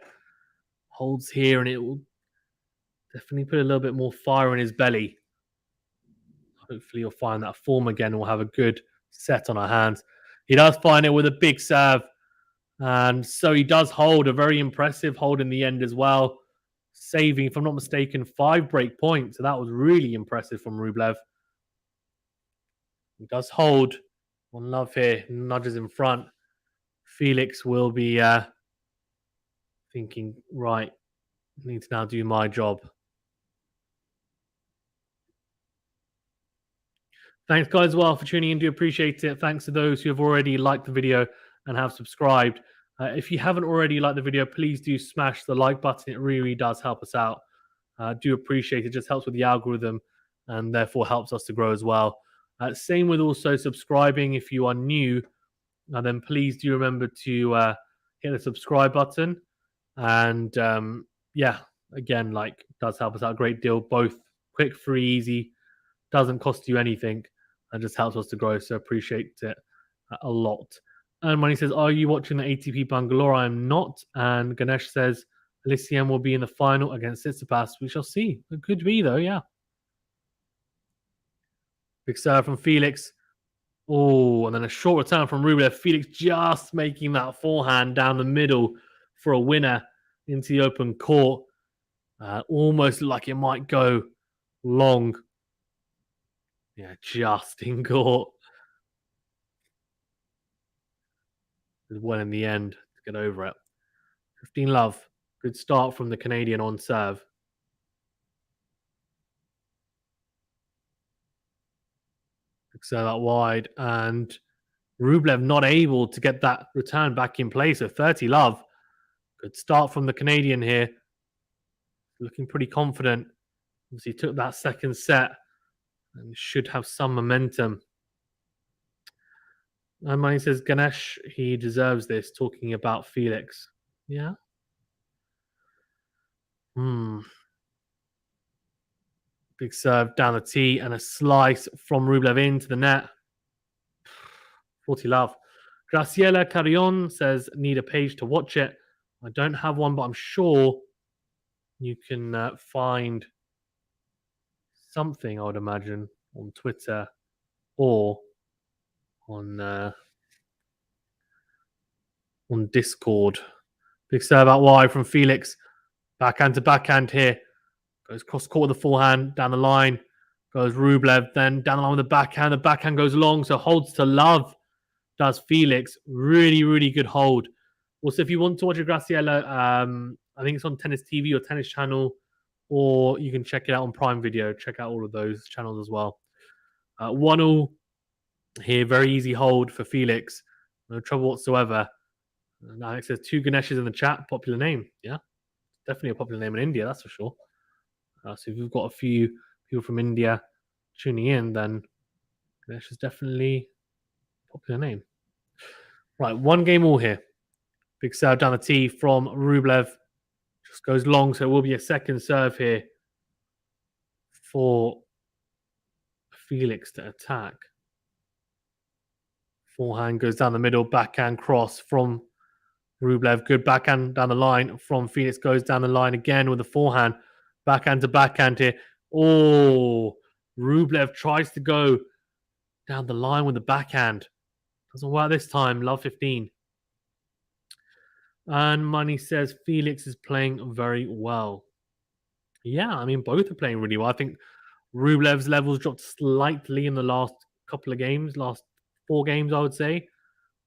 Speaker 1: Holds here and it will Definitely put a little bit more fire in his belly. Hopefully he'll find that form again and we'll have a good set on our hands. He does find it with a big serve. And so he does hold a very impressive hold in the end as well. Saving, if I'm not mistaken, 5 break points. So that was really impressive from Rublev. He does hold on love here. Nudges in front. Felix will be thinking, right, I need to now do my job. Thanks, guys, as well, for tuning in. Do appreciate it. Thanks to those who have already liked the video and have subscribed. If you haven't already liked the video, please do smash the like button. It really does help us out. Do appreciate it. Just helps with the algorithm and therefore helps us to grow as well. Same with also subscribing if you are new. Then please do remember to hit the subscribe button. And yeah, again, like, does help us out a great deal. Both quick, free, easy. Doesn't cost you anything and just helps us to grow. So appreciate it a lot. And Money says, are you watching the ATP Bangalore? I am not. And Ganesh says, ALIASSIME will be in the final against Tsitsipas. We shall see. It could be, though, yeah. Big serve from Felix. Oh, and then a short return from Rublev. Felix just making that forehand down the middle for a winner into the open court. Almost like it might go long. Yeah, just in court. Well in the end to get over it. 15 love. Good start from the Canadian on serve. So that wide, and Rublev not able to get that return back in place. So 30 love. Good start from the Canadian here. Looking pretty confident. He took that second set and should have some momentum. And Money says Ganesh, he deserves this, talking about Felix. Yeah. Big serve down the tee and a slice from Rublev into the net. 40 love. Graciela Carrion says, need a page to watch it. I don't have one, but I'm sure you can find something, I would imagine, on Twitter or on Discord. Big serve out wide from Felix. Backhand to backhand here. Goes cross court with the forehand, down the line. Goes Rublev, then down the line with the backhand. The backhand goes long, so holds to love. Does Felix. Really, really good hold. Also, if you want to watch a Graciela, I think it's on Tennis TV or Tennis Channel, or you can check it out on Prime Video. Check out all of those channels as well. 1-1 here. Very easy hold for Felix. No trouble whatsoever. And Alex says 2 Ganeshes in the chat. Popular name. Yeah, definitely a popular name in India, that's for sure. So if you've got a few people from India tuning in, then Ganesh is definitely a popular name. Right, 1 game all here. Big serve down the tee from Rublev. Just goes long, so it will be a second serve here for Felix to attack. Forehand goes down the middle, backhand cross from Rublev. Good backhand down the line from Felix. Goes down the line again with the forehand. Backhand to backhand here. Oh, Rublev tries to go down the line with the backhand. Doesn't work this time. Love 15. And Money says Felix is playing very well. Yeah, I mean, both are playing really well. I think Rublev's levels dropped slightly in the last couple of games, last 4 games, I would say.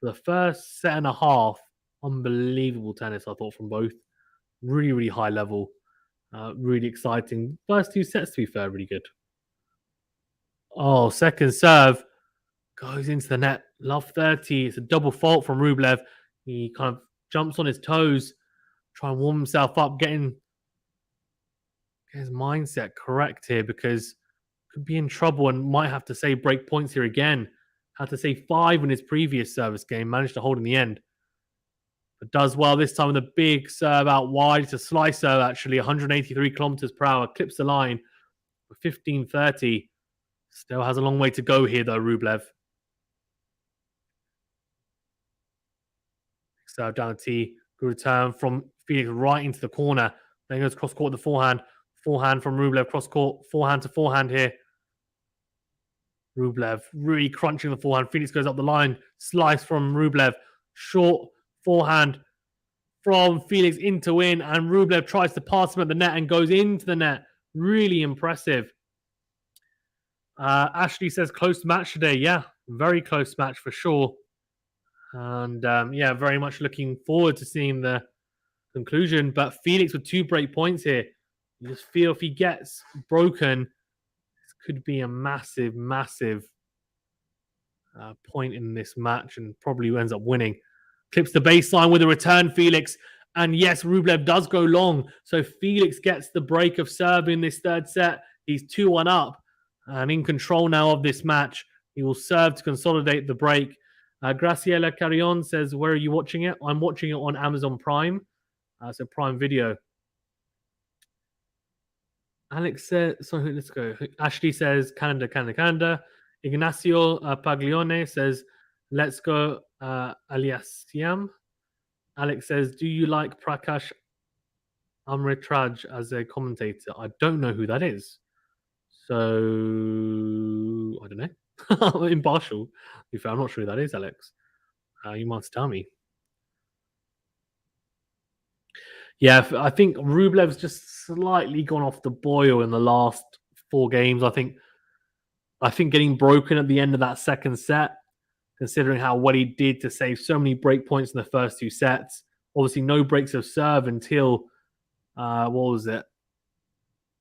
Speaker 1: The first set and a half, unbelievable tennis, I thought, from both. Really, really high level. Really exciting. First 2 sets, to be fair, really good. Oh, second serve goes into the net. Love 30. It's a double fault from Rublev. He kind of jumps on his toes, try and warm himself up, getting his mindset correct here, because could be in trouble and might have to say break points here again. Had to say 5 in his previous service game. Managed to hold in the end. But does well this time with a big serve out wide. It's a slice serve, actually. 183 kilometers per hour. Clips the line for 15-30. Still has a long way to go here, though, Rublev. Serve down the tee. Good return from Felix right into the corner. Then goes cross court with the forehand. Forehand from Rublev, cross court. Forehand to forehand here. Rublev really crunching the forehand. Felix goes up the line. Slice from Rublev. Short forehand from Felix into win. And Rublev tries to pass him at the net and goes into the net. Really impressive. Ashley says close match today. Yeah, very close match for sure. And yeah, very much looking forward to seeing the conclusion. But Felix with 2 break points here. You just feel if he gets broken, this could be a massive, massive point in this match and probably ends up winning. Clips the baseline with a return, Felix. And yes, Rublev does go long. So Felix gets the break of serve in this third set. He's 2-1 up and in control now of this match. He will serve to consolidate the break. Graciela Carrion says, where are you watching it? I'm watching it on Amazon Prime. So Prime Video. Alex says, sorry, let's go. Ashley says, Canada, Canada, Canada. Ignacio Paglione says, let's go, AUGER-ALIASSIME. Alex says, do you like Prakash Amritraj as a commentator? I don't know who that is. So, I don't know. I'm impartial. I'm not sure who that is, Alex. You must tell me. Yeah, I think Rublev's just slightly gone off the boil in the last 4 games. I think getting broken at the end of that second set, considering how well he did to save so many break points in the first 2 sets. Obviously, no breaks of serve until, what was it?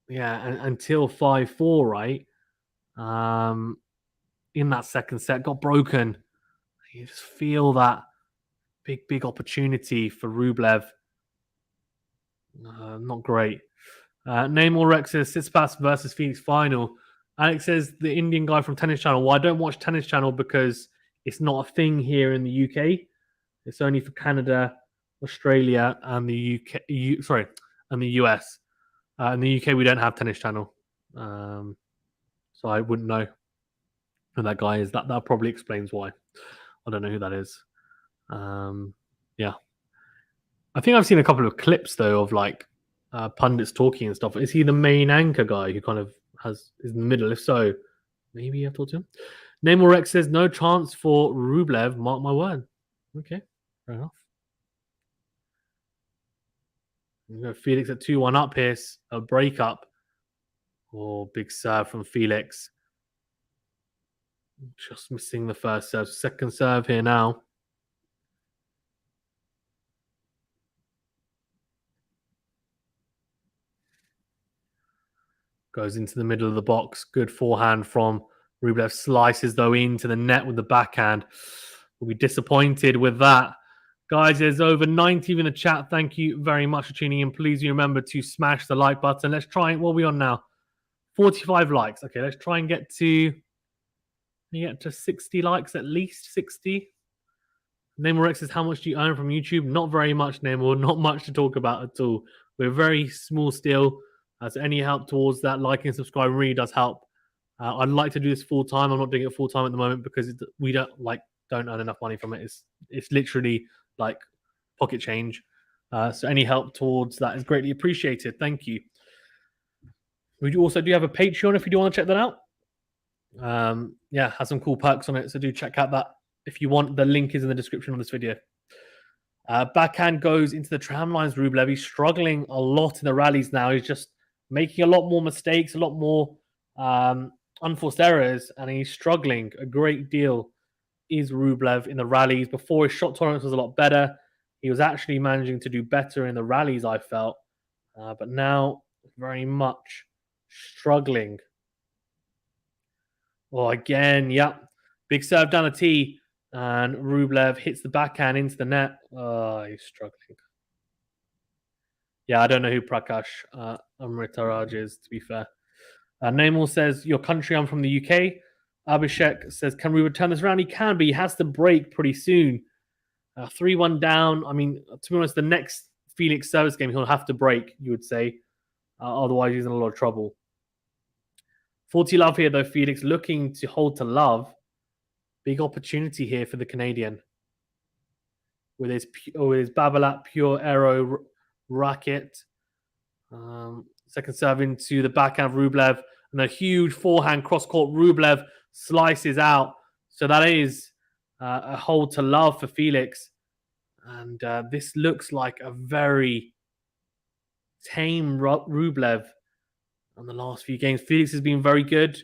Speaker 1: Yeah, until 5-4, right? In that second set, got broken. You just feel that big, big opportunity for Rublev. Not great. Namor Rex says Tsitsipas versus Felix final. Alex says the Indian guy from Tennis Channel. Well, I don't watch Tennis Channel because it's not a thing here in the UK. It's only for Canada, Australia, and the UK. And the US. In the UK, we don't have Tennis Channel, so I wouldn't know who that guy is. That probably explains why. I don't know who that is. Yeah. I think I've seen a couple of clips though of like pundits talking and stuff. Is he the main anchor guy who kind of is in the middle? If so, maybe I've talked to him. Namor Rex says no chance for Rublev. Mark my word. Okay, fair enough. You know, Felix at 2-1 up here. A breakup. Oh, big serve from Felix. Just missing the first serve. Second serve here now. Goes into the middle of the box. Good forehand from Rublev. Slices, though, into the net with the backhand. We'll be disappointed with that. Guys, there's over 90 in the chat. Thank you very much for tuning in. Please remember to smash the like button. Let's try it. What are we on now? 45 likes. Okay, let's try and get to 60 likes at least. 60. Namor X says, how much do you earn from YouTube? Not very much, Namor. Not much to talk about at all. We're very small still. So any help towards that, liking and subscribing really does help. I'd like to do this full time. I'm not doing it full time at the moment because we don't earn enough money from it. It's literally like pocket change. So any help towards that is greatly appreciated. Thank you. We also do have a Patreon if you do want to check that out. Yeah, has some cool perks on it. So do check out that if you want. The link is in the description of this video. Backhand goes into the tram lines, Rublev. He's struggling a lot in the rallies now. He's just making a lot more mistakes, a lot more unforced errors, and he's struggling a great deal. Is Rublev in the rallies. Before, his shot tolerance was a lot better. He was actually managing to do better in the rallies, I felt. But now, very much struggling. Oh, again, yeah. Big serve down the tee. And Rublev hits the backhand into the net. Oh, he's struggling. Yeah, I don't know who Prakash Amritraj is, to be fair. Namor says, your country, I'm from the UK. Abhishek says, can we return this round? He can, but he has to break pretty soon. 3-1 down. I mean, to be honest, the next Felix service game, he'll have to break, you would say. Otherwise, he's in a lot of trouble. 40 love here, though, Felix. Looking to hold to love. Big opportunity here for the Canadian. With his Babolat Pure Aero racket. Second serve into the backhand of Rublev, and a huge forehand cross-court. Rublev slices out. So that is a hold to love for Felix. And this looks like a very tame Rublev on the last few games. Felix has been very good.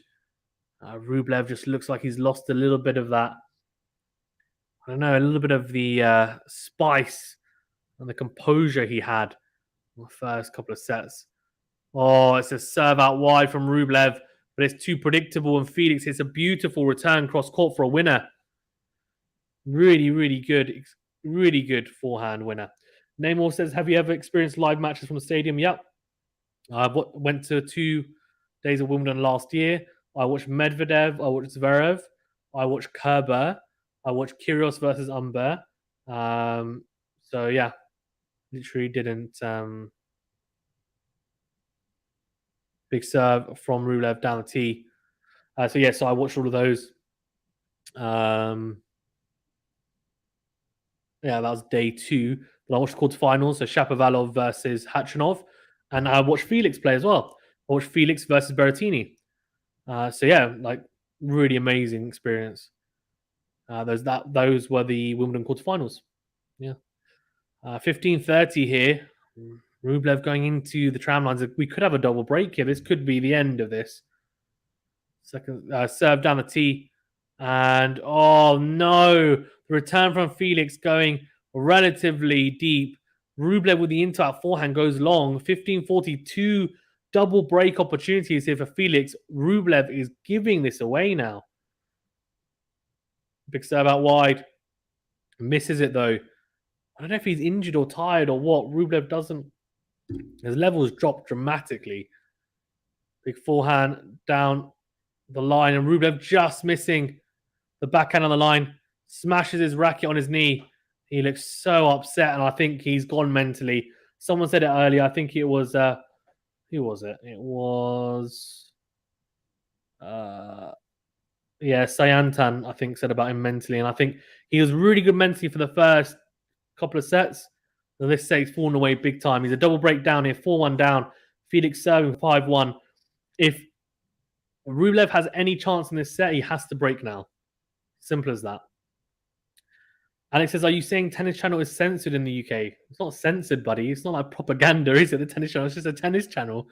Speaker 1: Rublev just looks like he's lost a little bit of that. I don't know, a little bit of the spice and the composure he had in the first couple of sets. Oh, it's a serve out wide from Rublev, but it's too predictable. And Felix hits a beautiful return cross court for a winner. Really, really good forehand winner. Namor says, have you ever experienced live matches from the stadium? Yep. I went to 2 days of Wimbledon last year. I watched Medvedev. I watched Zverev. I watched Kerber. I watched Kyrgios versus Umber. So, yeah, literally didn't... big serve from Rublev down the tee. So I watched all of those. That was day 2. But I watched the quarterfinals, so Shapovalov versus Khachanov. And I watched Felix play as well. I watched Felix versus Berrettini. Really amazing experience. Those were the Wimbledon quarterfinals. Yeah. 15:30 here. Rublev going into the tram lines. We could have a double break here. This could be the end of this. Second serve down the tee. And, oh, no. The return from Felix going relatively deep. Rublev with the into-out forehand goes long. 15:42. Double break opportunities here for Felix. Rublev is giving this away now. Big serve out wide. Misses it, though. I don't know if he's injured or tired or what. Rublev doesn't. His levels dropped dramatically. Big forehand down the line. And Rublev just missing the backhand on the line. Smashes his racket on his knee. He looks so upset, and I think he's gone mentally. Someone said it earlier. I think it was... who was it? It was... Sayantan, I think, said about him mentally. And I think he was really good mentally for the first couple of sets. And this set, he's fallen away big time. He's a double break down here, 4-1 down. Felix serving 5-1. If Rublev has any chance in this set, he has to break now. Simple as that. Alex says, are you saying Tennis Channel is censored in the UK? It's not censored, buddy. It's not like propaganda, is it? The Tennis Channel. It's just a tennis channel.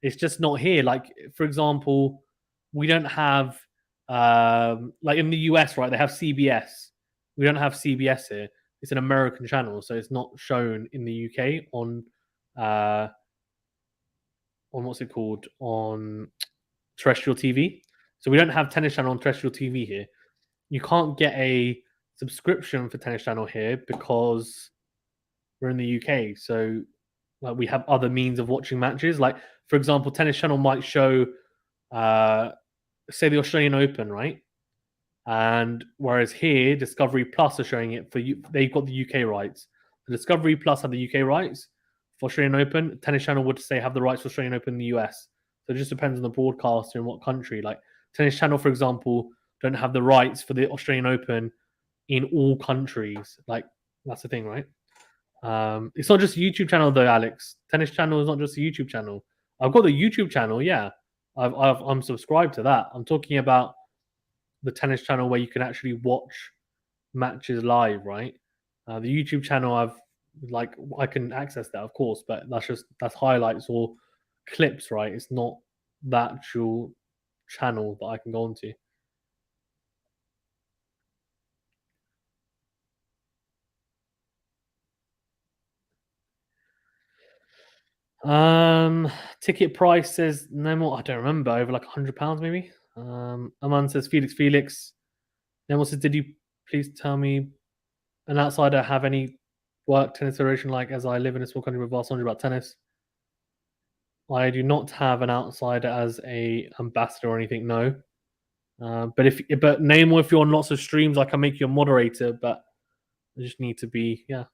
Speaker 1: It's just not here. Like, for example, we don't have, like in the US, right? They have CBS. We don't have CBS here. It's an American channel, so it's not shown in the UK on what's it called? On terrestrial TV. So we don't have Tennis Channel on terrestrial TV here. You can't get a subscription for Tennis Channel here because we're in the UK. So we have other means of watching matches. Like, for example, Tennis Channel might show, say, the Australian Open, right? And whereas here, Discovery Plus are showing it for you. They've got the UK rights. The Discovery Plus have the UK rights for Australian Open. Tennis Channel would say have the rights for Australian Open in the US. So it just depends on the broadcaster and what country. Like Tennis Channel, for example, don't have the rights for the Australian Open in all countries. Like, that's the thing, right? It's not just a YouTube channel though, Alex. Tennis Channel is not just a YouTube channel. I've got the YouTube channel, yeah. I'm subscribed to that. I'm talking about the Tennis Channel where you can actually watch matches live, right? The YouTube channel, I can access that, of course, but that's highlights or clips, right? It's not the actual channel that I can go onto. Ticket price says no more. I don't remember, over like £100 maybe. Aman says Felix. Nemo says, did you please tell me an outsider have any work tennis federation like as I live in a small country with vast knowledge about tennis? I do not have an outsider as a ambassador or anything, no. But Nemo, if you're on lots of streams, I can make you a moderator, but I just need to be, yeah.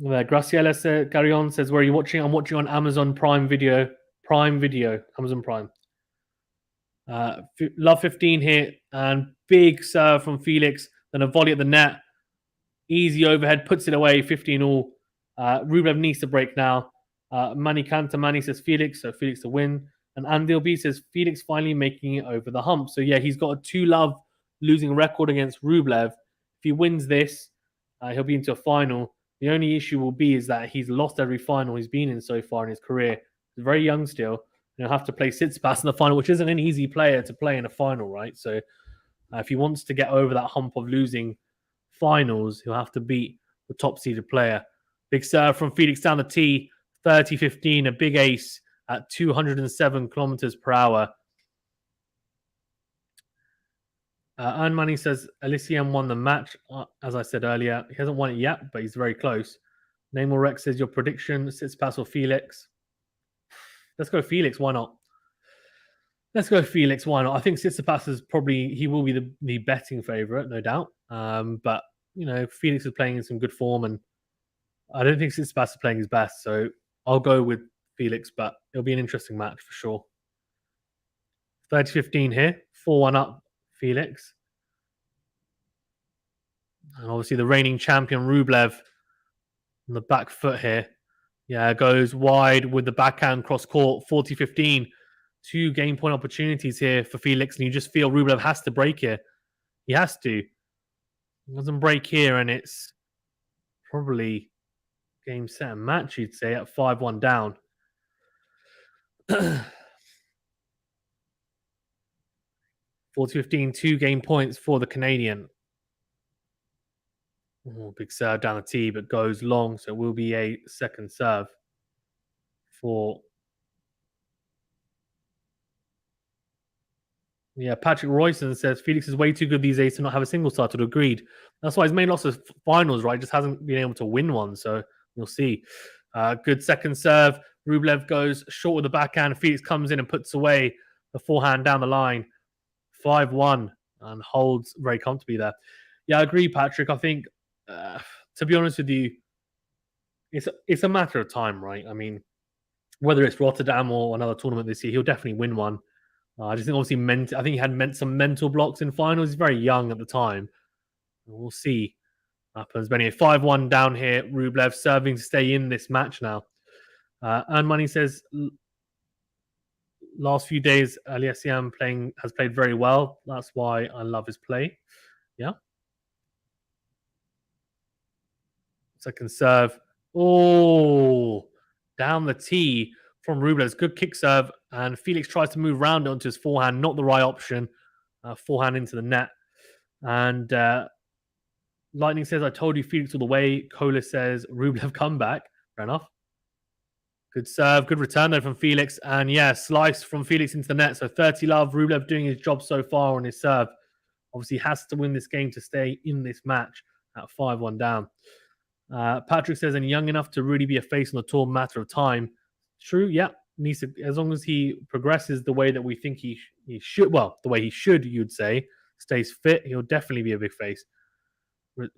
Speaker 1: Graciela Carrion says, where are you watching? I'm watching on Amazon Prime Video. Amazon Prime. Love 15 here, and big serve from Felix. Then a volley at the net. Easy overhead, puts it away, 15 all. Rublev needs to break now. Manny Kanta, Manny says Felix, so Felix to win. And Andrey says Felix finally making it over the hump. So yeah, he's got a 2-love losing record against Rublev. If he wins this, he'll be into a final. The only issue will be is that he's lost every final he's been in so far in his career. He's very young still. And he'll have to play Tsitsipas in the final, which isn't an easy player to play in a final, right? So if he wants to get over that hump of losing finals, he'll have to beat the top-seeded player. Big serve from Felix down the tee, 30-15, a big ace at 207 kilometers per hour. Earn Money says AUGER-ALIASSIME won the match. As I said earlier, he hasn't won it yet, but he's very close. Namor Rex says your prediction: Tsitsipas or Felix? Let's go Felix. Why not? Let's go Felix. Why not? I think Tsitsipas is probably he will be the betting favorite, no doubt. But you know, Felix is playing in some good form, and I don't think Tsitsipas is playing his best. So I'll go with Felix, but it'll be an interesting match for sure. 30-15 here, 4-1 up Felix. And obviously the reigning champion Rublev on the back foot here. Yeah, goes wide with the backhand cross court, 40-15. 2 game point opportunities here for Felix, and you just feel Rublev has to break here. He has to. He doesn't break here, and it's probably game, set, and match, you'd say, at 5-1 down. 40-15, 2 game points for the Canadian. Oh, big serve down the tee, but goes long, so it will be a second serve for... Yeah, Patrick Royson says Felix is way too good these days to not have a single title. Agreed. That's why he's made lots of finals, right? Just hasn't been able to win one, so you'll see. Good second serve. Rublev goes short with the backhand. Felix comes in and puts away the forehand down the line. 5-1 and holds very comfortably there. Yeah, I agree, Patrick. I think, to be honest with you, it's a matter of time, right? I mean, whether it's Rotterdam or another tournament this year, he'll definitely win one. I just think obviously I think he had some mental blocks in finals. He's very young at the time. We'll see what happens. But anyway, 5-1 down here. Rublev serving to stay in this match now. Earn Money says last few days AUGER-ALIASSIME has played very well. That's why I love his play. Yeah. Second serve. Oh, down the tee from Rublev's good kick serve, and Felix tries to move around onto his forehand, not the right option. Forehand into the net. And Lightning says, I told you Felix all the way. Kola says, Rublev comeback. Fair enough. Good serve, good return there from Felix. And yeah, slice from Felix into the net. So 30-love, Rublev doing his job so far on his serve. Obviously has to win this game to stay in this match at 5-1 down. Patrick says, and young enough to really be a face on the tour, matter of time. True, yeah. Needs to, as long as he progresses the way that we think he should, well, the way he should, you'd say, stays fit, he'll definitely be a big face.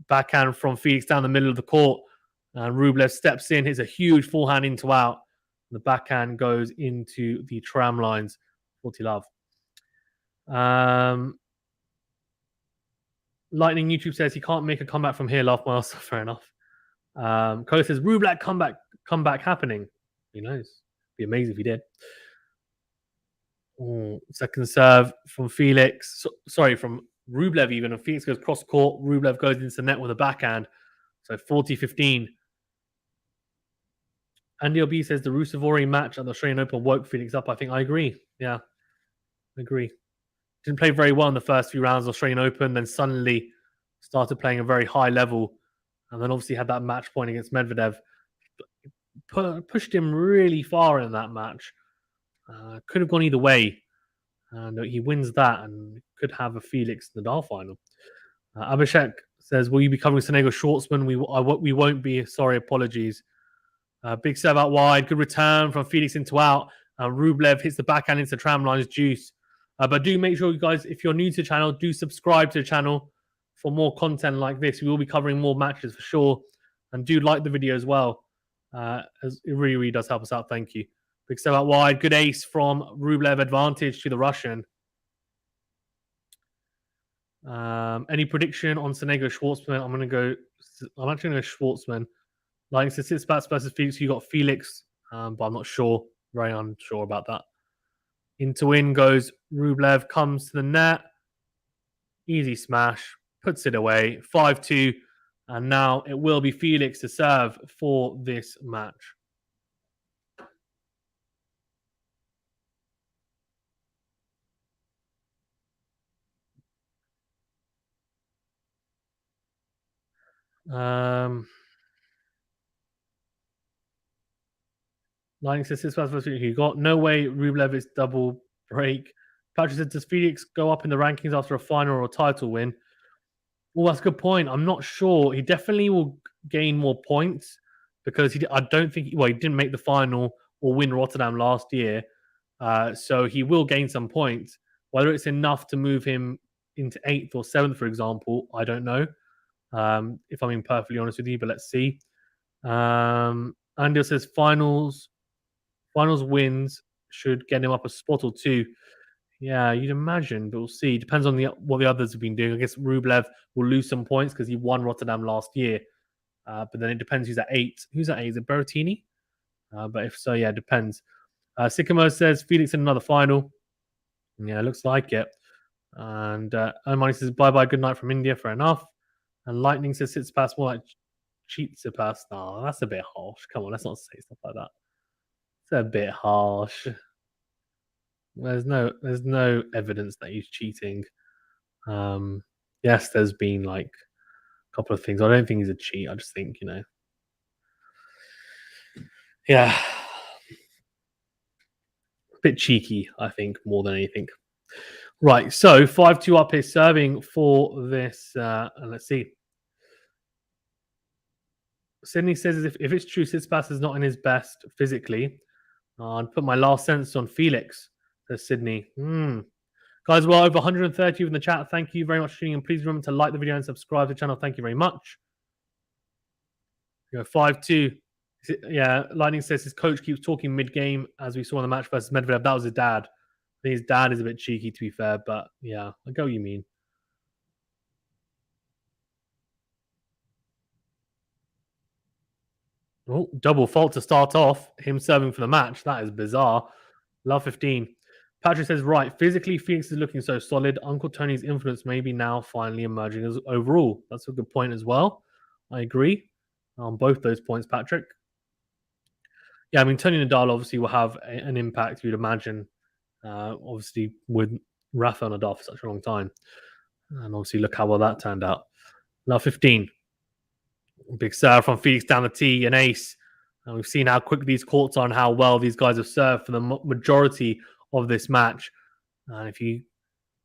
Speaker 1: Backhand from Felix down the middle of the court. And Rublev steps in, hits a huge forehand into out. The backhand goes into the tram lines. 40-love. Lightning YouTube says he can't make a comeback from here, laugh Miles. Fair enough. Kola says, Rublev comeback happening. Who knows? It'd be amazing if he did. Oh, second serve from Felix. From Rublev even. And Felix goes cross court. Rublev goes into the net with a backhand. So 40-15. Andy OB says the Rusevori match at the Australian Open woke Felix up. I think I agree. Yeah, I agree. Didn't play very well in the first few rounds of Australian Open, then suddenly started playing a very high level. And then obviously had that match point against Medvedev. Pushed him really far in that match. Could have gone either way. And he wins that and could have a Felix Nadal final. Abhishek says, will you be covering Sonego Schwartzman? We won't be. Sorry, apologies. Big serve out wide. Good return from Felix into out. Rublev hits the backhand into tram lines juice. But do make sure, you guys, if you're new to the channel, do subscribe to the channel for more content like this. We will be covering more matches for sure. And do like the video as well. As it really, really does help us out. Thank you. Big serve out wide. Good ace from Rublev. Advantage to the Russian. Any prediction on Sonego Schwartzman? I'm actually going to go Schwartzman. Lightning says Tsitsipas versus Felix. You got Felix, but I'm not sure. Very unsure about that. Into win goes Rublev, comes to the net. Easy smash, puts it away. 5-2. And now it will be Felix to serve for this match. Lightning says Tsitsipas versus Felix. You got no way Rublev is double break. Patrick said, does Felix go up in the rankings after a final or a title win? Well, that's a good point. I'm not sure. He definitely will gain more points because I don't think, he didn't make the final or win Rotterdam last year. So he will gain some points. Whether it's enough to move him into 8th or 7th, for example, I don't know. If I'm being perfectly honest with you, but let's see. Andy says finals wins should get him up a spot or two. Yeah, you'd imagine, but we'll see. Depends on what the others have been doing. I guess Rublev will lose some points because he won Rotterdam last year. But then it depends who's at 8. Who's at 8? Is it Berrettini? But if so, yeah, it depends. Sycamore says Felix in another final. Yeah, looks like it. And Armani says bye-bye, good night from India. Fair enough. And Lightning says Tsitsipas more like Tsitsipas. No, that's a bit harsh. Come on, let's not say stuff like that. It's a bit harsh. There's no evidence that he's cheating. Yes, there's been like a couple of things. I don't think he's a cheat. I just think, yeah, a bit cheeky, I think, more than anything. Right, so 5-2 up is serving for this. And let's see. Sydney says if it's true, Tsitsipas is not in his best physically. I'd put my last sentence on Felix, says Sydney. Guys, well, over 130 in the chat. Thank you very much for tuning in. Please remember to like the video and subscribe to the channel. Thank you very much. 5-2. Yeah, Lightning says his coach keeps talking mid-game, as we saw in the match versus Medvedev. That was his dad. I think his dad is a bit cheeky, to be fair, but yeah, I get what you mean. Oh, double fault to start off. Him serving for the match. That is bizarre. Love 15. Patrick says, right, physically, Felix is looking so solid. Uncle Tony's influence may be now finally emerging as overall. That's a good point as well. I agree on both those points, Patrick. Yeah, I mean, Tony Nadal obviously will have an impact, you'd imagine, obviously, with Rafa Nadal for such a long time. And obviously, look how well that turned out. Now 15. Big serve from Felix down the tee, an ace. And we've seen how quick these courts are and how well these guys have served for the majority of this match. And if you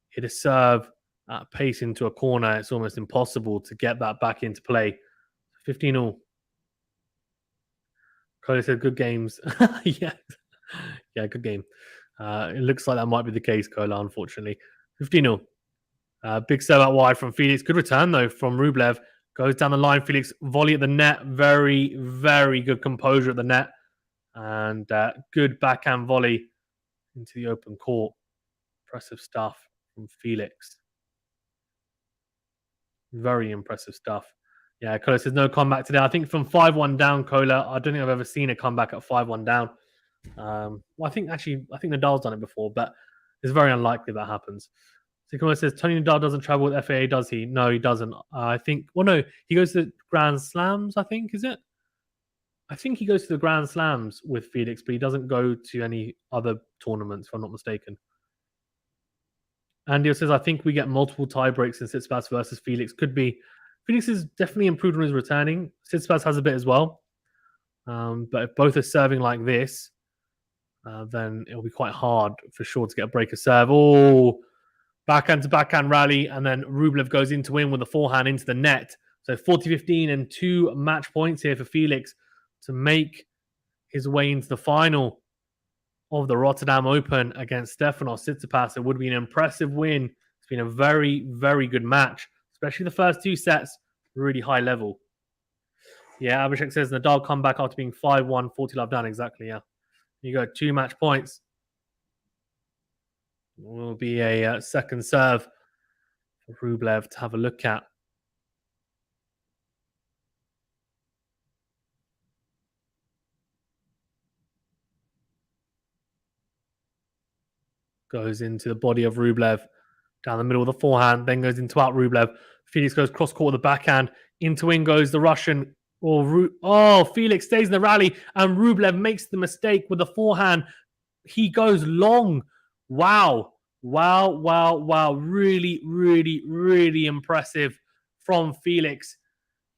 Speaker 1: hit a serve at pace into a corner, it's almost impossible to get that back into play. 15-all. Cody said good games. Yeah, good game. It looks like that might be the case, Kola, unfortunately. 15-all. Big serve out wide from Felix. Good return, though, from Rublev. Goes down the line. Felix volley at the net. Very, very good composure at the net. And good backhand volley into the open court. Impressive stuff from Felix. Very impressive stuff. Yeah, Kola says no comeback today. I think from 5-1 down, Kola, I don't think I've ever seen a comeback at 5-1 down. Well, I think Nadal's done it before, but it's very unlikely that happens. So says Tony Nadal doesn't travel with FAA, does he? No, he doesn't. I think. Well, no, he goes to Grand Slams. I think is it? I think he goes to the Grand Slams with Felix, but he doesn't go to any other tournaments, if I'm not mistaken. Andy says I think we get multiple tie breaks in Tsitsipas versus Felix. Could be. Felix is definitely improved on his returning. Tsitsipas has a bit as well, but if both are serving like this, then it'll be quite hard for sure to get a break of serve. Oh. Backhand to backhand rally, and then Rublev goes in to win with a forehand into the net. So 40-15 and 2 match points here for Felix to make his way into the final of the Rotterdam Open against Stefanos Tsitsipas. It would be an impressive win. It's been a very, very good match, especially the first 2 sets, really high level. Yeah, Abhishek says Nadal come back after being 5-1, 40-love down. Exactly, yeah. You got 2 match points. Will be a second serve for Rublev to have a look at. Goes into the body of Rublev. Down the middle of the forehand. Then goes into out Rublev. Felix goes cross-court with the backhand. Into in goes the Russian. Felix stays in the rally. And Rublev makes the mistake with the forehand. He goes long. Wow. Really, really, really impressive from Felix.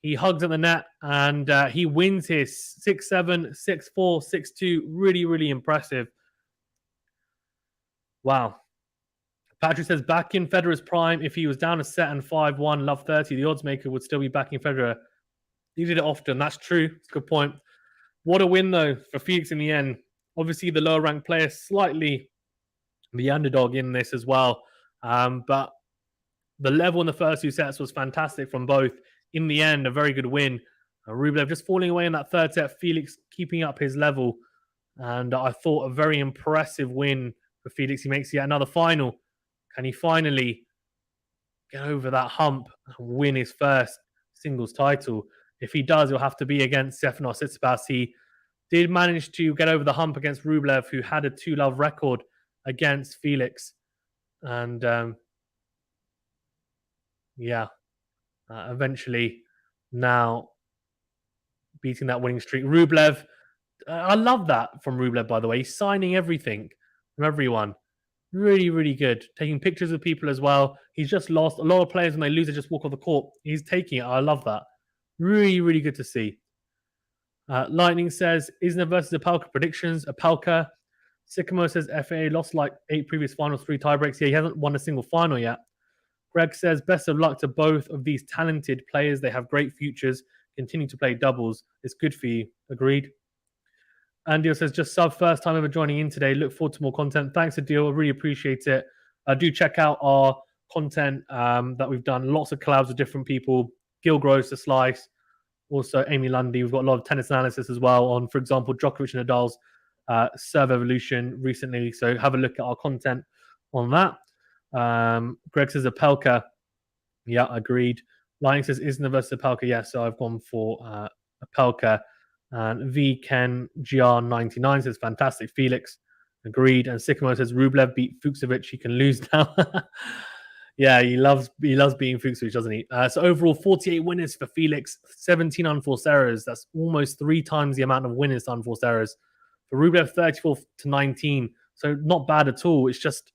Speaker 1: He hugs at the net and he wins his 6-7, 6-4, 6-2. Really, really impressive. Wow. Patrick says, back in Federer's prime, if he was down a set and 5-1, love 30, the odds maker would still be backing Federer. He did it often. That's true. It's a good point. What a win, though, for Felix in the end. Obviously, the lower-ranked player slightly the underdog in this as well. But the level in the first two sets was fantastic from both. In the end, a very good win. Rublev just falling away in that third set. Felix keeping up his level. And I thought a very impressive win for Felix. He makes yet another final. Can he finally get over that hump and win his first singles title? If he does, it'll have to be against Stefanos Tsitsipas. He did manage to get over the hump against Rublev, who had a 2-love record against Felix. And eventually now beating that winning streak. Rublev, I love that from Rublev, by the way. He's signing everything from everyone. Really, really good. Taking pictures of people as well. He's just lost. A lot of players, when they lose, they just walk off the court. He's taking it. I love that. Really, really good to see. Lightning says, Isner versus Opelka predictions. Opelka. Sycamore says, FAA lost like 8 previous finals, 3 tiebreaks. Yeah, he hasn't won a single final yet. Greg says, best of luck to both of these talented players. They have great futures. Continue to play doubles. It's good for you. Agreed. Andy says, just sub, first time ever joining in today. Look forward to more content. Thanks, Adil. I really appreciate it. Do check out our content that we've done. Lots of collabs with different people. Gil Gross, The Slice. Also, Amy Lundy. We've got a lot of tennis analysis as well on, for example, Djokovic and Nadal's serve evolution recently. So have a look at our content on that. Greg says Opelka. Yeah, agreed. Lightning says Isner versus Opelka. Yeah, so I've gone for Opelka. And V Ken GR99 says fantastic. Felix, agreed. And Sycamore says Rublev beat Fucsovic. He can lose now. Yeah, he loves beating Fucsovic, doesn't he? So overall, 48 winners for Felix, 17 unforced errors. That's almost 3 times the amount of winners to unforced errors. For Rublev, 34-19. So not bad at all. It's just,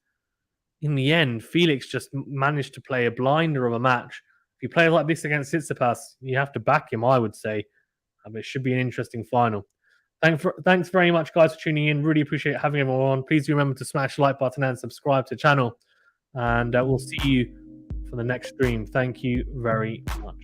Speaker 1: in the end, Felix just managed to play a blinder of a match. If you play like this against Tsitsipas, you have to back him, I would say. It should be an interesting final. Thanks very much, guys, for tuning in. Really appreciate having everyone on. Please do remember to smash the like button and subscribe to the channel. And we'll see you for the next stream. Thank you very much.